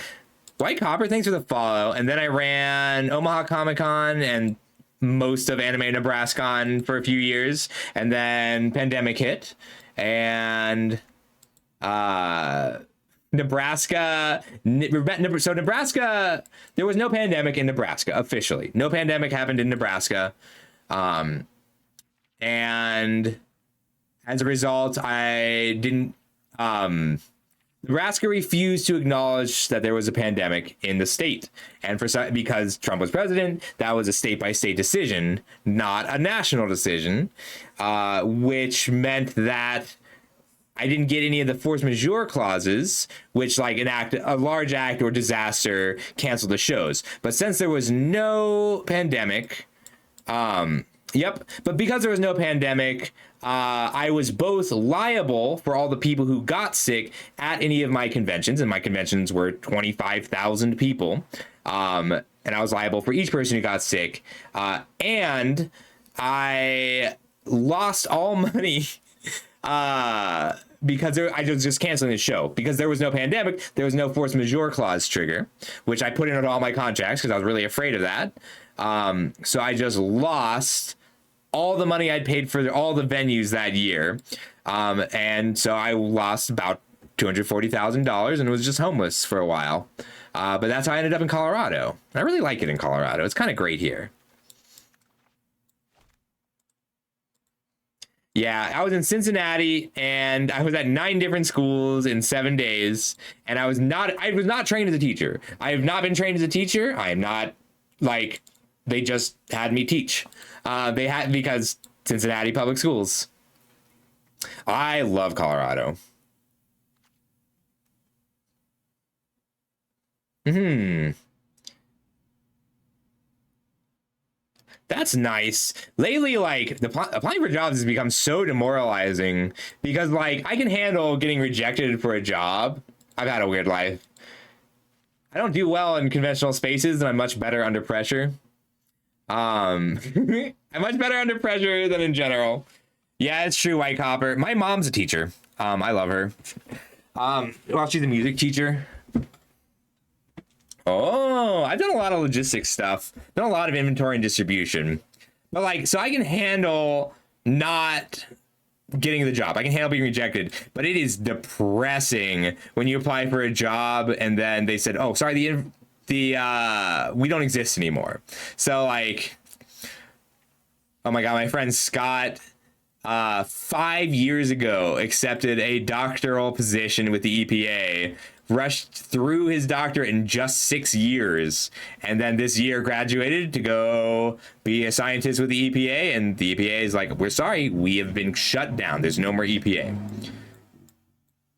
White Copper, thanks for the follow. And then I ran Omaha Comic Con and most of Anime Nebrascon for a few years. And then pandemic hit. And Nebraska, so Nebraska, there was no pandemic in Nebraska officially. No pandemic happened in Nebraska. And as a result, I didn't, Nebraska refused to acknowledge that there was a pandemic in the state. And because Trump was president, that was a state by state decision, not a national decision, which meant that I didn't get any of the force majeure clauses, which like a large act or disaster canceled the shows. But since there was no pandemic, but because there was no pandemic, I was both liable for all the people who got sick at any of my conventions, and my conventions were 25,000 people, and I was liable for each person who got sick, and I lost all money because I was just canceling the show because there was no pandemic. There was no force majeure clause trigger, which I put in all my contracts because I was really afraid of that. So I just lost all the money I'd paid for all the venues that year. And so I lost about $240,000 and was just homeless for a while. But that's how I ended up in Colorado. I really like it in Colorado. It's kind of great here. Yeah, I was in Cincinnati and I was at 9 different schools in 7 days. And I was not trained as a teacher. I have not been trained as a teacher. I am not they just had me teach. Because Cincinnati Public Schools. I love Colorado. That's nice. Lately, applying for jobs has become so demoralizing because, I can handle getting rejected for a job. I've had a weird life. I don't do well in conventional spaces, and I'm much better under pressure. I'm much better under pressure than in general. Yeah, it's true, White Copper. My mom's a teacher. I love her. Well, she's a music teacher. Oh, I've done a lot of logistics stuff. Done a lot of inventory and distribution. But so I can handle not getting the job. I can handle being rejected. But it is depressing when you apply for a job and then they said, "Oh, sorry, we don't exist anymore." So oh my God, my friend Scott 5 years ago accepted a doctoral position with the EPA, rushed through his doctorate in just 6 years, and then this year graduated to go be a scientist with the EPA, and the EPA is like, "We're sorry, we have been shut down. There's no more EPA."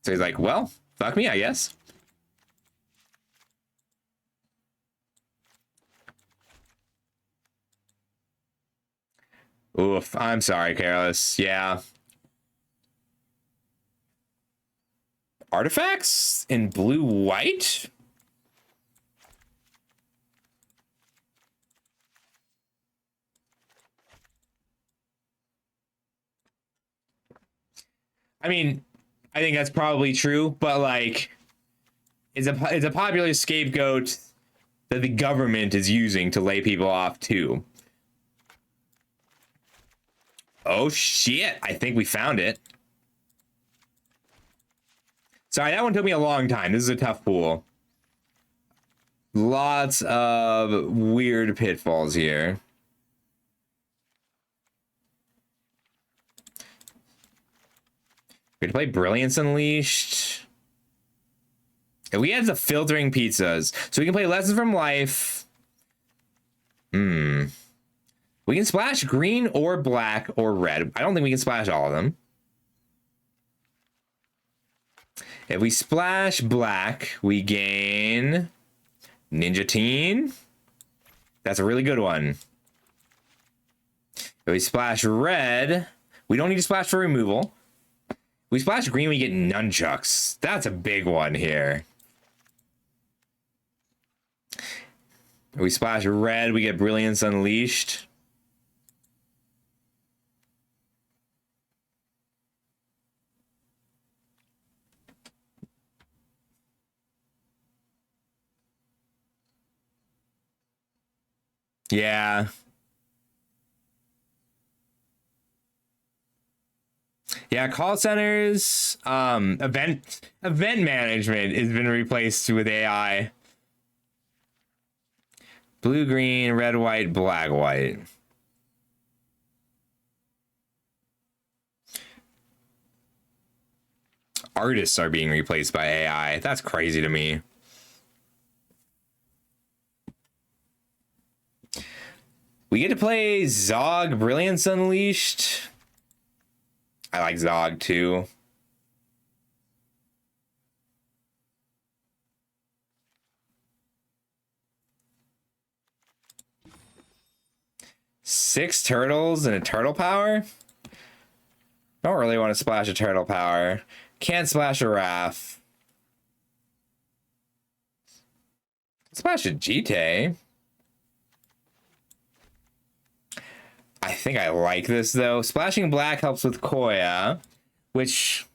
So he's like, "Well, fuck me, I guess." Oof, I'm sorry, Careless. Yeah. Artifacts in blue-white? I mean, I think that's probably true, but it's a popular scapegoat that the government is using to lay people off too. Oh shit, I think we found it. Sorry, that one took me a long time. This is a tough pool. Lots of weird pitfalls here. We could play Brilliance Unleashed. And we had the filtering pizzas. So we can play Lessons from Life. We can splash green or black or red. I don't think we can splash all of them. If we splash black, we gain Ninja Teen. That's a really good one. If we splash red, we don't need to splash for removal. If we splash green, we get Nunchucks. That's a big one here. If we splash red, we get Brilliance Unleashed. Yeah. Yeah, call centers, event management has been replaced with AI. Blue, green, red, white, black, white. Artists are being replaced by AI. That's crazy to me. We get to play Zog Brilliance Unleashed. I like Zog too. Six turtles and a turtle power? Don't really want to splash a turtle power. Can't splash a Raph. Splash a Jite. I think I like this though. Splashing black helps with Koya, which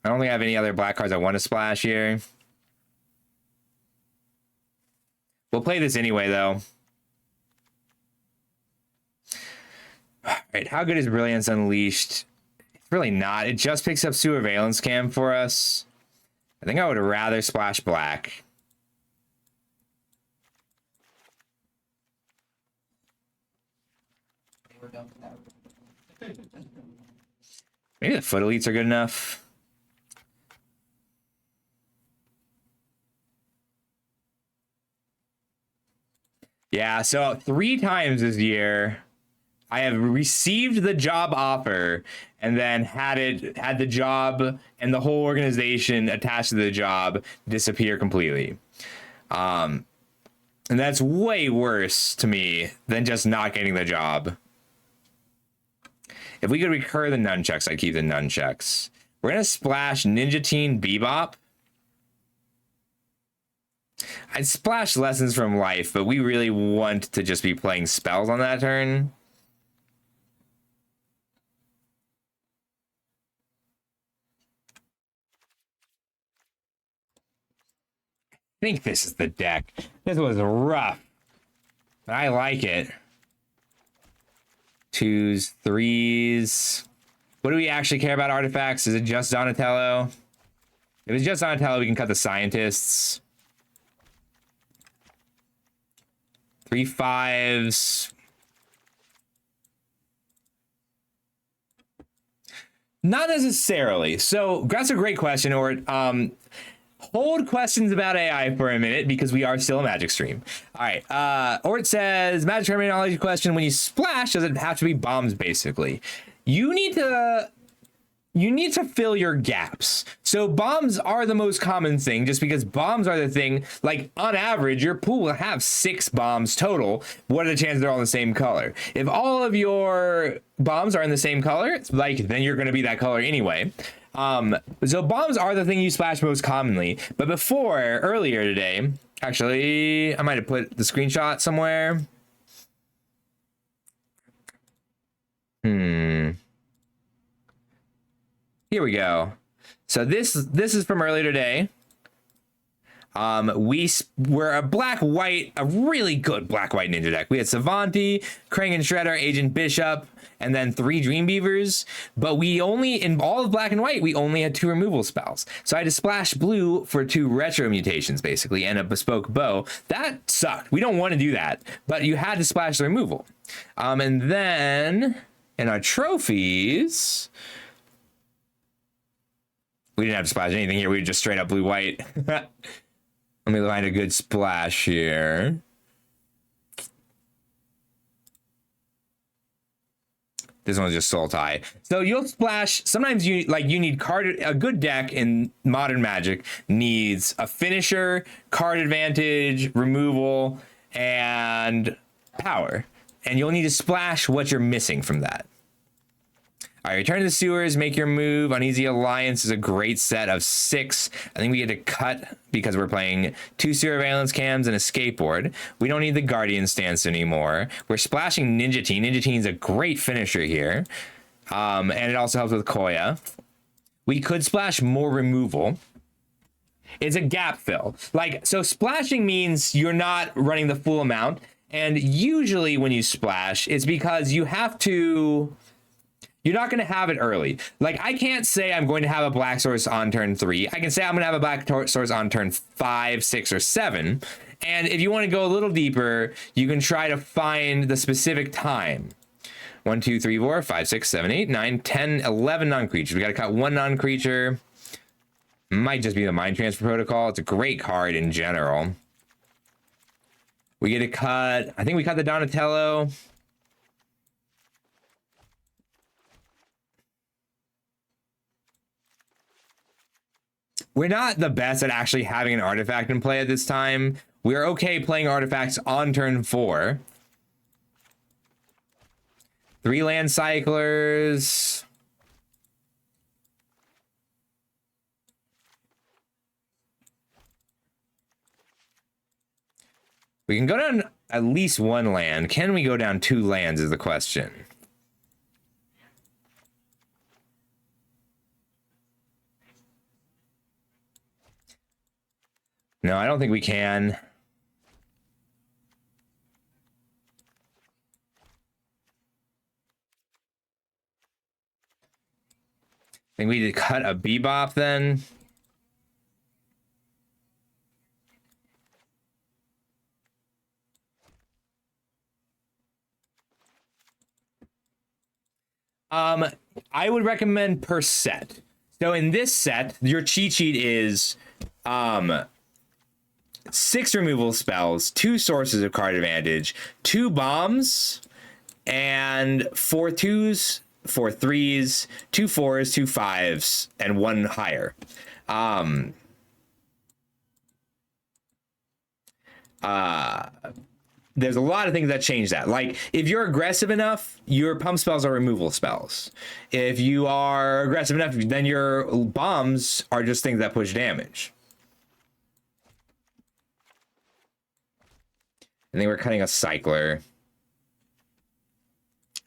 I don't think I have any other black cards I want to splash here. We'll play this anyway though. All right, how good is Brilliance Unleashed? It's really not. It just picks up Surveillance Cam for us. I think I would rather splash black. Maybe the Foot Elites are good enough. Yeah, so 3 times this year I have received the job offer and then had the job and the whole organization attached to the job disappear completely. And that's way worse to me than just not getting the job. If we could recur the nunchucks, I'd keep the nunchucks. We're gonna splash Ninja Teen Bebop. I'd splash Lessons from Life, but we really want to just be playing spells on that turn. I think this is the deck. This was rough, but I like it. 2s, 3s. What do we actually care about artifacts? Is it just Donatello? If it's just Donatello, we can cut the scientists. 3 5s. Not necessarily. So that's a great question, or hold questions about AI for a minute because we are still a Magic stream. All right. Or it says Magic terminology question: when you splash, does it have to be bombs? Basically, you need to fill your gaps. So bombs are the most common thing, just because bombs are the thing. Like on average, your pool will have 6 bombs total. What are the chances they're all in the same color? If all of your bombs are in the same color, like then you're going to be that color anyway. So bombs are the thing you splash most commonly. But earlier today, actually, I might have put the screenshot somewhere. Here we go. So this is from earlier today. We were a really good black-white ninja deck. We had Savanti, Krang and Shredder, Agent Bishop, and then 3 Dreambeavers. But in all of black and white, we only had 2 removal spells. So I had to splash blue for 2 retro mutations, basically, and a bespoke bow. That sucked. We don't want to do that. But you had to splash the removal. And then in our trophies, we didn't have to splash anything here. We were just straight up blue-white. Let me find a good splash here. This one's just Sultai. So you'll splash. Sometimes you need a good deck in Modern Magic needs a finisher, card advantage, removal, and power. And you'll need to splash what you're missing from that. All right, return to the sewers, make your move. Uneasy Alliance is a great set of 6. I think we get to cut because we're playing 2 Surveillance Cams and a skateboard. We don't need the Guardian stance anymore. We're splashing Ninja Teen. Ninja Teen's a great finisher here. And it also helps with Koya. We could splash more removal. It's a gap fill. So splashing means you're not running the full amount. And usually when you splash, it's because you have to... You're not going to have it early. Like, I can't say I'm going to have a black source on turn 3. I can say I'm going to have a black source on turn 5, 6, or 7. And if you want to go a little deeper, you can try to find the specific time. 1, 2, 3, 4, 5, 6, 7, 8, 9, 10, 11 non-creatures. We got to cut 1 non-creature. Might just be the Mind Transfer Protocol. It's a great card in general. We get to cut... I think we cut the Donatello. We're not the best at actually having an artifact in play at this time. We're okay playing artifacts on turn 4. 3 land cyclers. We can go down at least 1 land. Can we go down 2 lands is the question. No, I don't think we can. I think we need to cut a Bebop then. I would recommend per set. So in this set, your cheat sheet is 6 removal spells, 2 sources of card advantage, 2 bombs, and 4 2s, 4 3s, 2 4s, 2 5s, and 1 higher. There's a lot of things that change that. Like, if you're aggressive enough, your pump spells are removal spells. If you are aggressive enough, then your bombs are just things that push damage. I think we're cutting a Cycler.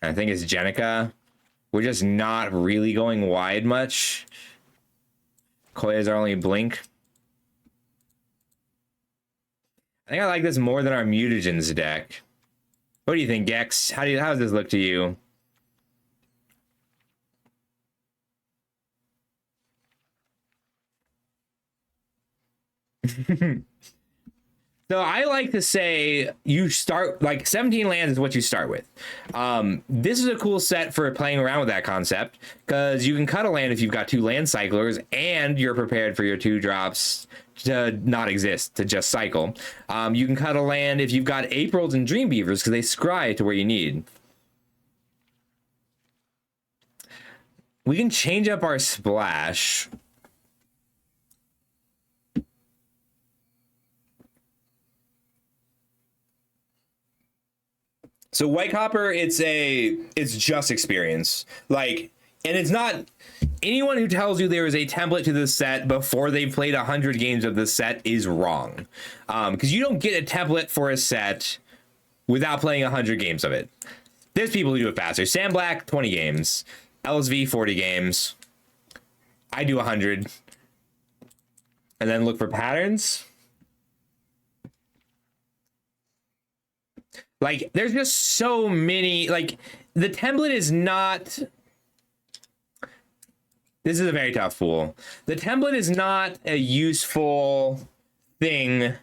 I think it's Jenica. We're just not really going wide much. Koya's our only blink. I think I like this more than our Mutagens deck. What do you think, Gex? How does this look to you? So I like to say you start, like, 17 lands is what you start with. This is a cool set for playing around with that concept, because you can cut a land if you've got 2 land cyclers and you're prepared for your 2 drops to not exist, to just cycle. You can cut a land if you've got Aprils and Dreambeavers, because they scry to where you need. We can change up our splash. So White Copper, it's just experience. Like, and it's not, anyone who tells you there is a template to this set before they've played 100 games of this set is wrong. Because you don't get a template for a set without playing 100 games of it. There's people who do it faster. Sam Black, 20 games. LSV, 40 games. I do 100. And then look for patterns. Like, there's just so many, like, the template is not, this is a very tough pool. The template is not a useful thing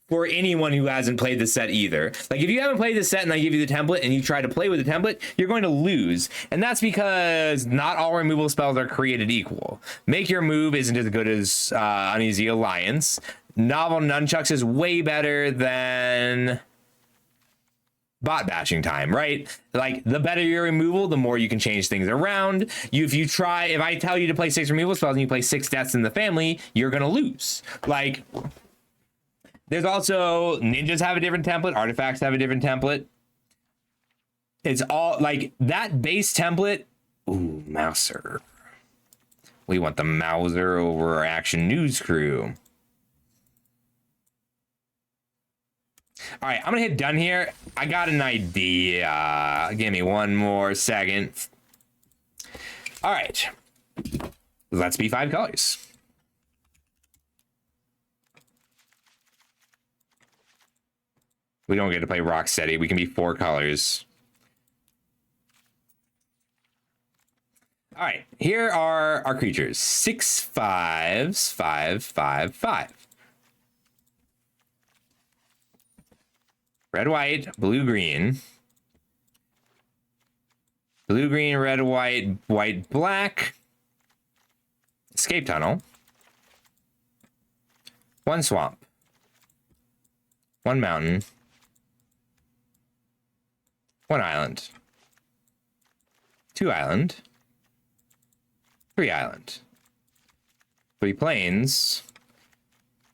for anyone who hasn't played the set either. Like, if you haven't played the set and I give you the template and you try to play with the template, you're going to lose. And that's because not all removal spells are created equal. Make Your Move isn't as good as Uneasy Alliance. Novel Nunchucks is way better than Bot Bashing Time, right? Like, the better your removal, the more you can change things around. If I tell you to play 6 removal spells and you play 6 Deaths in the Family, you're gonna lose. Like, there's also, ninjas have a different template, artifacts have a different template. It's all, like, that base template. Ooh, Mouser. We want the Mouser over our Action News crew. All right, I'm gonna hit done here. I got an idea. Give me 1 more second. All right, let's be 5 colors. We don't get to play Rocksteady. We can be 4 colors. All right, here are our creatures. 6 5s, 5 5 5. Red white, blue green. Blue green, red white, white black. Escape tunnel. 1 swamp. 1 mountain. 1 island. 2 island. 3 island. 3 plains.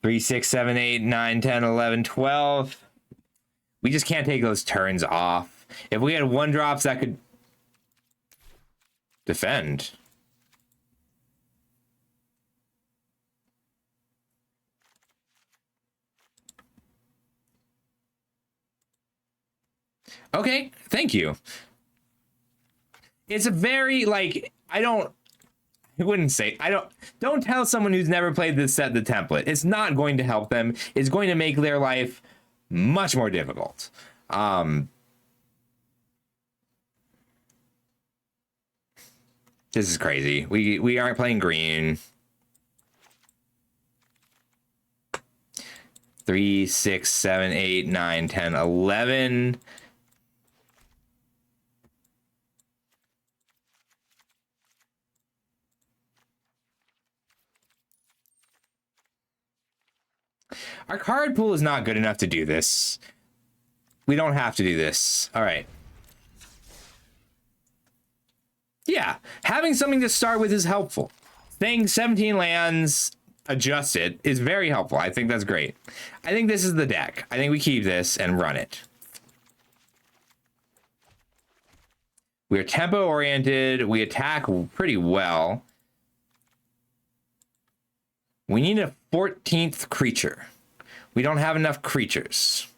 3 6 7 8 9 10 11 12. We just can't take those turns off. If we had 1-drops that could defend. Okay, thank you. It's a very, like, I wouldn't say, don't tell someone who's never played this set the template. It's not going to help them. It's going to make their life much more difficult. This is crazy. We aren't playing green. 3 6 7 8 9 10 11. Our card pool is not good enough to do this. We don't have to do this. All right. Yeah, having something to start with is helpful. Saying 17 lands, adjust it, is very helpful. I think that's great. I think this is the deck. I think we keep this and run it. We are tempo oriented. We attack pretty well. We need a 14th creature. We don't have enough creatures.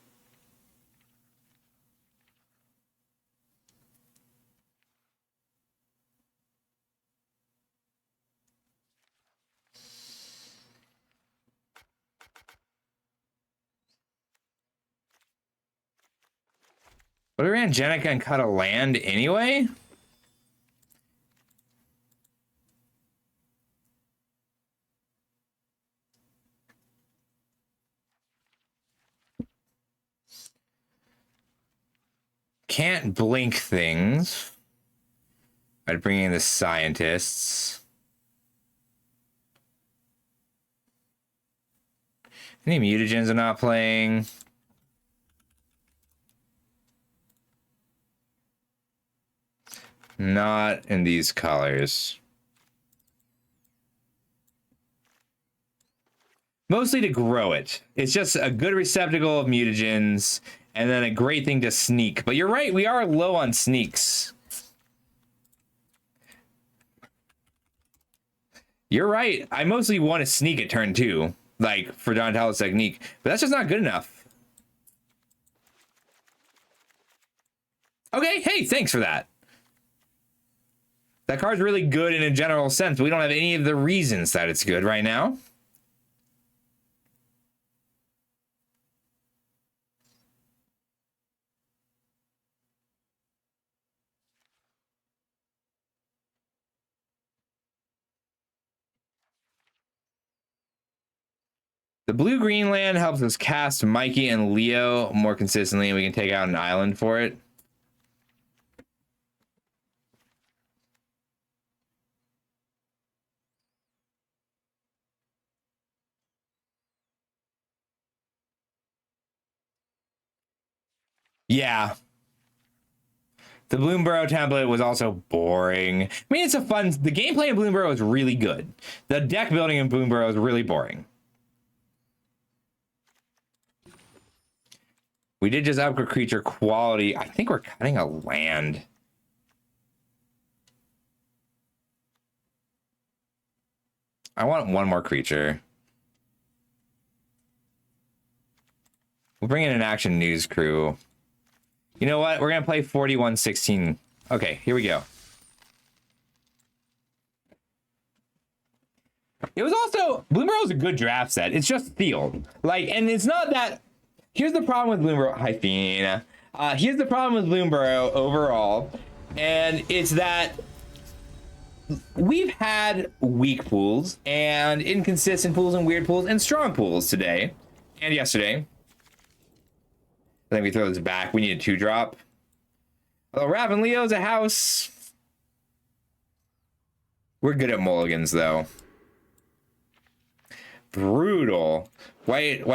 But we ran Jenica and cut a land anyway? Can't blink things. I'd bring in the scientists. Any mutagens are not playing. Not in these colors. Mostly to grow it. It's just a good receptacle of mutagens, and then a great thing to sneak. But you're right, we are low on sneaks. You're right. I mostly want to sneak at turn 2, like for Donatello's technique, but that's just not good enough. Okay, hey, thanks for that. That card's really good in a general sense, but we don't have any of the reasons that it's good right now. The blue-green land helps us cast Mikey and Leo more consistently, and we can take out an island for it. Yeah. The Bloomburrow template was also boring. I mean, it's a fun... The gameplay in Bloomburrow is really good. The deck building in Bloomburrow is really boring. We did just upgrade creature quality. I think we're cutting a land. I want one more creature. We'll bring in an action news crew. You know what? We're going to play 41-16. Okay, here we go. It was also... Bloomburrow is a good draft set. It's just sealed. Like, and it's not that... Here's the problem with Bloomburrow. Hi, Fiona. Here's the problem with Bloomburrow overall, and it's that we've had weak pools and inconsistent pools and weird pools and strong pools today and yesterday. I think we throw this back. We need a 2-drop. Although Rav and Leo's a house. We're good at mulligans, though. Brutal. White.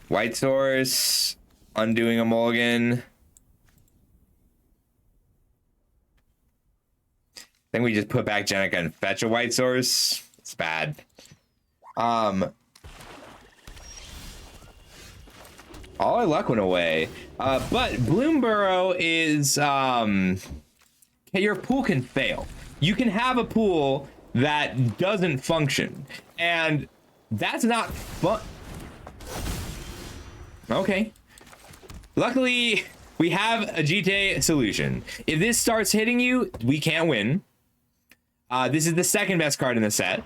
White source. Undoing a mulligan. I think we just put back Jenica and fetch a white source. It's bad. All our luck went away. But Bloomburrow is your pool can fail. You can have a pool that doesn't function, and that's not fun. Okay. Luckily, we have a GTA solution. If this starts hitting you, we can't win. This is the second best card in the set.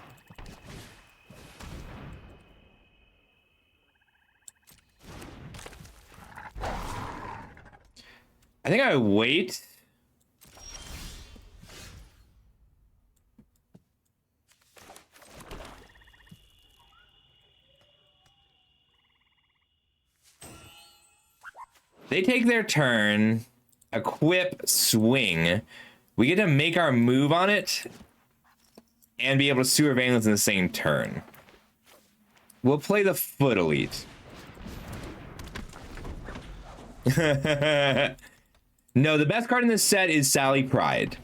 I think I would wait. They take their turn, equip, swing. We get to make our move on it and be able to Sewer Valence in the same turn. We'll play the Foot Elite. No, the best card in this set is Sally Pride.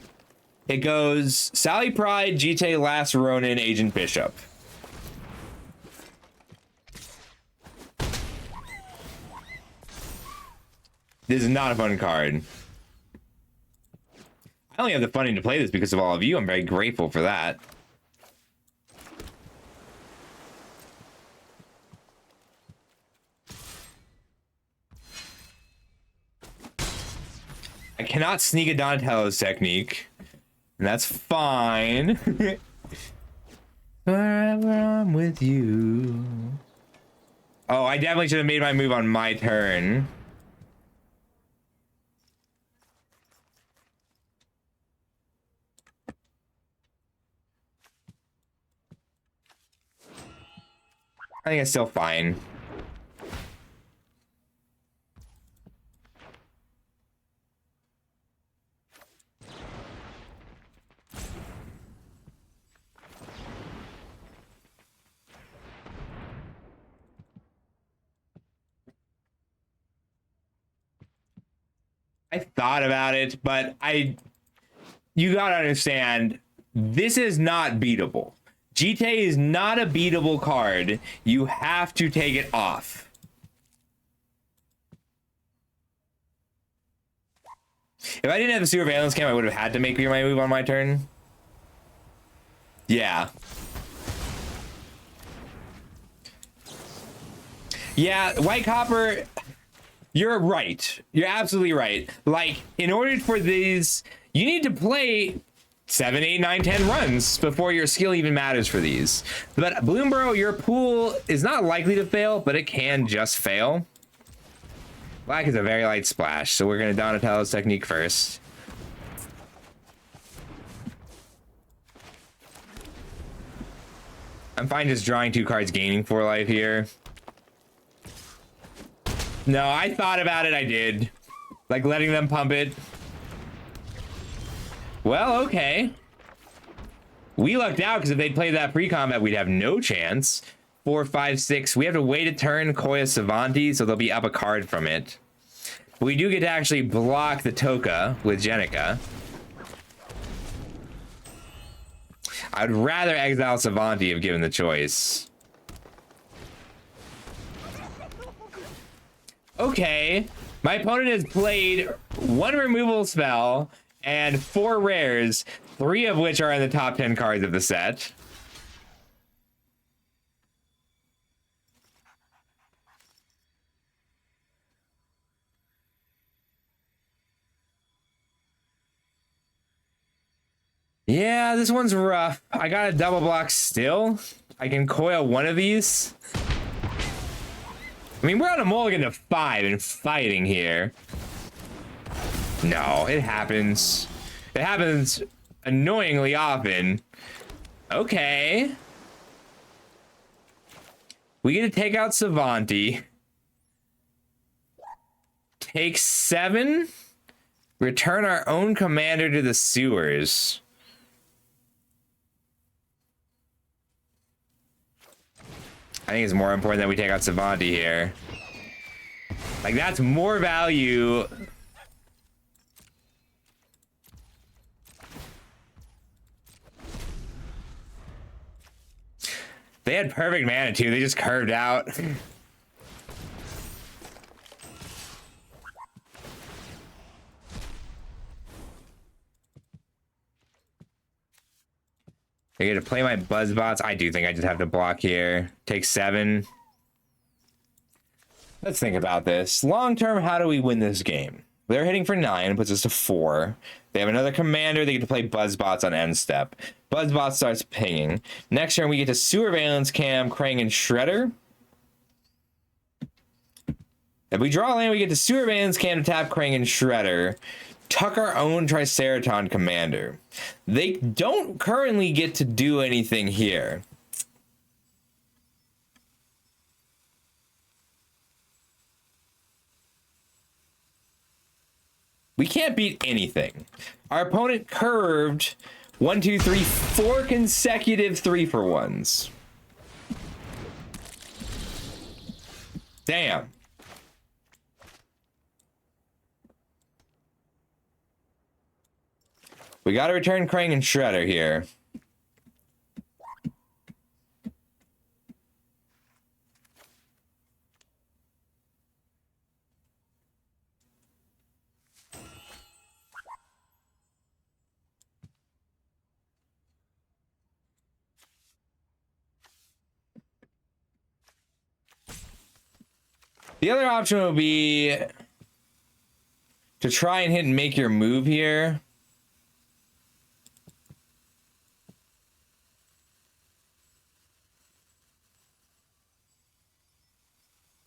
It goes Sally Pride, GTA Last Ronin, Agent Bishop. This is not a fun card. I only have the funding to play this because of all of you. I'm very grateful for that. I cannot sneak a Donatello's technique, and that's fine. Wherever I'm with you. Oh, I definitely should have made my move on my turn. I think it's still fine. I thought about it, but you gotta understand, this is not beatable. GTA is not a beatable card. You have to take it off. If I didn't have the Sewer Valence Cam, I would have had to make my move on my turn. Yeah. Yeah, White Copper, you're right. You're absolutely right. Like, in order for these, you need to play 7, 8, 9, 10 runs before your skill even matters for these. But Bloomburrow, your pool is not likely to fail, but it can just fail. Black is a very light splash, so we're going to Donatello's technique first. I'm fine just drawing 2 cards, gaining 4 life here. No, I thought about it, I did. Like, letting them pump it. Well, okay. We lucked out, because if they'd played that pre-combat, we'd have no chance. 4, 5, 6. We have to wait a turn, Koya Savanti, so they'll be up a card from it. But we do get to actually block the Toka with Jenica. I'd rather exile Savanti if given the choice. Okay, my opponent has played 1 removal spell and 4 rares, 3 of which are in the top 10 cards of the set. Yeah, this one's rough. I got a double block still. I can coil one of these. I mean, we're on a mulligan to 5 and fighting here. No, it happens. It happens annoyingly often. Okay. We get to take out Savanti. Take 7. Return our own commander to the sewers. I think it's more important that we take out Savanti here. Like, that's more value. They had perfect mana too. They just curved out. I get to play my Buzzbots. I do think I just have to block here. Take 7. Let's think about this. Long term, how do we win this game? They're hitting for 9, puts us to 4. They have another commander. They get to play Buzzbots on end step. Buzzbot starts pinging. Next turn, we get to Sewer Valence Cam, Krang, and Shredder. If we draw land, we get to Sewer Valence Cam to tap Krang and Shredder. Tuck our own Triceraton commander. They don't currently get to do anything here. We can't beat anything. Our opponent curved 1, 2, 3, 4 consecutive 3-for-1s. Damn. We got to return Krang and Shredder here. The other option would be to try and hit and make your move here.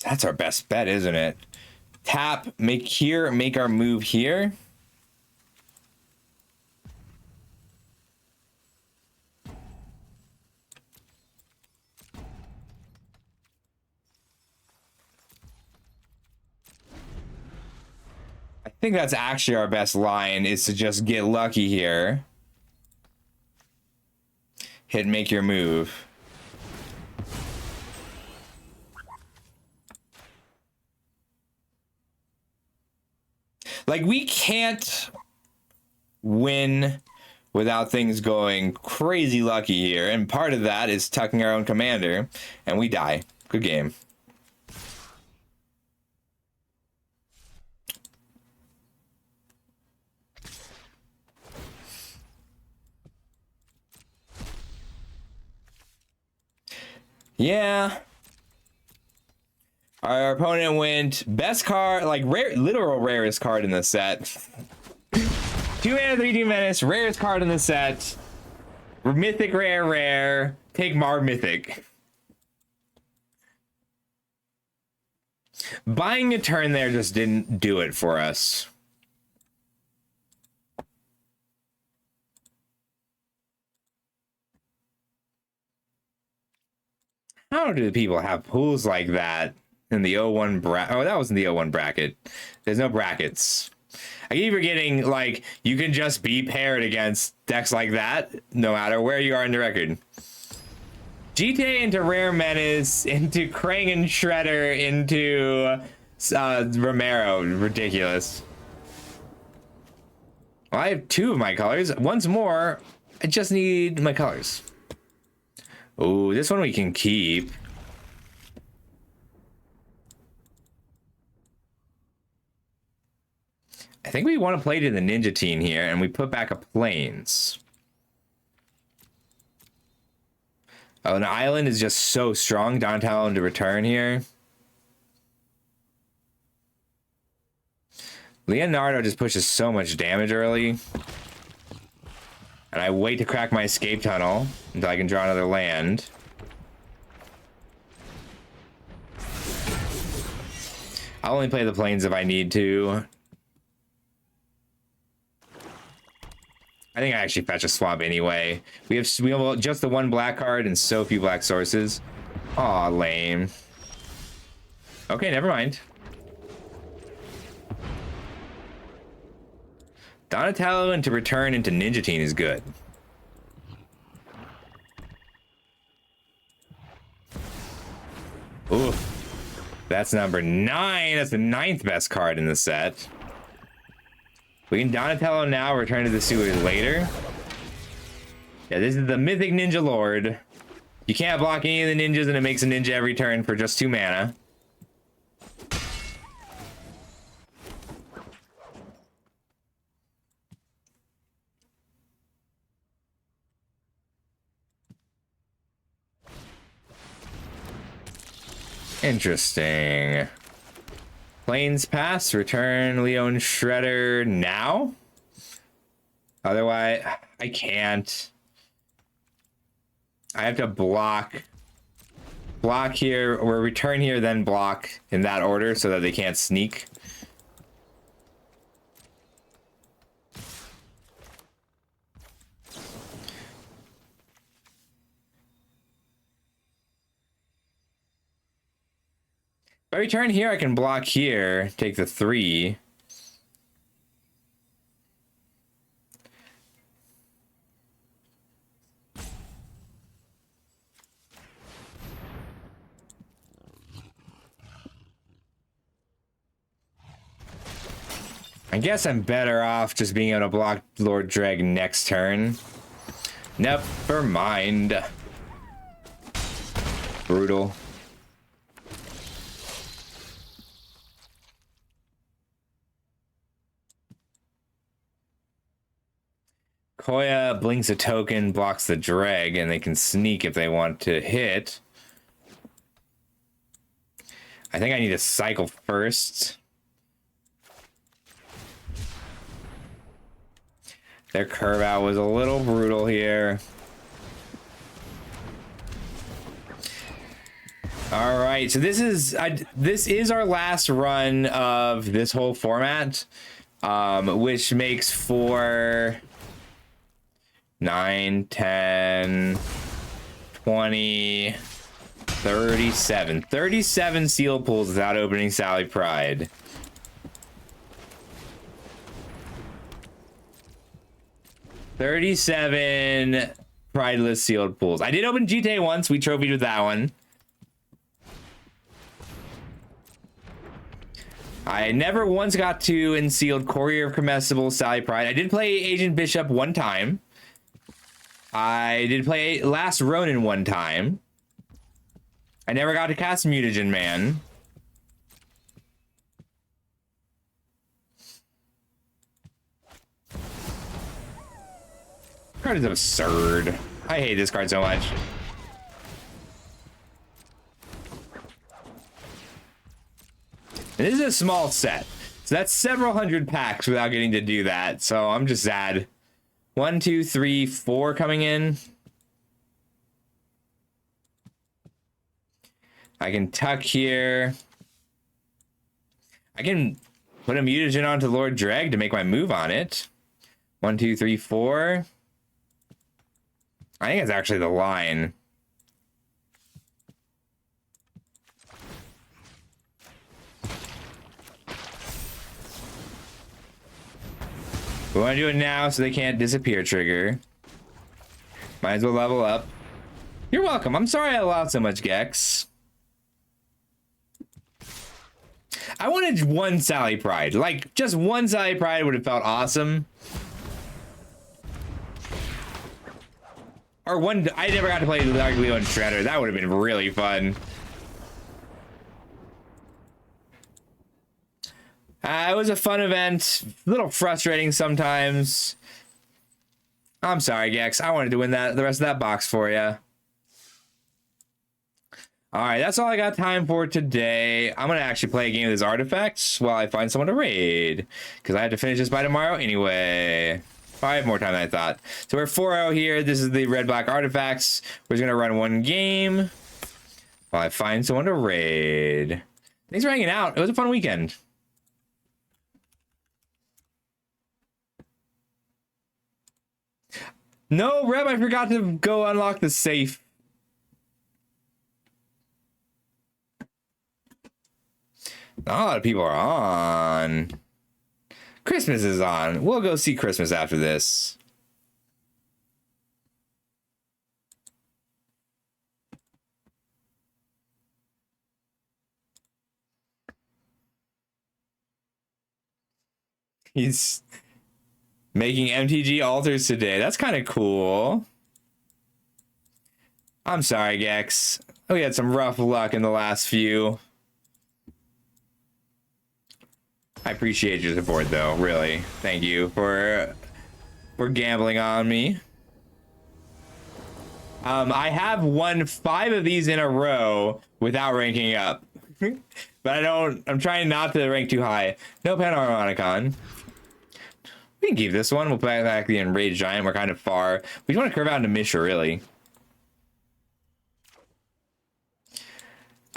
That's our best bet, isn't it? Tap, make here, make our move here. I think that's actually our best line, is to just get lucky here. Hit, make your move. Like, we can't win without things going crazy lucky here. And part of that is tucking our own commander. And we die. Good game. Yeah. Our opponent went best card, like rare, literal rarest card in the set. 2 mana, 3/2 menace, rarest card in the set. Mythic, rare, rare. Take Marv Mythic. Buying a turn there just didn't do it for us. How do people have pools like that in the 01 bracket? Oh, that was in the 01 bracket. There's no brackets. I keep forgetting, like, you can just be paired against decks like that, no matter where you are in the record. GTA into Rare Menace, into Krang and Shredder, into Romero. Ridiculous. Well, I have 2 of my colors. Once more, I just need my colors. Oh, this one we can keep. I think we want to play to the Ninja team here, and we put back a Plains. Oh, an island is just so strong. Downtown to return here. Leonardo just pushes so much damage early. And I wait to crack my escape tunnel until I can draw another land. I'll only play the planes if I need to. I think I actually fetch a swap anyway. We have just the one black card and so few black sources. Aw, lame. Okay, never mind. Donatello and to return into Ninjatine is good. Ooh, that's number 9. That's the 9th best card in the set. We can Donatello now, return to the sewers later. Yeah, this is the Mythic Ninja Lord. You can't block any of the ninjas and it makes a ninja every turn for just 2 mana. Interesting. Plains pass, return Leon Shredder now? Otherwise, I can't. I have to block here, or return here, then block in that order so that they can't sneak. If I return here, I can block here, take the 3. I guess I'm better off just being able to block Lord Dreg next turn. Never mind. Brutal. Koya blinks a token, blocks the Dreg, and they can sneak if they want to hit. I think I need to cycle first. Their curve out was a little brutal here. All right, so this is our last run of this whole format, which makes for 9, 10, 20, 37. 37 seal pulls without opening Sally Pride. $37 Prideless sealed pools. I did open GTA once. We trophied with that one. I never once got to unsealed Courier of Comestibles, Sally Pride. I did play Agent Bishop one time. I did play Last Ronin one time. I never got to cast Mutagen Man. This card is absurd. I hate this card so much. And this is a small set, so that's several hundred packs without getting to do that. So I'm just sad. 1, 2, 3, 4 coming in. I can tuck here. I can put a Mutagen onto Lord Dreg to make my move on it. 1, 2, 3, 4. I think it's actually the line. We want to do it now so they can't disappear trigger. Might as well level up. You're welcome. I'm sorry I allowed so much Gex. I wanted one Sally Pride. Like, just one Sally Pride would have felt awesome. Or one, I never got to play Dark Leon Shredder. That would have been really fun. It was a fun event. A little frustrating sometimes. I'm sorry, Gex. I wanted to win the rest of that box for you. All right, that's all I got time for today. I'm going to actually play a game of these artifacts while I find someone to raid, because I have to finish this by tomorrow anyway. I have more time than I thought. So we're 4-0 here. This is the red-black artifacts. We're just going to run one game while I find someone to raid. Thanks for hanging out. It was a fun weekend. No, Reb, I forgot to go unlock the safe. Not a lot of people are on. Christmas is on. We'll go see Christmas after this. He's making MTG altars today. That's kind of cool. I'm sorry, Gex. We had some rough luck in the last few. I appreciate your support, though. Really, thank you for gambling on me. I have won 5 of these in a row without ranking up, but I'm trying not to rank too high. No Panharmonicon. We can keep this one. We'll play back the Enraged Giant. We're kind of far. We just want to curve out into Mishra, really.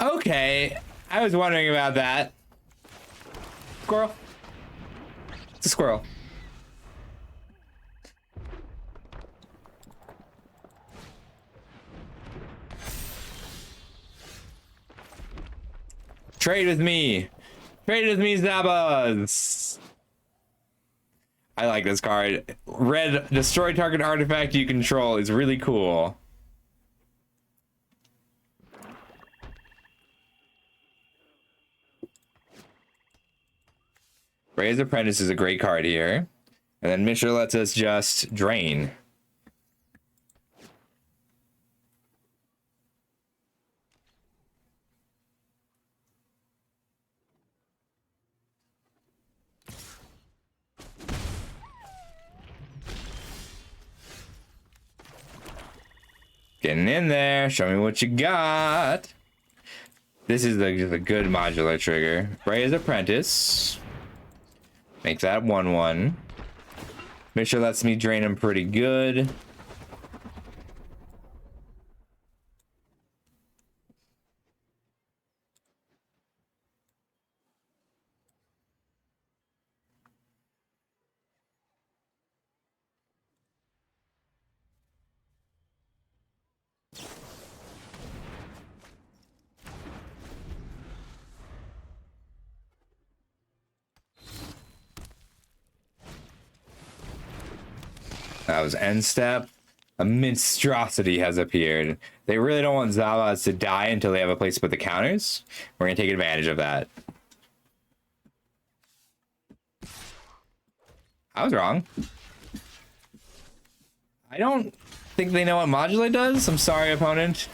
Okay, I was wondering about that. Squirrel. It's a squirrel. Trade with me. Trade with me, Zabas. I like this card. Red, destroy target artifact you control is really cool. Ray's Apprentice is a great card here. And then Mishra lets us just drain. Getting in there. Show me what you got. This is the good modular trigger. Ray's Apprentice. Make that 1/1. Make sure lets me drain him pretty good. That was end step. A monstrosity has appeared. They really don't want Zabas to die until they have a place to put the counters. We're going to take advantage of that. I was wrong. I don't think they know what Modulate does. I'm sorry, opponent.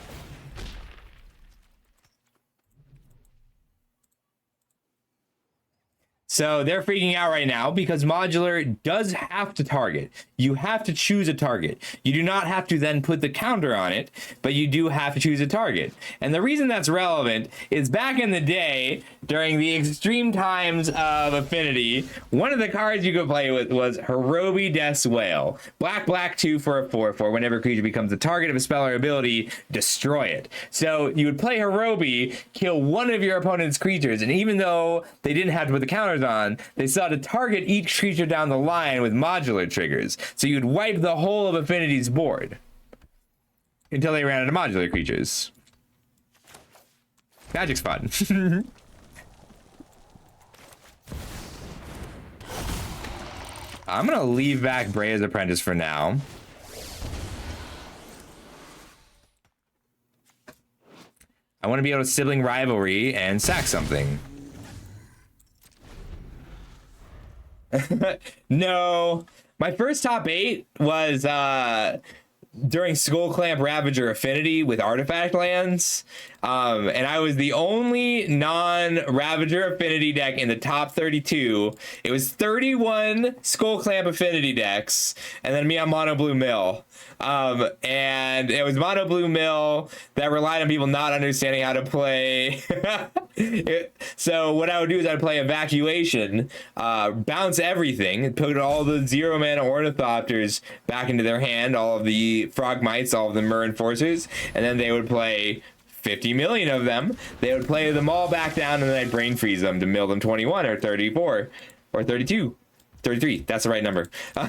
So they're freaking out right now because modular does have to target. You have to choose a target. You do not have to then put the counter on it, but you do have to choose a target. And the reason that's relevant is back in the day, during the extreme times of Affinity, one of the cards you could play with was Hirobi Death's Wail. Black 2 for a 4/4. Whenever a creature becomes the target of a spell or ability, destroy it. So you would play Hirobi, kill one of your opponent's creatures, and even though they didn't have to put the counters on, they sought to target each creature down the line with modular triggers. So you'd wipe the whole of Affinity's board until they ran out of modular creatures. Magic's fun. I'm gonna leave back Breya's Apprentice for now. I want to be able to sibling rivalry and sack something. No, my first top 8 was during Skullclamp Ravager Affinity with artifact lands, and I was the only non-Ravager Affinity deck in the top 32. It was 31 Skullclamp Affinity decks, and then me on Mono Blue Mill. And it was Mono Blue Mill that relied on people not understanding how to play. So what I would do is I'd play Evacuation, bounce everything, put all the 0 mana Ornithopters back into their hand, all of the Frogmites, all of the Mer Enforcers, and then they would play 50 million of them, they would play them all back down and then I'd brain freeze them to mill them 21 or 34 or 32. 33. That's the right number. All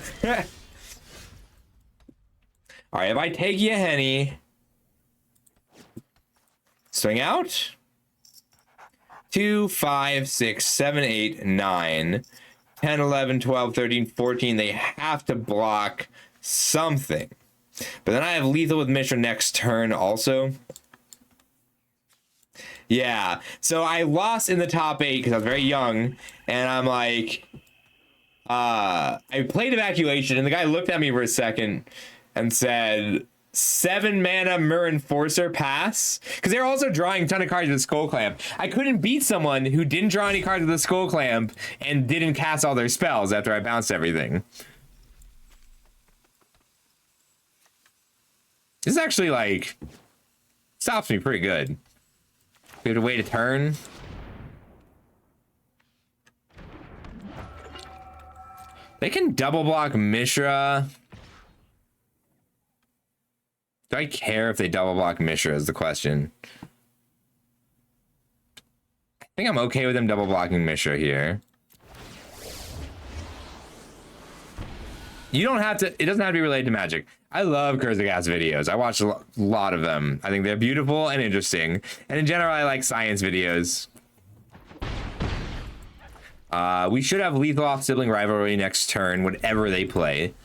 right, if I take you, Henny, swing out. 2, 5, 6, 7, 8, 9, 10, 11, 12, 13, 14. They have to block something. But then I have lethal with Mishra next turn also. Yeah, so I lost in the top 8 because I was very young, and I'm like, I played Evacuation, and the guy looked at me for a second and said, 7 mana Myr Enforcer pass? Because they're also drawing a ton of cards with Skull Clamp. I couldn't beat someone who didn't draw any cards with the Skull Clamp and didn't cast all their spells after I bounced everything. This is actually, like, stops me pretty good. We have to wait a turn. They can double block Mishra. Do I care if they double block Mishra is the question. I think I'm okay with them double blocking Mishra here. You don't have to, it doesn't have to be related to Magic. I love Kurzagast videos. I watch a lot of them. I think they're beautiful and interesting. And in general, I like science videos. We should have lethal off Sibling Rivalry next turn, whatever they play.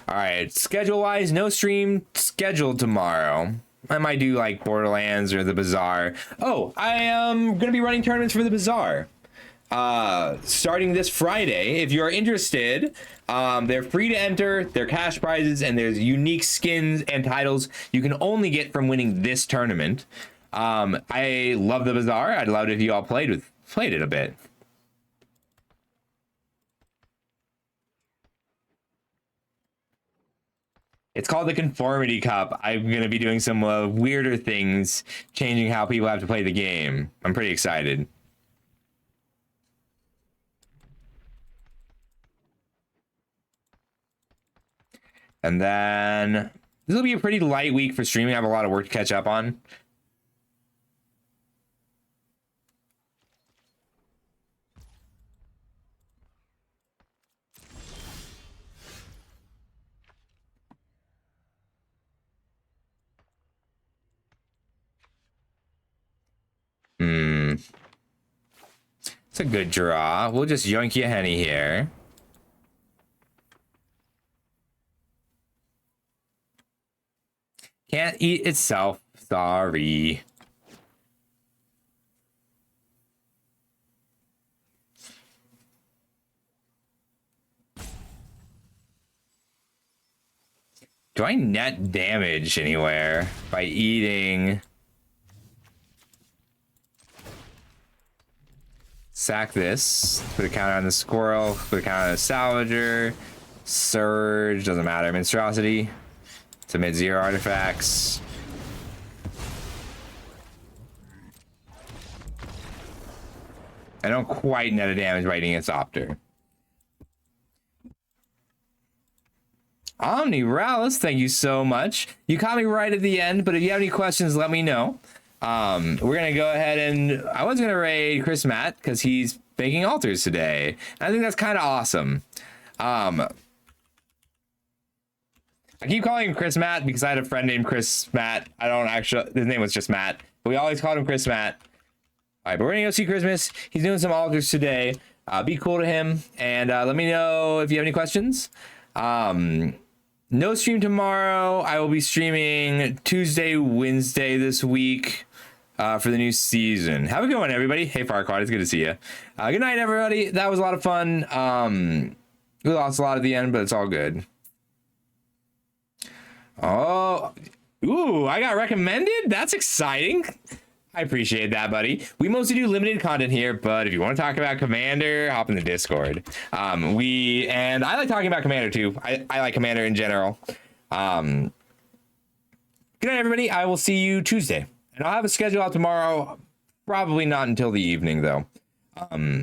All right, schedule-wise, no stream scheduled tomorrow. I might do like Borderlands or the Bazaar. Oh, I am gonna be running tournaments for the Bazaar. Starting this Friday. If you're interested, they're free to enter, they're cash prizes, and there's unique skins and titles you can only get from winning this tournament. I love the Bazaar. I'd love it if you all played it a bit. It's called the Conformity Cup. I'm going to be doing some weirder things, changing how people have to play the game. I'm pretty excited. And then this will be a pretty light week for streaming. I have a lot of work to catch up on. It's a good draw. We'll just yoink you Henny here. Can't eat itself. Sorry. Do I net damage anywhere by eating? Sack this. Put a counter on the squirrel. Put a counter on the salvager. Surge. Doesn't matter. Monstrosity. To mid-zero artifacts. I don't quite net a damage by eating its Opter. Omniralis, thank you so much. You caught me right at the end, but if you have any questions, let me know. We're gonna go ahead and I was gonna raid Chris Matt because he's making altars today. I think that's kind of awesome. I keep calling him Chris Matt because I had a friend named Chris Matt. I don't actually, his name was just Matt, but we always called him Chris Matt. All right, but we're gonna go see Christmas. He's doing some altars today. Be cool to him, and let me know if you have any questions. No stream tomorrow. I will be streaming Tuesday, Wednesday this week for the new season. Have a good one, everybody. Hey, Farquaad, it's good to see you. Good night, everybody. That was a lot of fun. We lost a lot at the end, but it's all good. Oh, ooh, I got recommended? That's exciting. I appreciate that, buddy. We mostly do limited content here, but if you want to talk about Commander, hop in the Discord. And I like talking about Commander too. I like Commander in general. Good night, everybody. I will see you Tuesday. And I'll have a schedule out tomorrow. Probably not until the evening, though.